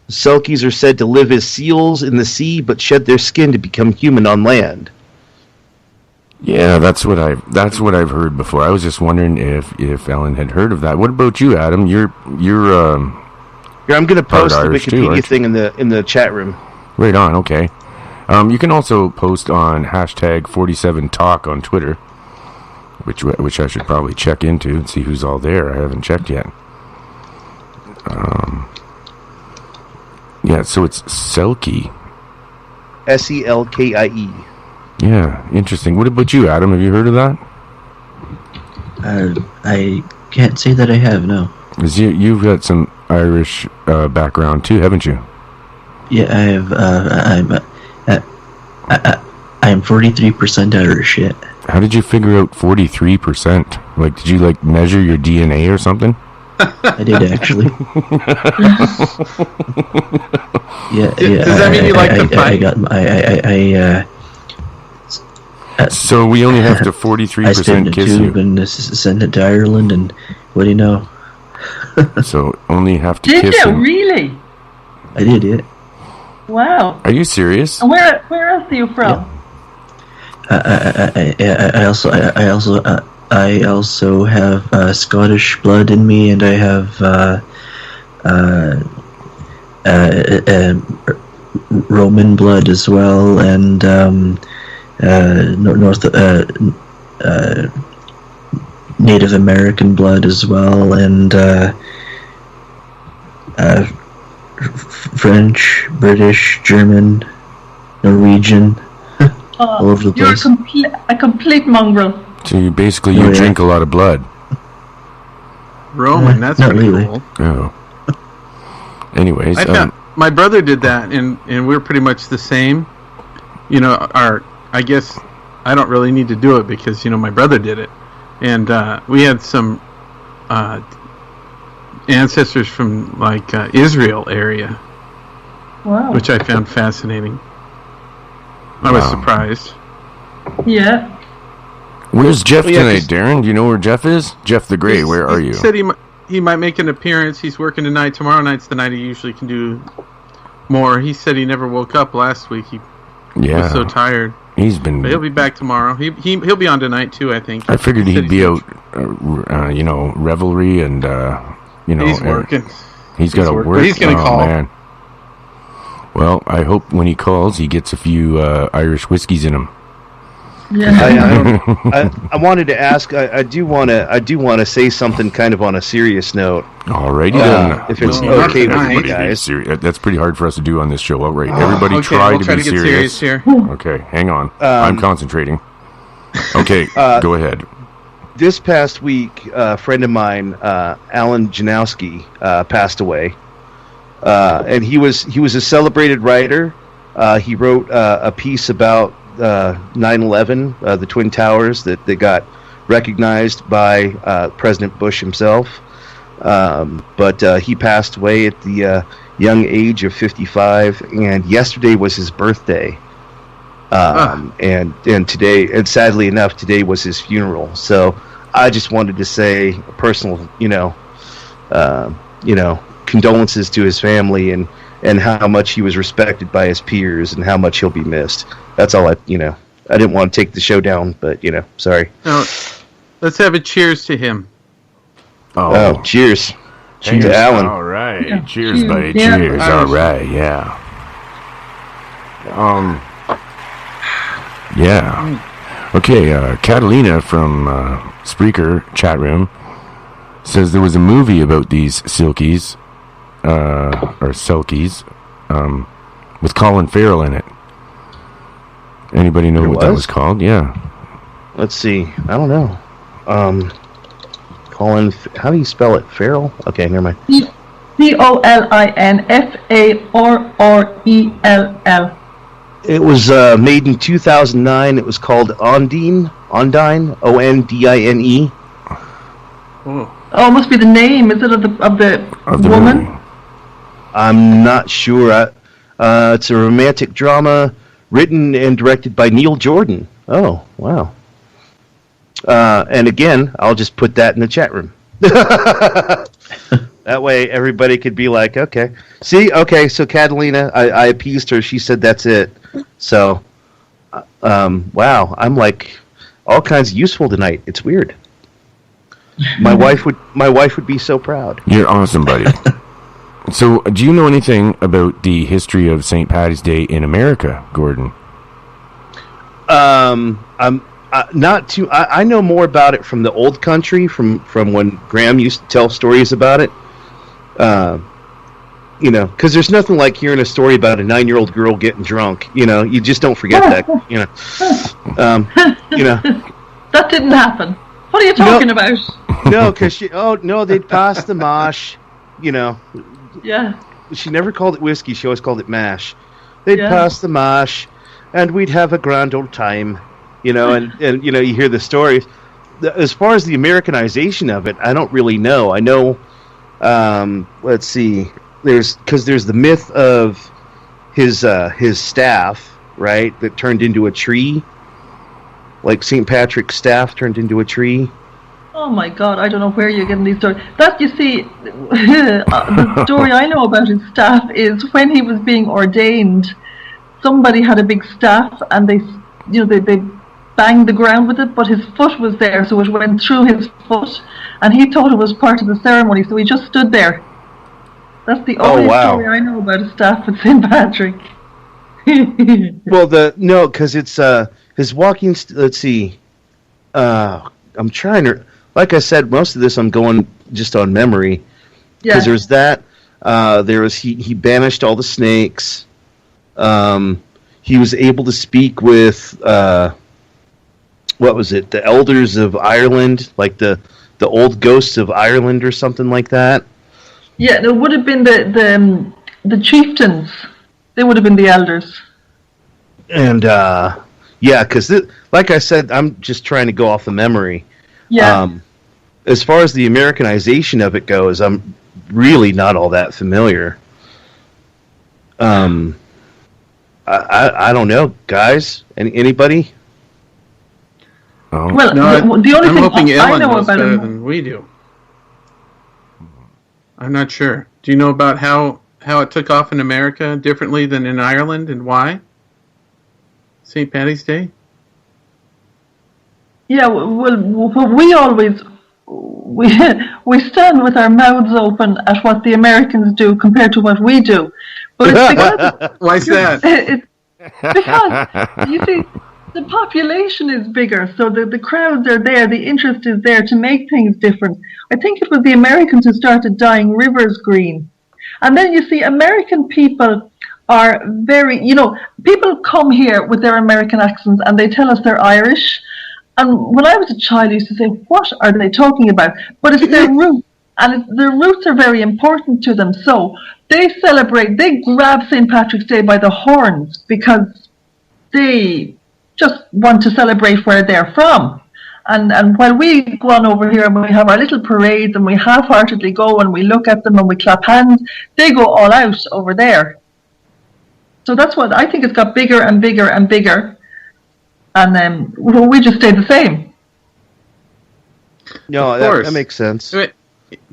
Selkies are said to live as seals in the sea, but shed their skin to become human on land. Yeah, that's what I've heard before. I was just wondering if Ellen had heard of that. What about you, Adam? You're I'm going to post the Irish Wikipedia thing in the chat room. Right on. Okay. You can also post on #47Talk on Twitter, which I should probably check into and see who's all there. I haven't checked yet. Yeah, so it's Selkie. Selkie. Yeah, interesting. What about you, Adam? Have you heard of that? I can't say that I have, no. 'Cause you've got some Irish background too, haven't you? Yeah, I have. I'm 43% Irish yet. How did you figure out 43%? Like, did you measure your DNA or something? I did actually. Yeah. Does that mean you like to fight? So we only have to 43% kiss you. And send it to Ireland, and what do you know? So only have to did kiss you him. Really? I did, yeah. Wow. Are you serious? And where else are you from? I also have Scottish blood in me, and I have Roman blood as well, and Native American blood as well, and French, British, German, Norwegian, all over the place. You're a complete mongrel. So you drink a lot of blood. Roman, that's not pretty really. cool. Oh. Anyways, my brother did that, and we're pretty much the same. I guess I don't really need to do it because my brother did it, and we had some ancestors from like Israel area, Wow. which I found fascinating. I was surprised. Yeah. Where's Jeff Well, yeah, tonight, 'cause- Darren? Do you know where Jeff is? Jeff the Grey, where are He you? said he might make an appearance. He's working tonight. Tomorrow night's the night he usually can do more. He said he never woke up last week. He Yeah. was so tired. He's been. But he'll be back tomorrow. He'll be on tonight too, I think. I figured He said he'd be out, revelry and, He's and working. He's got to working. work. But he's gonna Oh, call. Man. Well, I hope when he calls, he gets a few Irish whiskeys in him. I wanted to ask. I do want to say something kind of on a serious note. Alrighty then. If it's Well, okay with everybody you be guys. serious. That's pretty hard for us to do on this show. Outright. Everybody okay, try we'll to try be to get serious. serious here. Okay, hang on. I'm concentrating. Okay, go ahead. This past week, a friend of mine, Alan Janowski, passed away, and he was a celebrated writer. He wrote a piece about 9/11, the Twin Towers that got recognized by President Bush himself. But he passed away at the young age of 55, and yesterday was his birthday. And today, and sadly enough, today was his funeral. So I just wanted to say a personal, condolences to his family and how much he was respected by his peers and how much he'll be missed. That's all I didn't want to take the show down, but sorry. Now, let's have a cheers to him. Oh, cheers. Cheers to Alan. All right. Yeah. Cheers, buddy. Yeah. Cheers. All right. Yeah. Yeah. Okay. Catalina from Spreaker chat room says there was a movie about these silkies, or selkies, with Colin Farrell in it. Anybody know what that was called? Yeah. Let's see. I don't know. Colin, how do you spell it? Farrell? Okay, never mind. COLINFARRELL. It was made in 2009. It was called Ondine, Ondine, O-N-D-I-N-E. Oh, it must be the name, is it, of the woman? movie. I'm not sure. It's a romantic drama written and directed by Neil Jordan. Oh, wow. And again, I'll just put that in the chat room. That way everybody could be like, okay. See, okay, so Catalina, I appeased her. She said that's it. So, wow, I'm like all kinds of useful tonight. It's weird. My wife would be so proud. You're awesome, buddy. So, do you know anything about the history of St. Paddy's Day in America, Gordon? I'm not too. I know more about it from the old country, from when Graham used to tell stories about it. Because there's nothing like hearing a story about a 9-year-old girl getting drunk. You just don't forget that. That didn't happen. What are you talking about? No, because they'd pass the mosh. Yeah. She never called it whiskey. She always called it mash. They'd Yeah. pass the mosh, and we'd have a grand old time. And you hear the stories. As far as the Americanization of it, I don't really know. I know. Let's see. There's the myth of his staff, right? That turned into a tree. Like St. Patrick's staff turned into a tree. Oh my God, I don't know where you're getting these stories. That, you see, the story I know about his staff is when he was being ordained, somebody had a big staff and they banged the ground with it, but his foot was there, so it went through his foot, and he thought it was part of the ceremony, so he just stood there. That's the only story I know about a staff at St. Patrick. Well, because it's his walking. Let's see. I'm trying to. Like I said, most of this I'm going just on memory. Because there's that. There was he banished all the snakes. He was able to speak with what was it? The elders of Ireland, like the old ghosts of Ireland or something like that. Yeah, it would have been the chieftains. They would have been the elders. And because like I said, I'm just trying to go off of memory. Yeah. as far as the Americanization of it goes, I'm really not all that familiar. I don't know, guys. Anybody? Oh. Well, No, the only I'm thing hoping I Ellen know knows about better him. than we do. I'm not sure. Do you know about how it took off in America differently than in Ireland, and why? St. Paddy's Day? Yeah, well, we always we stand with our mouths open at what the Americans do compared to what we do, but it's because Why's that? It's because you see the population is bigger, so the crowds are there, the interest is there to make things different. I think it was the Americans who started dyeing rivers green, and then you see American people are very, people come here with their American accents and they tell us they're Irish. And when I was a child, I used to say, what are they talking about? But it's their roots, and their roots are very important to them. So they grab St. Patrick's Day by the horns because they just want to celebrate where they're from. And while we go on over here and we have our little parades and we half-heartedly go and we look at them and we clap hands, they go all out over there. So that's what I think. It's got bigger and bigger and bigger. And we just stay the same. No, that makes sense.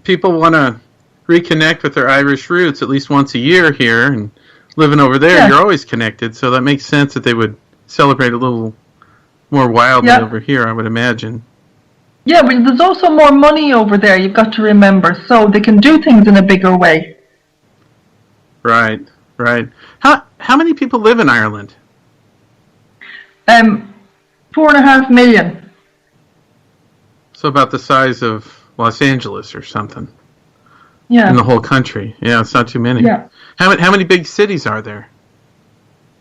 People want to reconnect with their Irish roots at least once a year here, and living over there, you're always connected. So that makes sense that they would celebrate a little more wildly over here, I would imagine. Yeah, but there's also more money over there, you've got to remember, so they can do things in a bigger way. Right. How many people live in Ireland? 4.5 million. So about the size of Los Angeles or something. Yeah. In the whole country. Yeah, it's not too many. Yeah. How many big cities are there?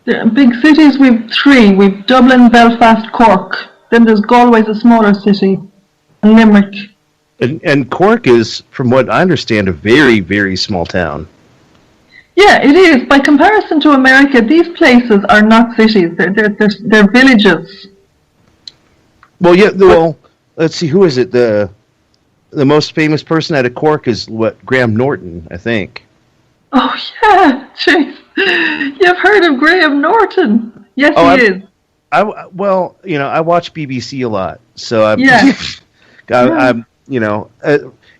The big cities, we've 3. We've Dublin, Belfast, Cork. Then there's Galway's a smaller city. And Limerick. And Cork is, from what I understand, a very, very small town. Yeah, it is. By comparison to America, these places are not cities. They're villages. Well, yeah. Well, let's see. Who is it? The most famous person out of Cork is Graham Norton, I think. Oh yeah, jeez. You've heard of Graham Norton? Yes, he is. I watch BBC a lot, so I'm. Yeah. I'm.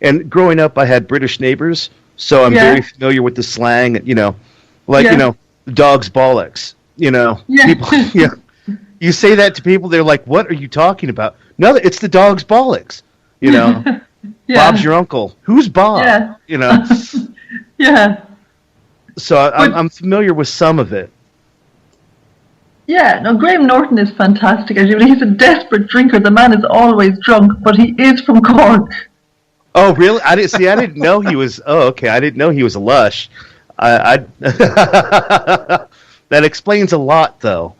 And growing up, I had British neighbors. So I'm very familiar with the slang, dog's bollocks, people, you say that to people, they're like, what are you talking about? No, it's the dog's bollocks, Bob's your uncle. Who's Bob? Yeah. So I'm familiar with some of it. Yeah, no, Graham Norton is fantastic. He's a desperate drinker. The man is always drunk, but he is from Cork. Oh, really? I didn't know he was. Oh, okay. I didn't know he was a lush. That explains a lot, though.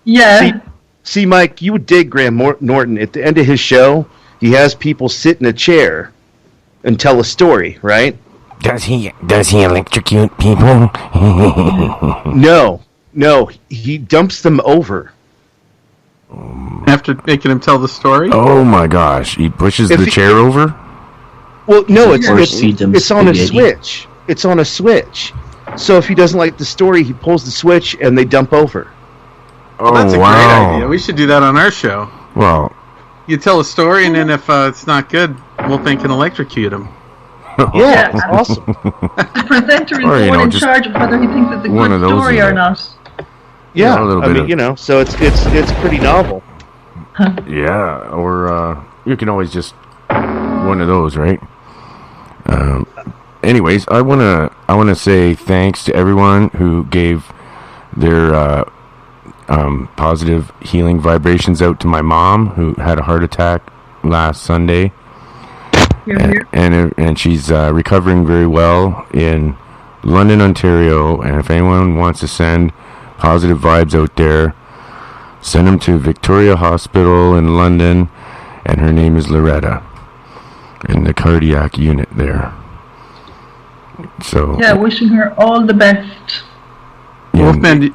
Yeah. See, Mike, you would dig Graham Norton. At the end of his show, he has people sit in a chair and tell a story, right? Does he electrocute people? No. He dumps them over. After making him tell the story? Oh my gosh! He pushes the chair over. Well, no, it's on a switch. It's on a switch. So if he doesn't like the story, he pulls the switch and they dump over. Oh, that's a great idea. We should do that on our show. Well, you tell a story, and then if it's not good, we'll think and electrocute him. Yeah, it's awesome. The presenter is the one in charge of whether he thinks it's a good story or not. Yeah, so it's pretty novel. Yeah, or you can always just one of those, right? Anyways, I wanna say thanks to everyone who gave their positive healing vibrations out to my mom, who had a heart attack last Sunday, and she's recovering very well in London, Ontario. And if anyone wants to send positive vibes out there, send them to Victoria Hospital in London, and her name is Loretta, in the cardiac unit there. So wishing her all the best. Wolfman, do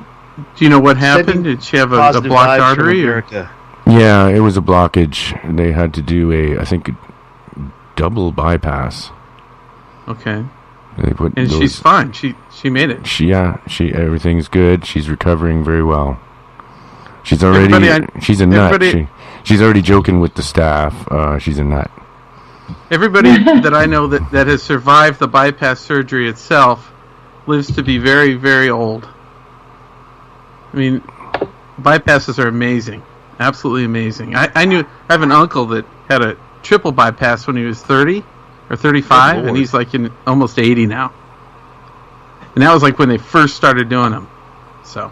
you know what happened? Did she have a blocked artery? Yeah, it was a blockage. They had to do double bypass. Okay. They put And she's fine. She made it. She everything's good. She's recovering very well. She's already she's a nut. She's already joking with the staff. She's a nut. Everybody that I know that has survived the bypass surgery itself lives to be very, very old. I mean, bypasses are amazing. Absolutely amazing. I have an uncle that had a triple bypass when he was 30 or 35, and he's like in almost 80 now. And that was like when they first started doing them. So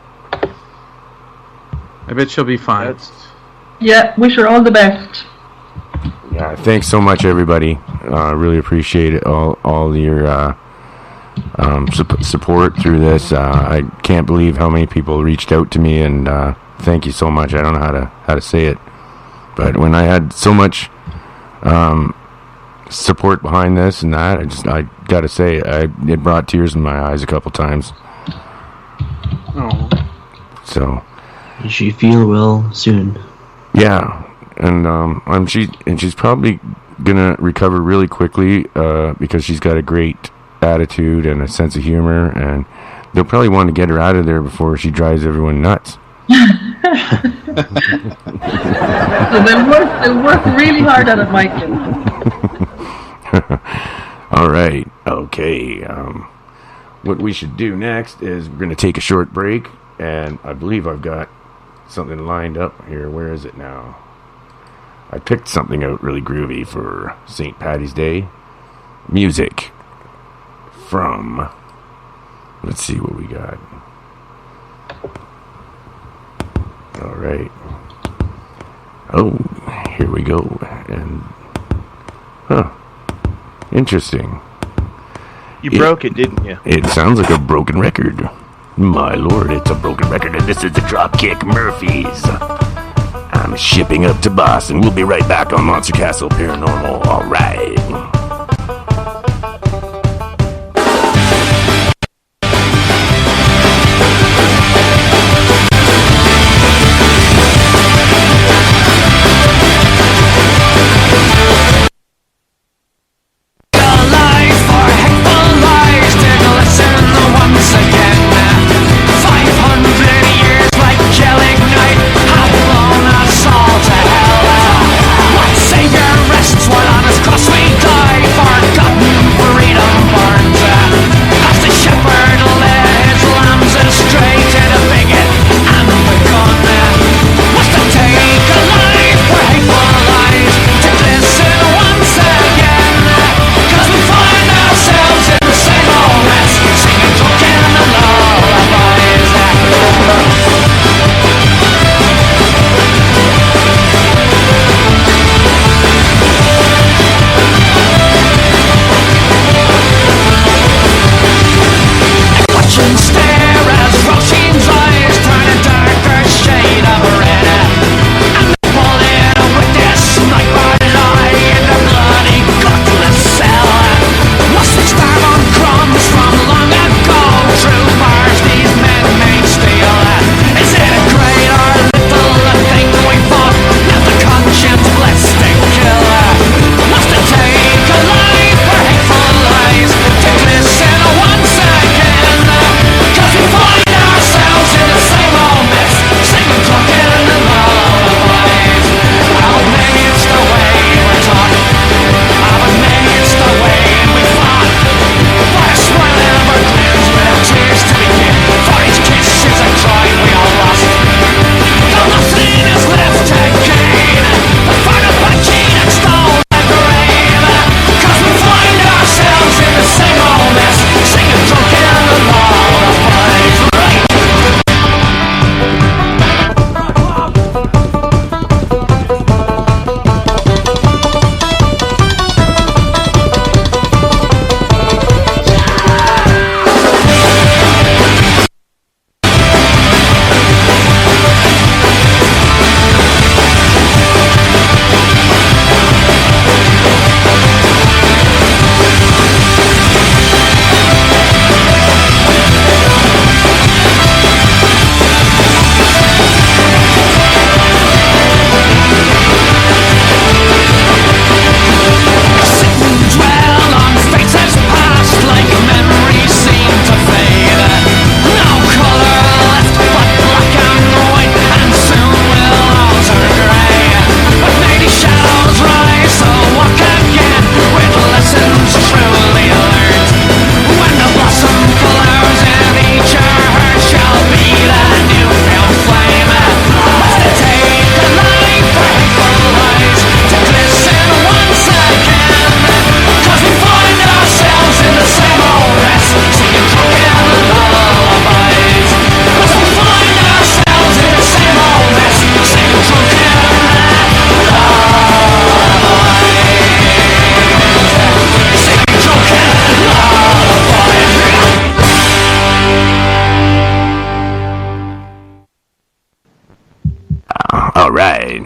I bet she'll be fine. Yeah, wish her all the best. Yeah, thanks so much, everybody. Really appreciate it. All your support through this. I can't believe how many people reached out to me, and thank you so much. I don't know how to say it, but when I had so much support behind this and that, I gotta say it brought tears in my eyes a couple times. Oh. So. She feel well soon. Yeah, and she's probably gonna recover really quickly because she's got a great attitude and a sense of humor, and they'll probably want to get her out of there before she drives everyone nuts. So they'll work really hard at it, Michael. All right, okay. What we should do next is we're going to take a short break, and I believe I've got something lined up here. Where is it now? I picked something out really groovy for St. Paddy's Day. Music from, let's see what we got. All right. Oh, here we go. And, interesting. You broke it, didn't you? It sounds like a broken record. My lord, it's a broken record, and this is the Dropkick Murphys. I'm shipping up to Boston. We'll be right back on Monster Castle Paranormal. All right. Savior rests while on his cross we die.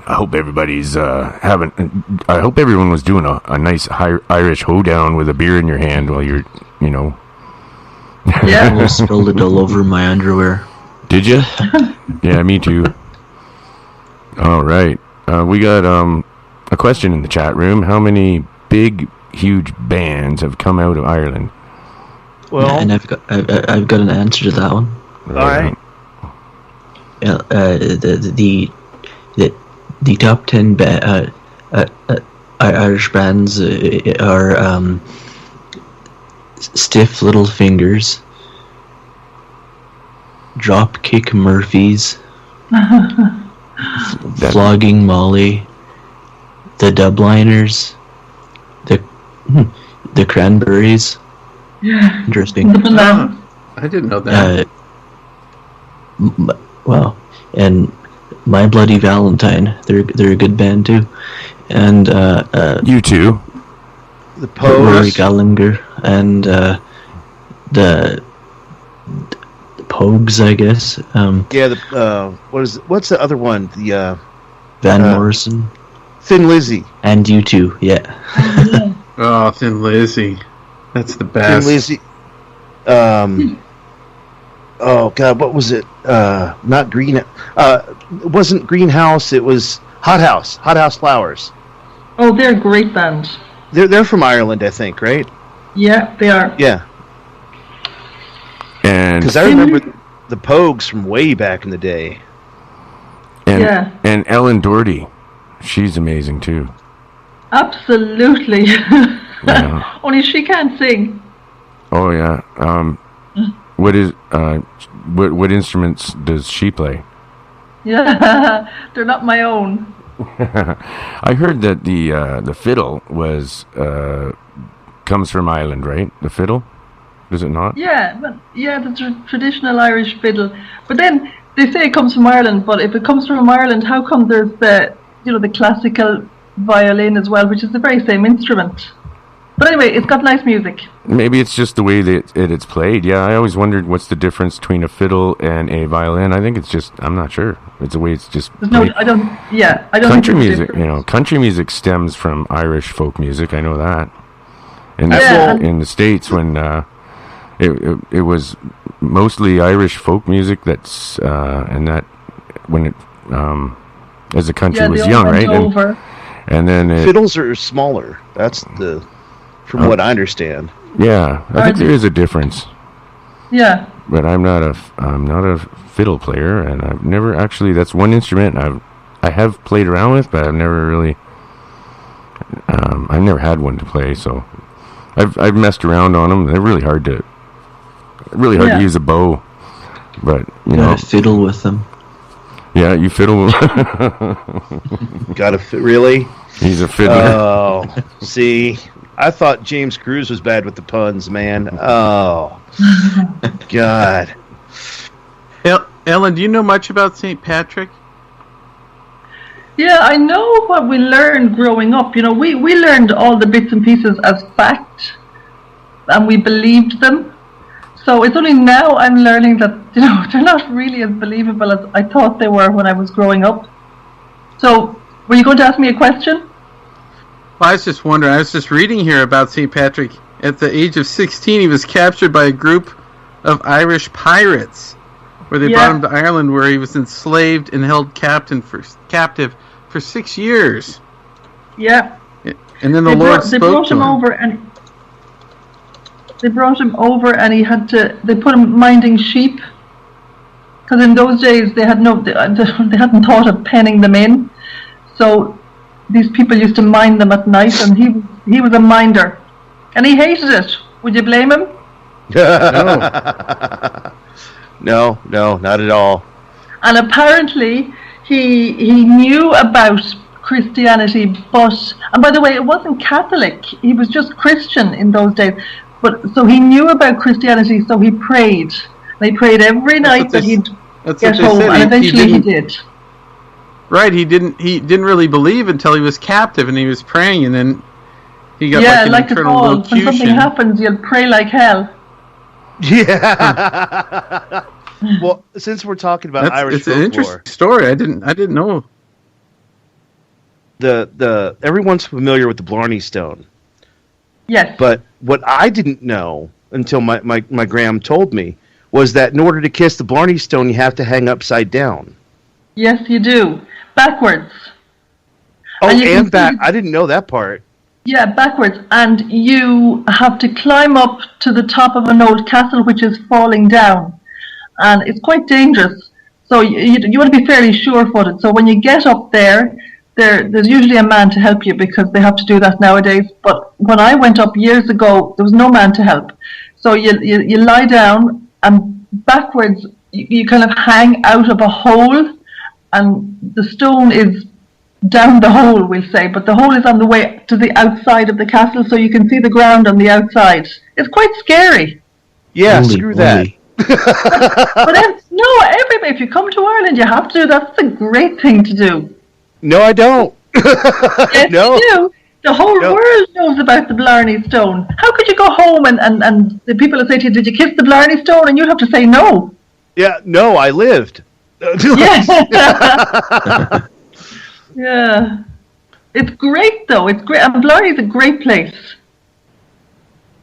I hope everybody's I hope everyone was doing a nice Irish hoedown with a beer in your hand while you're, Yeah. I almost spilled it all over my underwear. Did you? Yeah, me too. All right. We got a question in the chat room. How many big, huge bands have come out of Ireland? Well, and I've got an answer to that one. All right. The top 10 Irish bands are Stiff Little Fingers, Dropkick Murphys, Flogging Molly, the Dubliners, the Cranberries. Yeah. Interesting. I didn't know that. Well, and My Bloody Valentine, they're a good band too, and you too, the Pogues, Rory Gallagher, and the Pogues, I guess. What's the other one? The Van Morrison, Thin Lizzy, and U2. Yeah. Oh, Thin Lizzy, that's the best. Thin Lizzy. Oh God, what was it? Not Green. It wasn't Greenhouse. It was Hot House. Hot House Flowers. Oh, they're a great band. They're from Ireland, I think, right? Yeah, they are. Yeah. And because I remember the Pogues from way back in the day. And Ellen Doherty, she's amazing too. Absolutely. Yeah. Only she can't sing. Oh yeah. What instruments does she play? Yeah, they're not my own. I heard that the fiddle comes from Ireland, right? The fiddle, does it not? Yeah, but the traditional Irish fiddle. But then they say it comes from Ireland. But if it comes from Ireland, how come there's the classical violin as well, which is the very same instrument? But anyway, it's got nice music. Maybe it's just the way that it's played. Yeah, I always wondered what's the difference between a fiddle and a violin. I think it's just, I'm not sure. It's the way it's just played. I don't country think music, country music stems from Irish folk music. I know that. And in the States, when it was mostly Irish folk music, that's and that when it as the country was young, right? And then fiddles are smaller. That's from what I understand. Yeah, I think there is a difference. Yeah. But I'm not a fiddle player, and I've never actually. That's one instrument I have played around with, but I've never really. I've never had one to play, so I've messed around on them. They're really hard to use a bow, but you know, fiddle with them. Yeah, you fiddle. Got to really? He's a fiddler. Oh, see. I thought James Cruz was bad with the puns, man. Oh, God. Ellen, do you know much about St. Patrick? Yeah, I know what we learned growing up. We learned all the bits and pieces as fact, and we believed them. So it's only now I'm learning that, they're not really as believable as I thought they were when I was growing up. So, were you going to ask me a question? Well, I was just wondering. I was just reading here about St. Patrick. At the age of 16, he was captured by a group of Irish pirates, where they brought him to Ireland, where he was enslaved and held captive for 6 years. Yeah. And then the Lord spoke brought to him him. They brought him over, and they put him minding sheep, because in those days they hadn't thought of penning them in, so these people used to mind them at night, and he was a minder, and he hated it. Would you blame him? No, not at all. And apparently he knew about Christianity, and by the way, it wasn't Catholic. He was just Christian in those days. But so he knew about Christianity, so he prayed. They prayed every night that he'd get home, and eventually he did. Right, he didn't really believe until he was captive, and he was praying, and then he got an internal locution. When something happens, you'll pray like hell. Yeah. Well, since we're talking about Irish folklore, an interesting story. I didn't know. the everyone's familiar with the Blarney Stone. Yes. But what I didn't know until my Graham told me was that in order to kiss the Blarney Stone, you have to hang upside down. Yes, you do. Backwards. Oh, And you and can back. see- I didn't know that part. Yeah, backwards. And you have to climb up to the top of an old castle which is falling down. And it's quite dangerous. So you want to be fairly sure-footed. So when you get up there's usually a man to help you because they have to do that nowadays. But when I went up years ago, there was no man to help. So you lie down and backwards you kind of hang out of a hole, and the stone is down the hole, we'll say, but the hole is on the way to the outside of the castle, so you can see the ground on the outside. It's quite scary. Yeah, Holy screw that. But no, everybody, if you come to Ireland, you have to. That's a great thing to do. No, I don't. Yes, No. you do. The whole world knows about the Blarney Stone. How could you go home and the people will say to you, did you kiss the Blarney Stone? And you have to say no. Yeah, no, I lived. Yeah. Yeah. It's great, though. It's great. And Blarney's a great place.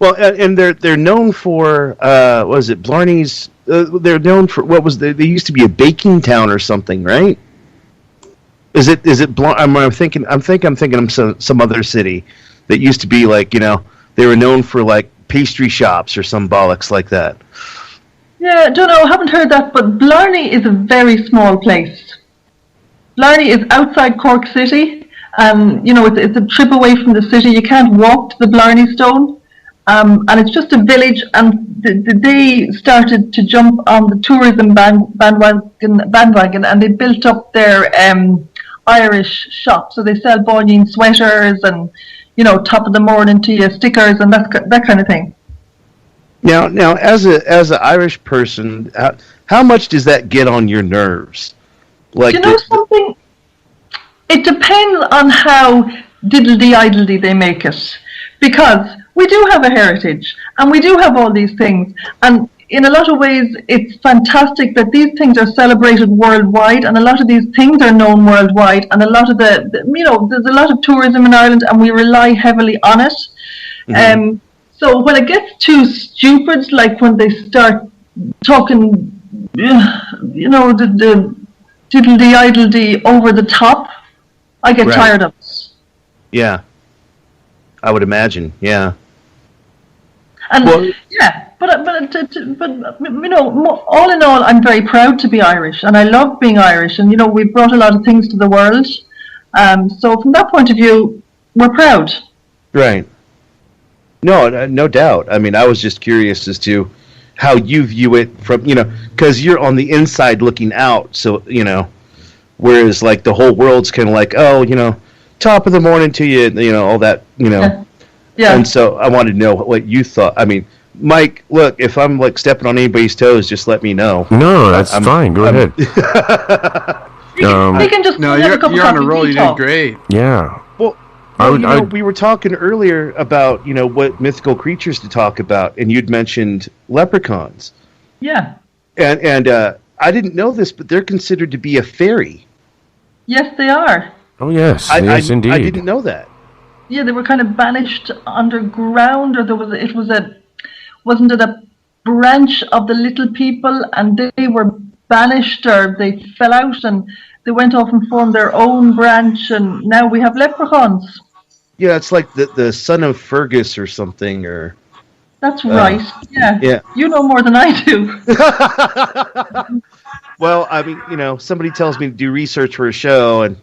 Well, and they're known for was it Blarney's? They're known for what was they used to be a baking town or something, right? Is it I'm thinking of some other city that used to be like, they were known for like pastry shops or some bollocks like that. Yeah, don't know. I haven't heard that, but Blarney is a very small place. Blarney is outside Cork City. It's a trip away from the city. You can't walk to the Blarney Stone. And it's just a village, and they started to jump on the tourism bandwagon, and they built up their Irish shop. So they sell Boyne sweaters and, top of the morning to you stickers and that kind of thing. Now, as an Irish person, how much does that get on your nerves? Like, something? It depends on how diddledy-idledy they make it, because we do have a heritage, and we do have all these things, and in a lot of ways, it's fantastic that these things are celebrated worldwide, and a lot of these things are known worldwide, and a lot of there's a lot of tourism in Ireland, and we rely heavily on it. Mm-hmm. So when it gets too stupid, like when they start talking, the diddledy-idledy over the top, I get tired of it. Yeah, I would imagine. Yeah. And all in all, I'm very proud to be Irish, and I love being Irish, and we've brought a lot of things to the world. So from that point of view, we're proud. Right. No doubt. I mean, I was just curious as to how you view it from, because you're on the inside looking out. So, whereas like the whole world's kind of like, oh, top of the morning to you, all that, Yeah. And so I wanted to know what you thought. I mean, Mike, look, if I'm like stepping on anybody's toes, just let me know. No, that's fine. Go ahead. We can just No, have a cup of you're on a coffee, roll. we You did talk. great. Yeah. Well, we were talking earlier about, what mythical creatures to talk about, and you'd mentioned leprechauns. Yeah. And I didn't know this, but they're considered to be a fairy. Yes, they are. Oh, yes. Yes, indeed. I didn't know that. Yeah, they were kind of banished underground, or wasn't it a branch of the little people, and they were banished, or they fell out and they went off and formed their own branch, and now we have leprechauns. Yeah, it's like the son of Fergus or something, or... That's right, yeah. Yeah. You know more than I do. Well, I mean, somebody tells me to do research for a show, and,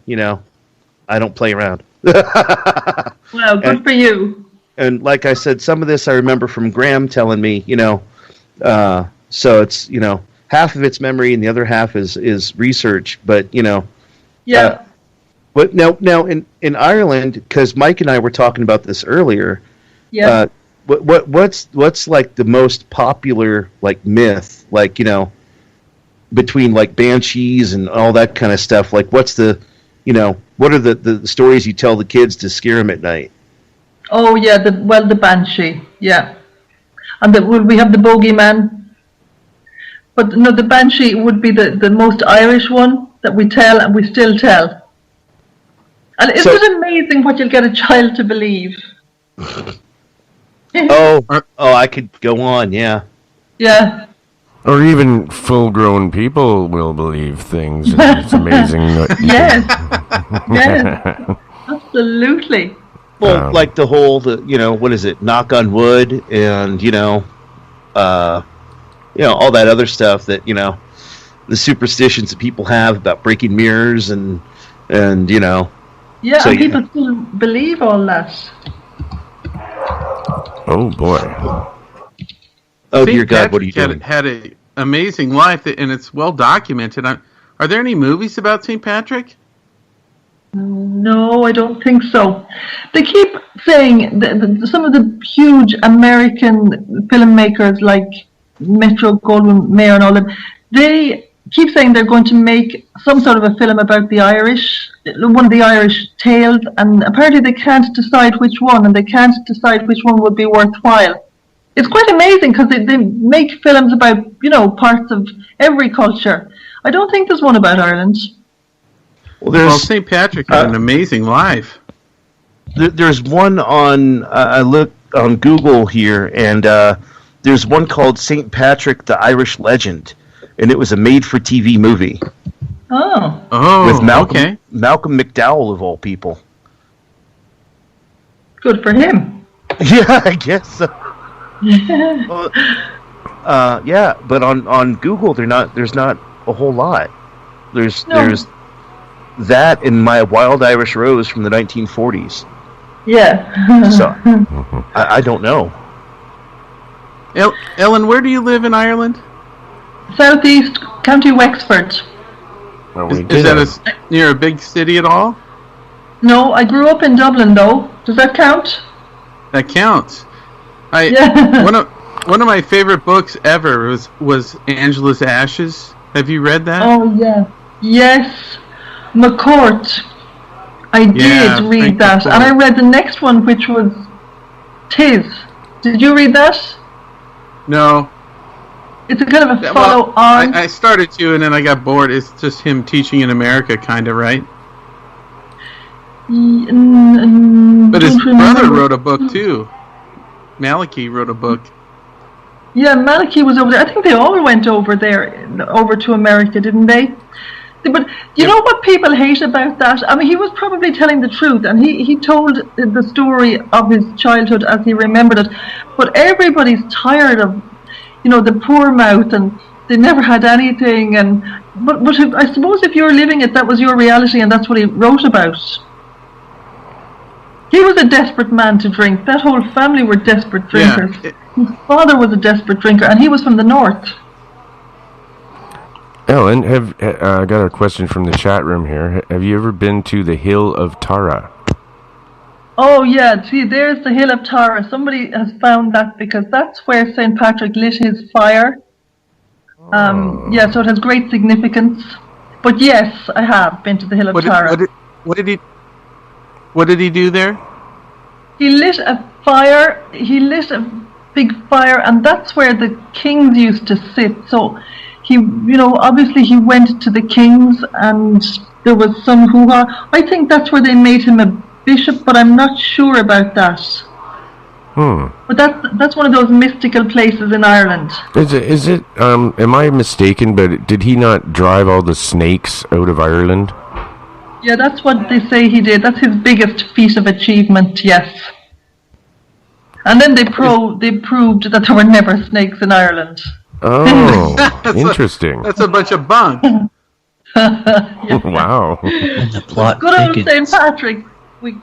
I don't play around. Well, good for you. And like I said, some of this I remember from Graham telling me, so it's, half of it's memory and the other half is research, but, Yeah. But now in Ireland, because Mike and I were talking about this earlier, Yeah. What's like the most popular like myth, like, between like banshees and all that kind of stuff? Like, what's the, what are the stories you tell the kids to scare them at night? Oh yeah, the banshee, yeah, and we have the bogeyman, but no, the banshee would be the most Irish one that we tell, and we still tell. And isn't it amazing what you'll get a child to believe? I could go on, yeah. Yeah. Or even full-grown people will believe things. It's amazing. Yes. Yes. Absolutely. Well, like the whole, what is it? Knock on wood, and all that other stuff that the superstitions that people have about breaking mirrors and Yeah, so, and people still believe all that. Oh boy. Oh St. dear God, what are you Patrick doing? Had an amazing life, and it's well documented. Are there any movies about St. Patrick? No, I don't think so. They keep saying that some of the huge American filmmakers like Metro-Goldwyn-Mayer and all them, they keep saying they're going to make some sort of a film about the Irish, one of the Irish tales, and apparently they can't decide which one, and they can't decide which one would be worthwhile. It's quite amazing because they make films about, parts of every culture. I don't think there's one about Ireland. Well, St. Patrick had an amazing life. There's one on, I looked on Google here, and there's one called St. Patrick, the Irish Legend, and it was a made-for-TV movie. Oh. With Malcolm McDowell, of all people. Good for him. Yeah, I guess so. Yeah, but on Google, there's not a whole lot. There's that in My Wild Irish Rose from the 1940s. Yeah. So I don't know. Ellen, where do you live in Ireland? Southeast County Wexford. Is that near a big city at all? No, I grew up in Dublin though. Does that count? That counts. Yeah. One of my favorite books ever was Angela's Ashes. Have you read that? Oh yeah. Yes. McCourt. I did read Frank that. McCourt. And I read the next one, which was Tis. Did you read that? No. It's a kind of a follow-on. I started to, and then I got bored. It's just him teaching in America, kind of, right? But his brother wrote a book, too. Malachi wrote a book. Yeah, Malachi was over there. I think they all went over there, over to America, didn't they? But you know what people hate about that? I mean, he was probably telling the truth, and he told the story of his childhood as he remembered it. But everybody's tired of, the poor mouth, and they never had anything. But I suppose if you're living it, that was your reality, and that's what he wrote about. He was a desperate man to drink. That whole family were desperate drinkers. Yeah. His father was a desperate drinker, and he was from the north. Ellen, I got a question from the chat room here. Have you ever been to the Hill of Tara? Oh yeah, see, there's the Hill of Tara. Somebody has found that because that's where St. Patrick lit his fire. Yeah, so it has great significance. But yes, I have been to the Hill of Tara. What did he do there? He lit a fire. He lit a big fire, and that's where the kings used to sit. So he, obviously he went to the kings, and there was some hoo-ha. I think that's where they made him a bishop, but I'm not sure about that. But that's one of those mystical places in Ireland. Is it? Am I mistaken? But did he not drive all the snakes out of Ireland? Yeah, that's what they say he did. That's his biggest feat of achievement. Yes. And then they proved that there were never snakes in Ireland. Oh, interesting. That's a bunch of bunk. Wow. And the plot Good old thickens. St. Patrick. We